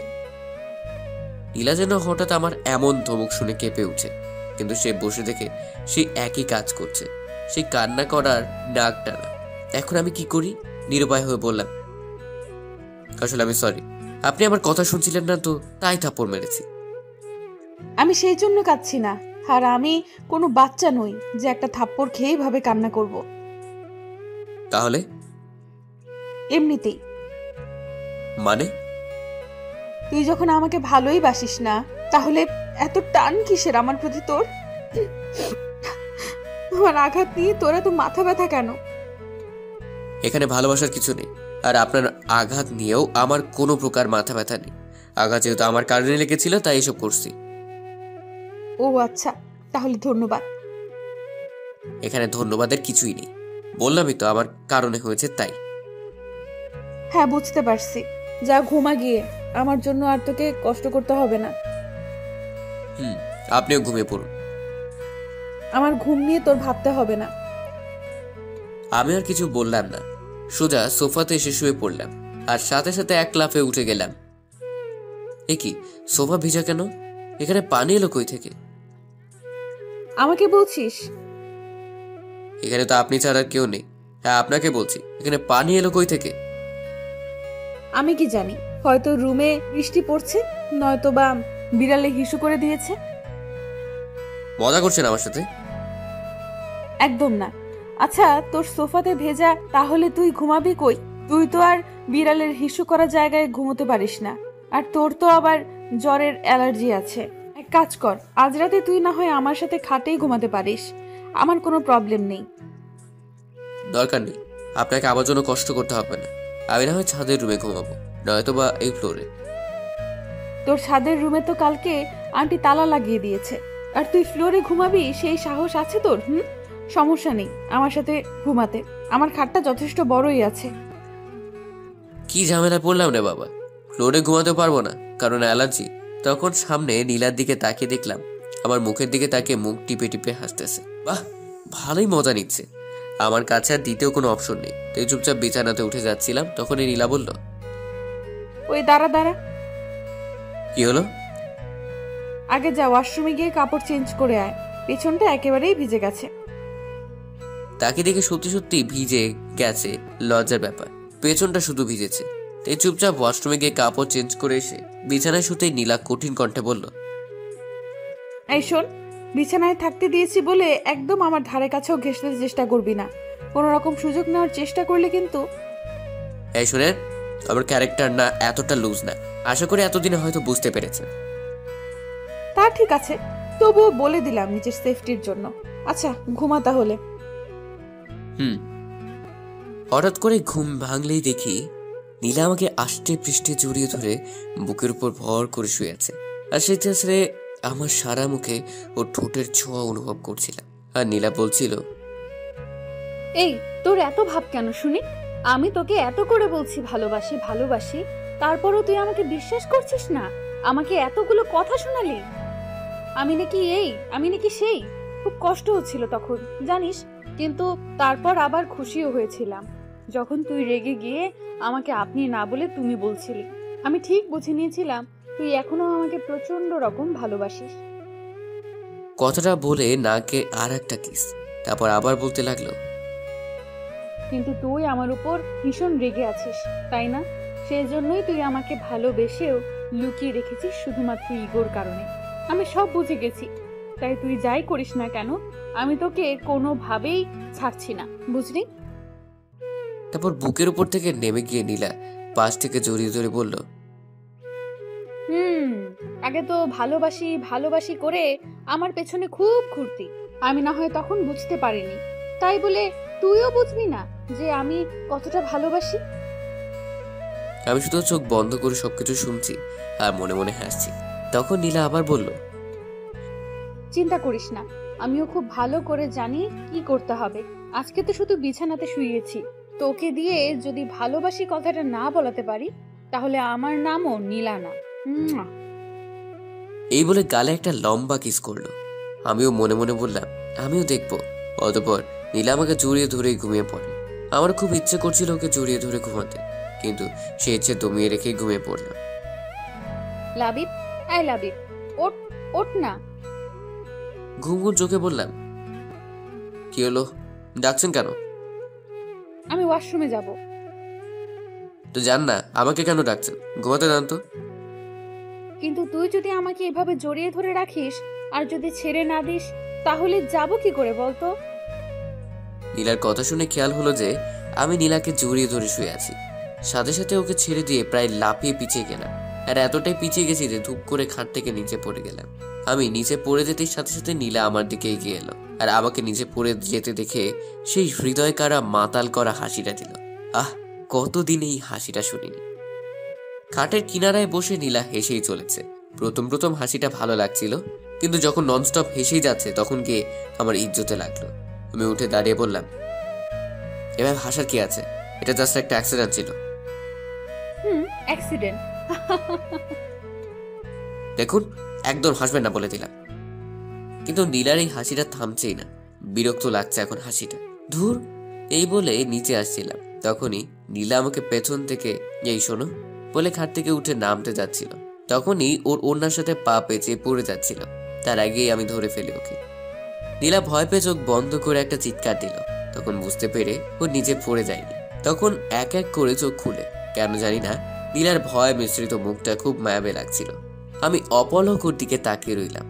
নীলা যেন হঠাৎ আমার এমন ধমক শুনে কেঁপে উঠে, কিন্তু সে বসে দেখে সে একই কাজ করছে, সে কান্না করার নাক টানা। এখন আমি কি করি? নিরুপায় হয়ে বললাম, আসলে আমি সরি, আপনি আমার কথা শুনছিলেন না তো, তাই থাপ্পড় মেরেছি। আমি সেই জন্য কাঁদছি না, আর আমি কোনো বাচ্চা নই যে একটা থাপ্পড় খেয়েই ভাবে কান্না করব। তাহলে? এমনিতেই। মানে? তুই যখন আমাকে ভালোই বাসিস না, তাহলে এত টান কিসের আমার প্রতি তোর? আমার আঘাত নিয়ে তোরা তো মাথা ব্যথা কেন? এখানে ভালোবাসার কিছু নেই, আর আপনার আঘাত নিয়েও আমার কোনো প্রকার মাথা ব্যথা নেই। আঘাত যেহেতু আমার কারণে লেগেছিল, তাই এসব করছি। ও আচ্ছা, তাহলে ধন্যবাদ। এখানে ধন্যবাদের কিছুই নেই, বললামই তো আমার কারণে হয়েছে তাই। হ্যাঁ, বুঝতে পারছি। যা ঘুমা গিয়ে, আমার জন্য আর তোকে কষ্ট করতে হবে না। আপনিও ঘুমিয়ে পড়ুন। আমার ঘুম নিয়ে তোর ভাবতে হবে না। আমি আর কিছু বললাম না, সোজা সোফাতে এসে শুয়ে পড়লাম, আর সাথে সাথে এক লাফে উঠে গেলাম। এ কি, সোফা ভিজা কেন? এখানে পানি এলো কই থেকে? আমাকে বলছিস? এখানে তো আপনি ছাড়া কেউ নেই। হ্যাঁ, আপনাকে বলছি, এখানে পানি এলো কই থেকে? আমি কি জানি, হয়তো রুমে বৃষ্টি পড়ছে, নয়তো বা বিড়ালে হিসু করে দিয়েছে। মজা করছেন আমার সাথে? একদম না। আচ্ছা, তোর সোফাতে ভেজা, তাহলে তুই ঘুমাবি কই? তুই তো আর বিড়ালের হিসু করা জায়গায় ঘুমোতে পারিস না, আর তোর তো আবার জ্বরের অ্যালার্জি আছে। এক কাজ কর, আজ রাতে তুই না হয় আমার সাথে খাটেই ঘুমাতে পারিস, আমার কোনো প্রবলেম নেই। দরকার নেই, আপনাকে আমার জন্য কষ্ট করতে হবে না। আমি না হয় ছাদের রুমে ঘুমাবো, নয়তো বা এই ফ্লোরে। তোর ছাদের রুমে তো কালকে আন্টি তালা লাগিয়ে দিয়েছে, আর তুই ফ্লোরে ঘুমাবি, সেই সাহস আছে তোর? সমস্যা নেই আমার সাথে ঘুমাতে, আমার খাটটা যথেষ্ট বড়ই আছে। কি ঝামেলা পড়লাম রে বাবা, ফ্লোরে ঘুমাতে পারবো না কারণ অ্যালার্জি। তখন সামনে নীলার দিকে তাকিয়ে দেখলাম আমার মুখের দিকে তাকিয়ে মুখ টিপে টিপে হাসতেছে। বাহ, ভালোই মজা নিচ্ছে। আমার কাছে আর দ্বিতীয় কোনো অপশন নেই, তাই চুপচাপ বিছানাতে উঠে যাচ্ছিলাম, তখনই নীলা বলল, ওই দাঁড়া দাঁড়া। কি হলো? আগে যা, ওয়াশরুমে গিয়ে কাপড় চেঞ্জ করে আয়, পেছনটা একেবারেই ভিজে গেছে। তাকে দেখে সত্যি সত্যি ভিজে গেছে, লজ্জার ব্যাপার। পেছনটা শুধু ভিজেছে। তাই চুপচাপ ওয়াশরুমে গিয়ে কাপড় চেঞ্জ করে এসে বিছানায় শুতেই নীলা কঠিন কণ্ঠে বলল, এই শোন, বিছানায় থাকতে দিয়েছি বলে একদম আমার ধারে কাছেও ঘেঁষতে চেষ্টা করবি না। কোনো রকম সুযোগ নেওয়ার চেষ্টা করলে কিন্তু। এই শুনেন, আমার ক্যারেক্টার না এতটা লুজ না, আশা করি এতদিনে হয়তো বুঝতে পেরেছেন। তা ঠিক আছে, তবুও বলে দিলাম নিজের সেফটির জন্য। আচ্ছা, ঘুমা তাহলে। হঠাৎ করে ঘুম ভাঙলেই দেখি নীলা আমাকে আষ্টে পৃষ্ঠে জড়িয়ে ধরে বুকের উপর ভর করে শুয়ে আছে, আর সে ছেড়ে আমার সারা মুখে ও ঠোঁটের ছোঁয়া অনুভব করছিলাম। আর নীলা বলছিল, এই তোর এত ভাব কেন শুনি? আমি তোকে এত করে বলছি ভালোবাসি ভালোবাসি, তারপরও তুই আমাকে বিশ্বাস করছিস না। আমাকে এতগুলো কথা শোনালি, আমি নাকি এই, আমি নাকি সেই। খুব কষ্ট হচ্ছিল তখন, জানিস, কিন্তু তারপর আবার খুশিও হয়েছিলাম যখন তুই রেগে গিয়ে আমাকে আপনি না বলে তুমি বলছিলি। আমি ঠিক বুঝে নিয়েছিলাম তুই এখনো আমাকে প্রচন্ড রকম ভালোবাসিস। কথাটা বলে নাকে আর একটা কিস, তারপর আবার বলতে লাগলো, কিন্তু তুই আমার উপর ভীষণ রেগে আছিস, তাই না? সেই জন্যই তুই আমাকে ভালোবেসেও লুকিয়ে রেখেছিস শুধুমাত্র ইগোর কারণে। আমি সব বুঝে গেছি, তাই তুই যাই করিস না কেন, আমি তোকে কোনোভাবেই ছাড়ছি না, বুঝলি? তারপর বুকের উপর থেকে নেমে গিয়ে নীলা পাশ থেকে জড়িয়ে ধরে বলল, হুম, আগে তো ভালোবাসি ভালোবাসি করে আমার পেছনে খুব ঘুরতি। আমি না হয় তখন বুঝতে পারিনি, তাই বলে তুইও বুঝবি না যে আমি কতটা ভালোবাসি? আমি শুধু চোখ বন্ধ করে সবকিছু শুনছি আর মনে মনে হাসছি। তখন নীলা আবার বলল, চিন্তা করিস না, আমিও খুব ভালো করে জানি কি করতে হবে। আজকে তো শুধু বিছানাতে শুইয়েছি, তোকে দিয়ে যদি ভালোবাসি কথাটা না বলাতে পারি তাহলে আমার নামও নীলা না। মুয়া। এই বলে গালে একটা লম্বা কিস করলো। আমিও মনে মনে বললাম আমিও দেখবো। অতঃপর নীলা আমাকে জড়িয়ে ধরেই ঘুমিয়ে পড়ে। আমার খুব ইচ্ছে করছিল ওকে জড়িয়ে ধরে ঘুমাতে, কিন্তু সে ইচ্ছে দমিয়ে রেখে ঘুমিয়ে পড়লাম। লাবিব, আই লাবিব, ওঠ ওঠ না। ঘুম ঘুম চোখে বললাম, কি হলো, ডাকছেন কেন? আমি ওয়াশরুমে যাব। তো জান না, আমাকে কেন ডাকছেন? ঘুমাতে দেন তো। কিন্তু তুই যদি আমাকে এভাবে জড়িয়ে ধরে রাখিস আর যদি ছেড়ে না দিস তাহলে যাব কি করে বলতো? নীলার কথা শুনে খেয়াল হলো যে আমি নীলাকে জড়িয়ে ধরে শুয়ে আছি। সাথে সাথে ওকে ছেড়ে দিয়ে প্রায় লাফিয়ে পিছিয়ে গেলাম, আর এতটাই পিছিয়ে গেছি যে ধূপ করে খাট থেকে নিচে পড়ে গেলাম। আমি নিচে পড়ে যেতেই সাথে সাথে নীলা আমার দিকে এগিয়ে এলো, আর আমাকে নিচে পড়ে যেতে দেখে সেই হৃদয় কারা মাতাল করা হাসিটা দিল। আহ, কতদিন এই হাসিটা শুনিনি। খাটের কিনারায় বসে নীলা হেসেই চলেছে। প্রথম প্রথম হাসিটা ভালো লাগছিল, কিন্তু যখন ননস্টপ হেসেই যাচ্ছে তখন গিয়ে আমার ইজ্জতে লাগলো। আমি উঠে দাঁড়িয়ে বললাম, এবার হাসার কি আছে, এটা জাস্ট একটা অ্যাক্সিডেন্ট ছিল। অ্যাক্সিডেন্ট? দেখুন, একদম হাসবেন না বলে দিলাম। কিন্তু নীলার এই হাসিটা থামছেই না, বিরক্ত লাগছে এখন হাসিটা। ধুর, এই বলে নিচে আসছিলাম, তখনই নীলা আমাকে পেছন থেকে এই শোনো বলে খাট থেকে উঠে নামতে যাচ্ছিল। তখনই ওর ওড়নার সাথে পা পেঁচিয়ে পড়ে যাচ্ছিল, তার আগেই আমি ধরে ফেলি ওকে। নীলা ভয় পেয়ে চোখ বন্ধ করে একটা চিৎকার দিল। তখন বুঝতে পেরে ও নিচে পড়ে যায়নি। তখন এক এক করে চোখ খুলে, কেন জানি না নীলার ভয় মিশ্রিত মুখটা খুব মায়াবে লাগছিল। আমি অপলক ওর দিকে তাকিয়ে রইলাম।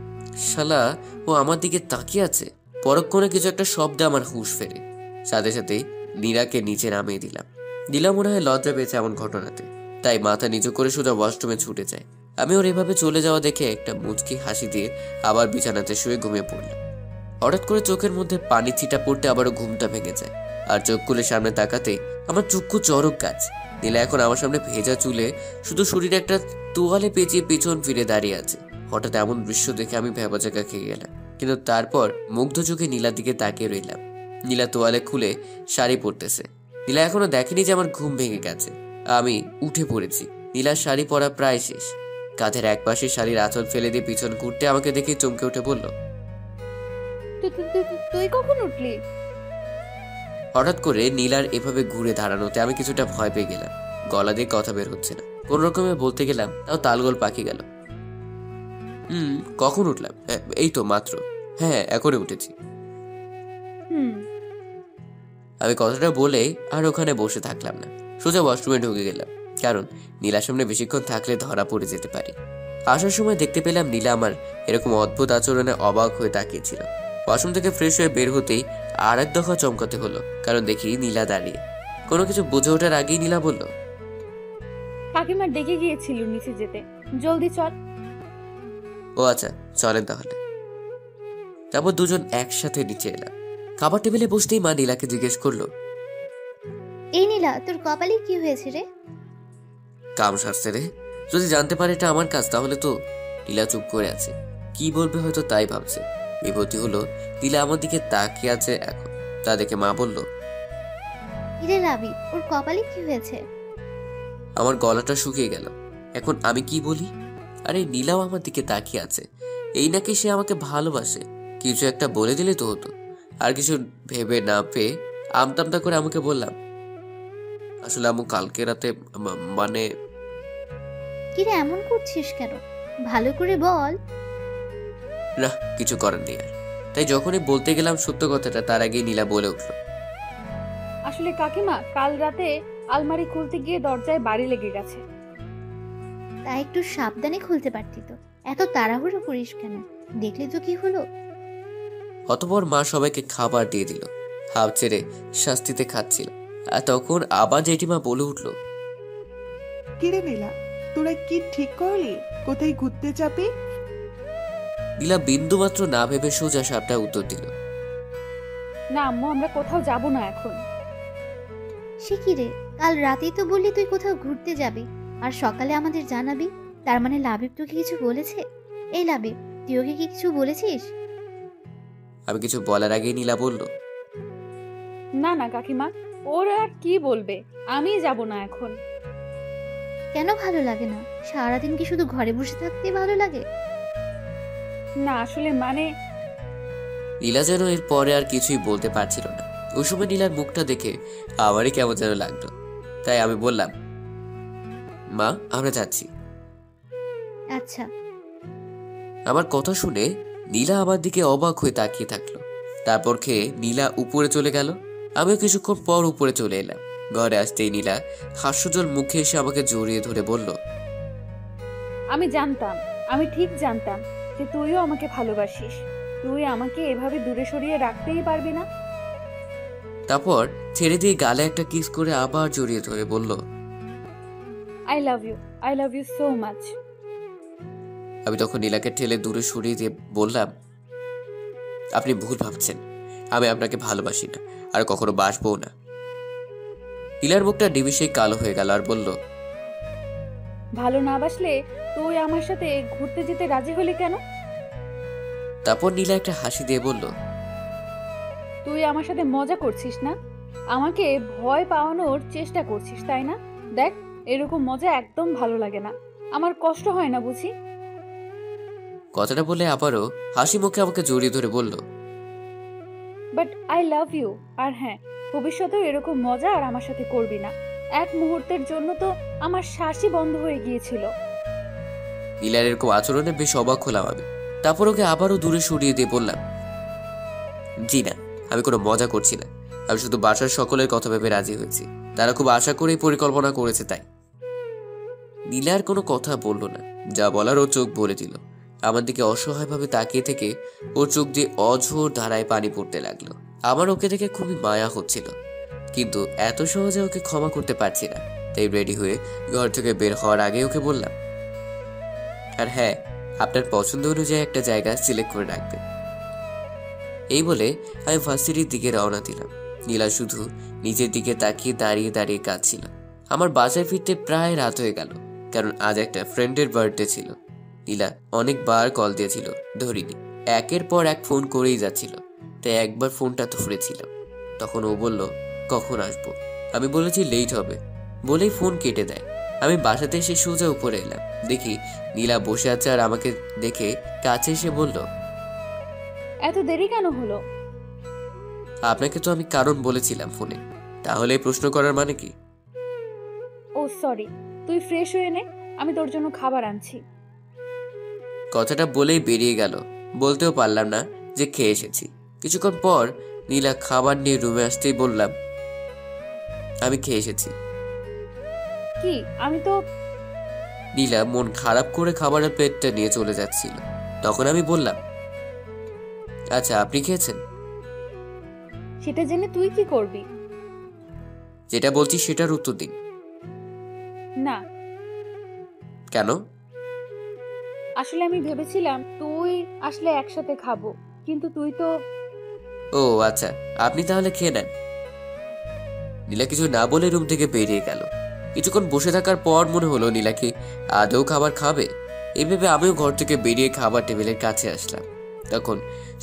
শালা, ও আমার দিকে তাকিয়ে আছে। পরক্ষণে কিছু একটা শব্দে আমার হুঁশ ফেরে। সাথে সাথেই নীলাকে নিচে নামিয়ে দিলাম। নীলা মনে হয় লজ্জা পেয়েছে এমন ঘটনাতে, তাই মাথা নিচু করে সোজা ওয়াশরুমে ছুটে যায়। আমি ওর এভাবে চলে যাওয়া দেখে একটা মুচকি হাসি দিয়ে আবার বিছানাতে শুয়ে ঘুমিয়ে পড়লাম। হঠাৎ করে চোখের মধ্যে পানি ছিটা পড়তে আবারও ঘুমটা ভেঙে যায়, আর চোখ খুলে সামনে তাকাতেই আমার চক্ষু চরক গাছ। নীলা এখন আমার সামনে ভেজা চুলে শুধু শরীরে একটা তোয়ালে পেঁচিয়ে পেছন ফিরে দাঁড়িয়ে আছে। হঠাৎ এমন দৃশ্য দেখে আমি ভ্যাবাচাকা খেয়ে গেলাম, কিন্তু তারপর মুগ্ধ চোখে নীলার দিকে তাকিয়ে রইলাম। নীলা তোয়ালে খুলে শাড়ি পরতেছে। নীলা এখনো দেখেনি যে আমার ঘুম ভেঙে গেছে। আমি উঠে পড়েছি। নীলার শাড়ি পরা প্রায় শেষ। কাঁধের এক পাশে শাড়ির আঁচল ফেলে দিয়ে পিছন ঘুরতে আমাকে দেখে চমকে উঠে বলল, তুই কখন উঠলি? হঠাৎ করে নীলার এভাবে ঘুরে দাঁড়ানোতে আমি কিছুটা ভয় পেয়ে গেলাম। গলা দিয়ে কথা বের হচ্ছে না। কোন রকমে বলতে গেলাম, তাও তালগোল পাকি গেল। কখন উঠলাম? এই তো মাত্র। হ্যাঁ, এখনই উঠেছি। আমি কথাটা বলে আর ওখানে বসে থাকলাম না, সোজা ওয়াশরুমে ঢুকে গেলাম, কারণ নীলার সামনে বেশিক্ষণ থাকলে ধরা পড়ে যেতে পারি। আসার সময় দেখতে পেলাম নীলা আমার এরকম অদ্ভুত আচরণে অবাক হয়ে তাকিয়েছিল। ওয়াশরুম থেকে ফ্রেশ হয়ে বের হতেই আর এক দফা চমকাতে হলো, কারণ দেখি নীলা দাঁড়িয়ে। কোনো কিছু বুঝে ওঠার আগেই নীলা বলল, কাকিমা ডেকে গিয়েছিল নিচে যেতে, জলদি চল। ও আচ্ছা, চলেন তাহলে। তারপর দুজন একসাথে নিচে এলাম। খাবার টেবিলে বসতেই মা নীলাকে জিজ্ঞেস করলো, এই নীলা, তোর কপালে কি হয়েছে রে? কাম সারছে রে, যদি জানতে পারে এটা আমার কাজ তাহলে তো। নীলা চুপ করে আছে, কি বলবে হয়তো তাই ভাবছে। বিপত্তি হলো নীলা আমার দিকে তাকিয়ে আছে এখন। তা দেখে মা বলল, ইরে লাবি, ওর কপালে কি হয়েছে? আমার গলাটা শুকিয়ে গেল। এখন আমি কি বলি? আরে নীলাও আমার দিকে তাকিয়ে আছে, এই নাকি সে আমাকে ভালোবাসে। কিছু একটা বলে দিলে তো হতো। আর কিছু ভেবে না পেয়ে আমতামতা করে আমাকে বললাম, আসলে আমু কালকে রাতে মানে। কিরে এমন করছিস কেন? ভালো করে বল। না, কিছু করার নেই আর। তাই যখনই বলতে গেলাম সত্য কথাটা, তার আগেই নীলা বলে উঠল, আসলে কাকিমা, কাল রাতে আলমারি খুলতে গিয়ে দরজায় বাড়ি লেগে গেছে। তা একটু সাবধানে খুলতে পারতি তো, এত তাড়াহুড়ো করিস কেন? দেখলি তো কি হলো। অতঃপর মা সবাইকে খাবার দিয়ে দিল। হাফ ছেড়ে শাস্তিতে খাচ্ছিল। আর তখন আবার জেঠিমা বলে উঠল, কিরে নীলা, তোরা কি ঠিক করলি কোথায় ঘুরতে যাবি? নীলা বিন্দুমাত্র না ভেবে সোজা সাপটা উত্তর দিল। না আম্মু, আমরা কোথাও যাব না এখন। সে কি রে, কাল রাতেই তো বললি তুই কোথাও ঘুরতে যাবি আর সকালে আমাদের জানাবি। তার মানে লাবিব তোকে কিছু বলেছে? এই লাবিব, তুই ওকে কি কিছু বলেছিস? আমি কিছু বলার আগেই নীলা বলল, না না কাকিমা, ওর আর কি বলবে, আমি যাব না এখন। কেন ভালো লাগে না? সারাদিন কি শুধু ঘরে বসে থাকতে ভালো লাগে? না আসলে মানে নীলা যেন এর পরে আর কিছুই বলতে পারছিল না। ওই সময় নীলার মুখটা দেখে আমারই কেমন যেন লাগলো। তাই আমি বললাম, মা আমরা যাচ্ছি। আচ্ছা। আমার কথা শুনে নীলা আমার দিকে অবাক হয়ে তাকিয়ে থাকলো। তারপর খেয়ে নীলা উপরে চলে গেল। আমিও কিছুক্ষণ পর উপরে চলে এলাম। ঘরে আসতেই নীলা হাস্যজ্জ্বল মুখে এসে আমাকে জড়িয়ে ধরে বলল, আমি জানতাম, আমি ঠিক জানতাম যে তুইও আমাকে ভালোবাসিস। তুই আমাকে এভাবে দূরে সরিয়ে রাখতেই পারবি না। তারপর ছেড়ে দিয়ে গালে একটা কিস করে আবার জড়িয়ে ধরে বলল, I love you so much. আমি তখন নীলাকে ঠেলে দূরে সরিয়ে দিয়ে বললাম, আপনি ভুল ভাবছেন, আমি আপনাকে ভালোবাসি না, আর কখনো বাসবো না। নীলার মুখটা নিমিষেই কালো হয়ে গেল আর বলল, ভালো না বাসলে তুই আমার সাথে ঘুরতে যেতে রাজি হলি কেন? তারপর নীলা একটা হাসি দিয়ে বলল, তুই আমার সাথে মজা করছিস না, আমাকে ভয় পাওয়ানোর চেষ্টা করছিস তাই না? দেখ, এরকম মজা একদম ভালো লাগে না, আমার কষ্ট হয় না বুঝি। কথাটা বলে আবারও হাসি মুখে আমাকে জড়িয়ে ধরে বলল, বাট আই লাভ ইউ। আর হ্যাঁ, ভবিষ্যতেও এরকম মজা আর আমার সাথে করবি না। এক মুহূর্তের জন্য তো আমার শ্বাসই বন্ধ হয়ে গিয়েছিল। নীলার এরকম আচরণে বেশ অবাক হলাম আমি। তারপর ওকে আবারও দূরে সরিয়ে দিয়ে বললাম, জি না, আমি কোনো মজা করছি না, আমি শুধু বাসার সকলের কথা ভেবে রাজি হয়েছি। তারা খুব আশা করেই পরিকল্পনা করেছে তাই। নীলার কোনো কথা বলল না, যা বলার ওর চোখ বলে দিল। আমার দিকে অসহায়ভাবে তাকিয়ে থেকে ওর চোখ দিয়ে অঝোর ধারায় পানি পড়তে লাগলো। আমার ওকে দেখে খুবই মায়া হচ্ছিল, কিন্তু এত সহজে ওকে ক্ষমা করতে পারছি না। তাই রেডি হয়ে ঘর থেকে বের হওয়ার আগে ওকে বললাম, আর হ্যাঁ, আপনার পছন্দ অনুযায়ী একটা জায়গা সিলেক্ট করে রাখবেন। এই বলে আমি ভার্সিটির দিকে রওনা দিলাম। নীলা শুধু নিজের দিকে তাকিয়ে দাঁড়িয়ে দাঁড়িয়ে কাঁদছিল। আমার বাসায় ফিরতে প্রায় রাত হয়ে গেল, কারণ আজ একটা ফ্রেন্ডের বার্থডে ছিল। নীলা অনেকবার কল দিয়েছিল, ধরিনি। একের পর এক ফোন করেই যাচ্ছিল, তাই একবার ফোনটা ধরেছিল। তখন ও বলল, কখন আসবো? আমি বলেছি লেট হবে, বলেই ফোন কেটে দেয়। আমি বাসাতে এসে সোজা উপরে এলাম। দেখি নীলা বসে আছে আর আমাকে দেখে কাছে এসে বলল, এত দেরি কেন হলো? আপনাকে তো আমি কারণ বলেছিলাম ফোনে, তাহলে এই প্রশ্ন করার মানে কি? ও সরি, তুই ফ্রেশ হয়ে নে, আমি তোর জন্য খাবার আনছি। কথাটা বলেই বেরিয়ে গেল। বলতেও পারলাম না যে খেয়ে এসেছি। কিছুক্ষণ পর নীলা খাবার নিয়ে রুমে আসতেই বললাম, আমি খেয়ে এসেছি। কি? আমি তো নীলা মন খারাপ করে খাবারের প্লেটটা নিয়ে চলে যাচ্ছিল। তখন আমি বললাম, আচ্ছা আপনি খেয়েছেন? সেটা জেনে তুই কি করবি? যেটা বলছি সেটার উত্তর দিন। না, কেন? আসলে আমি ভেবেছিলাম তুই আসলে একসাথে খাবো, কিন্তু তুই তো ও আচ্ছা, আপনি তাহলে খেয়ে নেন। নীলা কিছু না বলে রুম থেকে বেরিয়ে গেল। কিছুক্ষণ বসে থাকার পর মনে হলো নীলা কি আদৌ খাবার খাবে। এইভাবে আমিও ঘর থেকে বেরিয়ে খাবার টেবিলের কাছে আসলাম। তখন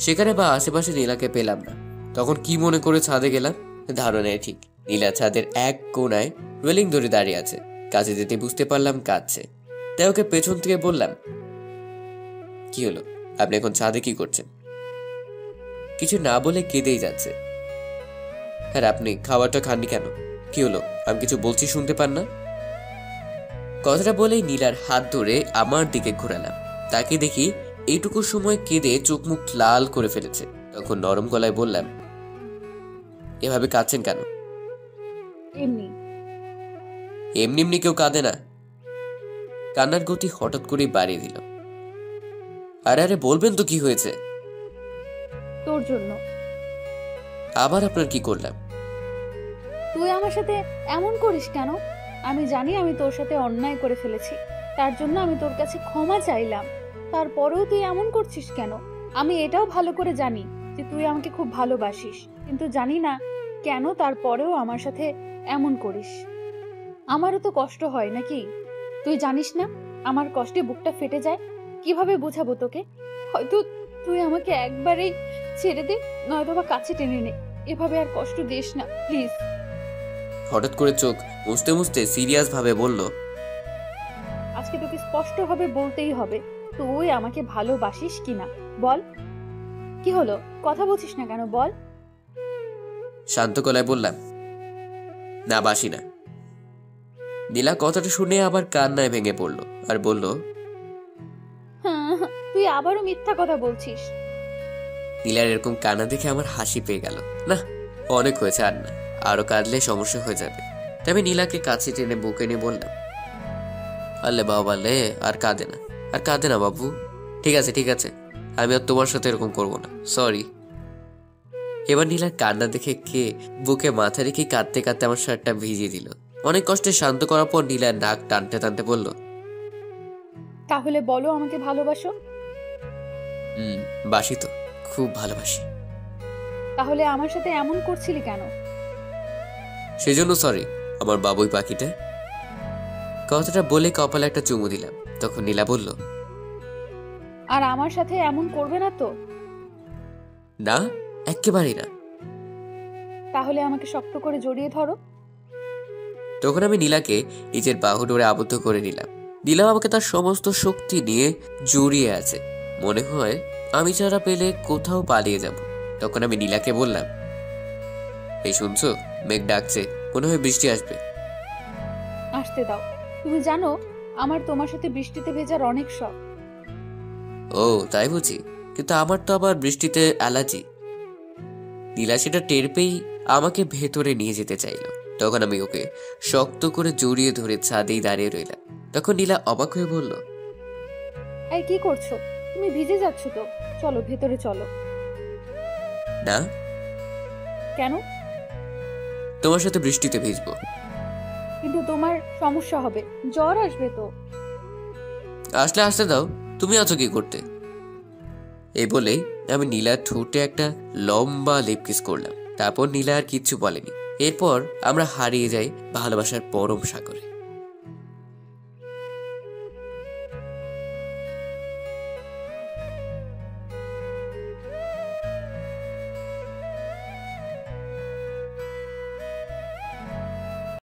সেখানে বা আশেপাশে নীলাকে পেলাম না। তখন কি মনে করে ছাদে গেলাম, ধারণায় ঠিক। নীলা ছাদের এক কোণায় রেলিং ধরে দাঁড়িয়ে আছে। কাছে যেতে বুঝতে পারলাম কাঁদছে। তাই ওকে পেছন থেকে বললাম, কি হলো, আপনি এখন ছাদে কি করছেন? কিছু না বলে কেঁদেই যাচ্ছে। হ্যাঁ, আপনি খাবারটা খাননি কেন? কি হলো, আমি কিছু বলছি শুনতে পান না? কথাটা বলেই নীলার হাত ধরে আমার দিকে ঘোরালাম। তাকে দেখি এইটুকু সময় কেঁদে চোখ মুখ লাল করে ফেলেছে। তখন নরম গলায় বললাম, এভাবে কাঁদছেন কেন? এমনি। এমনি এমনি কেউ কাঁদে না। কান্নার গতি হঠাৎ করেই বাড়িয়ে দিল। আরে আরে বলবেন তো কি হয়েছে? তোর জন্য। আবার আপনার কি করলাম? তুই আমার সাথে এমন করিস কেন? আমি জানি আমি তোর সাথে অন্যায় করে ফেলেছি, তার জন্য আমি তোর কাছে ক্ষমা চাইলাম। তারপরেও তুই এমন করছিস কেন? আমি এটাও ভালো করে জানি যে তুই আমাকে খুব ভালোবাসিস, কিন্তু জানি না কেন তারপরেও আমার সাথে এমন করিস। আমারও তো কষ্ট হয় নাকি? তুই জানিস না আমার কষ্টে বুকটা ফেটে যায়। কিভাবে বোঝাবো তোকে? হয়তো তুই আমাকে একবারেই ছেড়ে দে, নয়তো বা কাছে টেনে নে। এভাবে আর কষ্ট দিস না প্লিজ। হঠাৎ করে চোখ মুছতে মুছতে সিরিয়াস ভাবে বলল, আজকে তোকে স্পষ্টভাবে বলতেই হবে, তুই আমাকে ভালোবাসিস কিনা বল। কি হলো, কথা বলছিস না কেন বল? শান্ত গলায় বললাম, না বাসি না। নীলা কথাটা শুনে আবার কান্নায় ভেঙে পড়লো আর বলল, তুই আবারও মিথ্যা কথা বলছিস। নীলার এরকম কান্না দেখে আমার হাসি পেয়ে গেল। না, অনেক হয়েছে, আর না, আরো কাঁদলে সমস্যা হয়ে যাবে। তবে নীলাকে কাছে টেনে বুকে নিয়ে বললাম, আল্লে বাবা লে, আর কাঁদে না, আর কাঁদে না বাবু। ঠিক আছে ঠিক আছে, আমি আর তোমার সাথে এরকম করবো না, সরি। এবার নীলার কান্না দেখে কে বুকে মাথা রেখে কাঁদতে কাঁদতে আমার শার্টটা ভিজিয়ে দিল। অনেক কষ্টে শান্ত করার পর নীলার নাক টানতে টানতে বলল, তাহলে বলো আমাকে ভালোবাসো। বাসি তো, খুব ভালোবাসি। তাহলে আমার সাথে এমন করছিলি কেন? সেজন্য সরি আমার বাবুই পাখিটা। কথাটা বলে কপালে একটা চুমু দিলাম। তখন নীলা বলল, আর আমার সাথে এমন করবে না তো? না, একেবারেই না। তাহলে আমাকে শক্ত করে জড়িয়ে ধরো। তখন আমি নীলাকে নিজের বাহু ডোরে আবদ্ধ করে নিলাম। নীলা আমাকে তার সমস্ত শক্তি নিয়ে জড়িয়ে আছে। মনে হয় আমি ছাড়া পেলে কোথাও পালিয়ে যাব। তখন আমি নীলাকে বললাম, এই শুনছো, মেঘ ডাকছে, মনে হয় বৃষ্টি আসবে। আসতে দাও। তুমি জানো আমার তোমার সাথে বৃষ্টিতে ভেজার অনেক শখ। ও তাই বুঝি, কিন্তু আমার তো আবার বৃষ্টিতে অ্যালার্জি। নীলা সেটা টের পেয়েই আমাকে ভেতরে নিয়ে যেতে চাইলো। তখন আমি ওকে শক্ত করে জড়িয়ে ধরে ছাদেই দাঁড়িয়ে রইলাম। তখন নীলা অবাক হয়ে বলল, এই কি করছো? তুমি ভিজে যাচ্ছ তো, চলো ভেতরে চলো। না। কেন? তোমার সাথে বৃষ্টিতে ভিজবো। কিন্তু তোমার সমস্যা হবে, জ্বর আসবে তো। আসলে আসতে দাও, তুমি আছো কি করতে? এই বলেই আমি নীলার ঠোঁটে একটা লম্বা লিপ কিস করলাম। তারপর নীলা আর কিচ্ছু বলেনি। এরপর আমরা হারিয়ে যাই ভালোবাসার পরম সাগরে।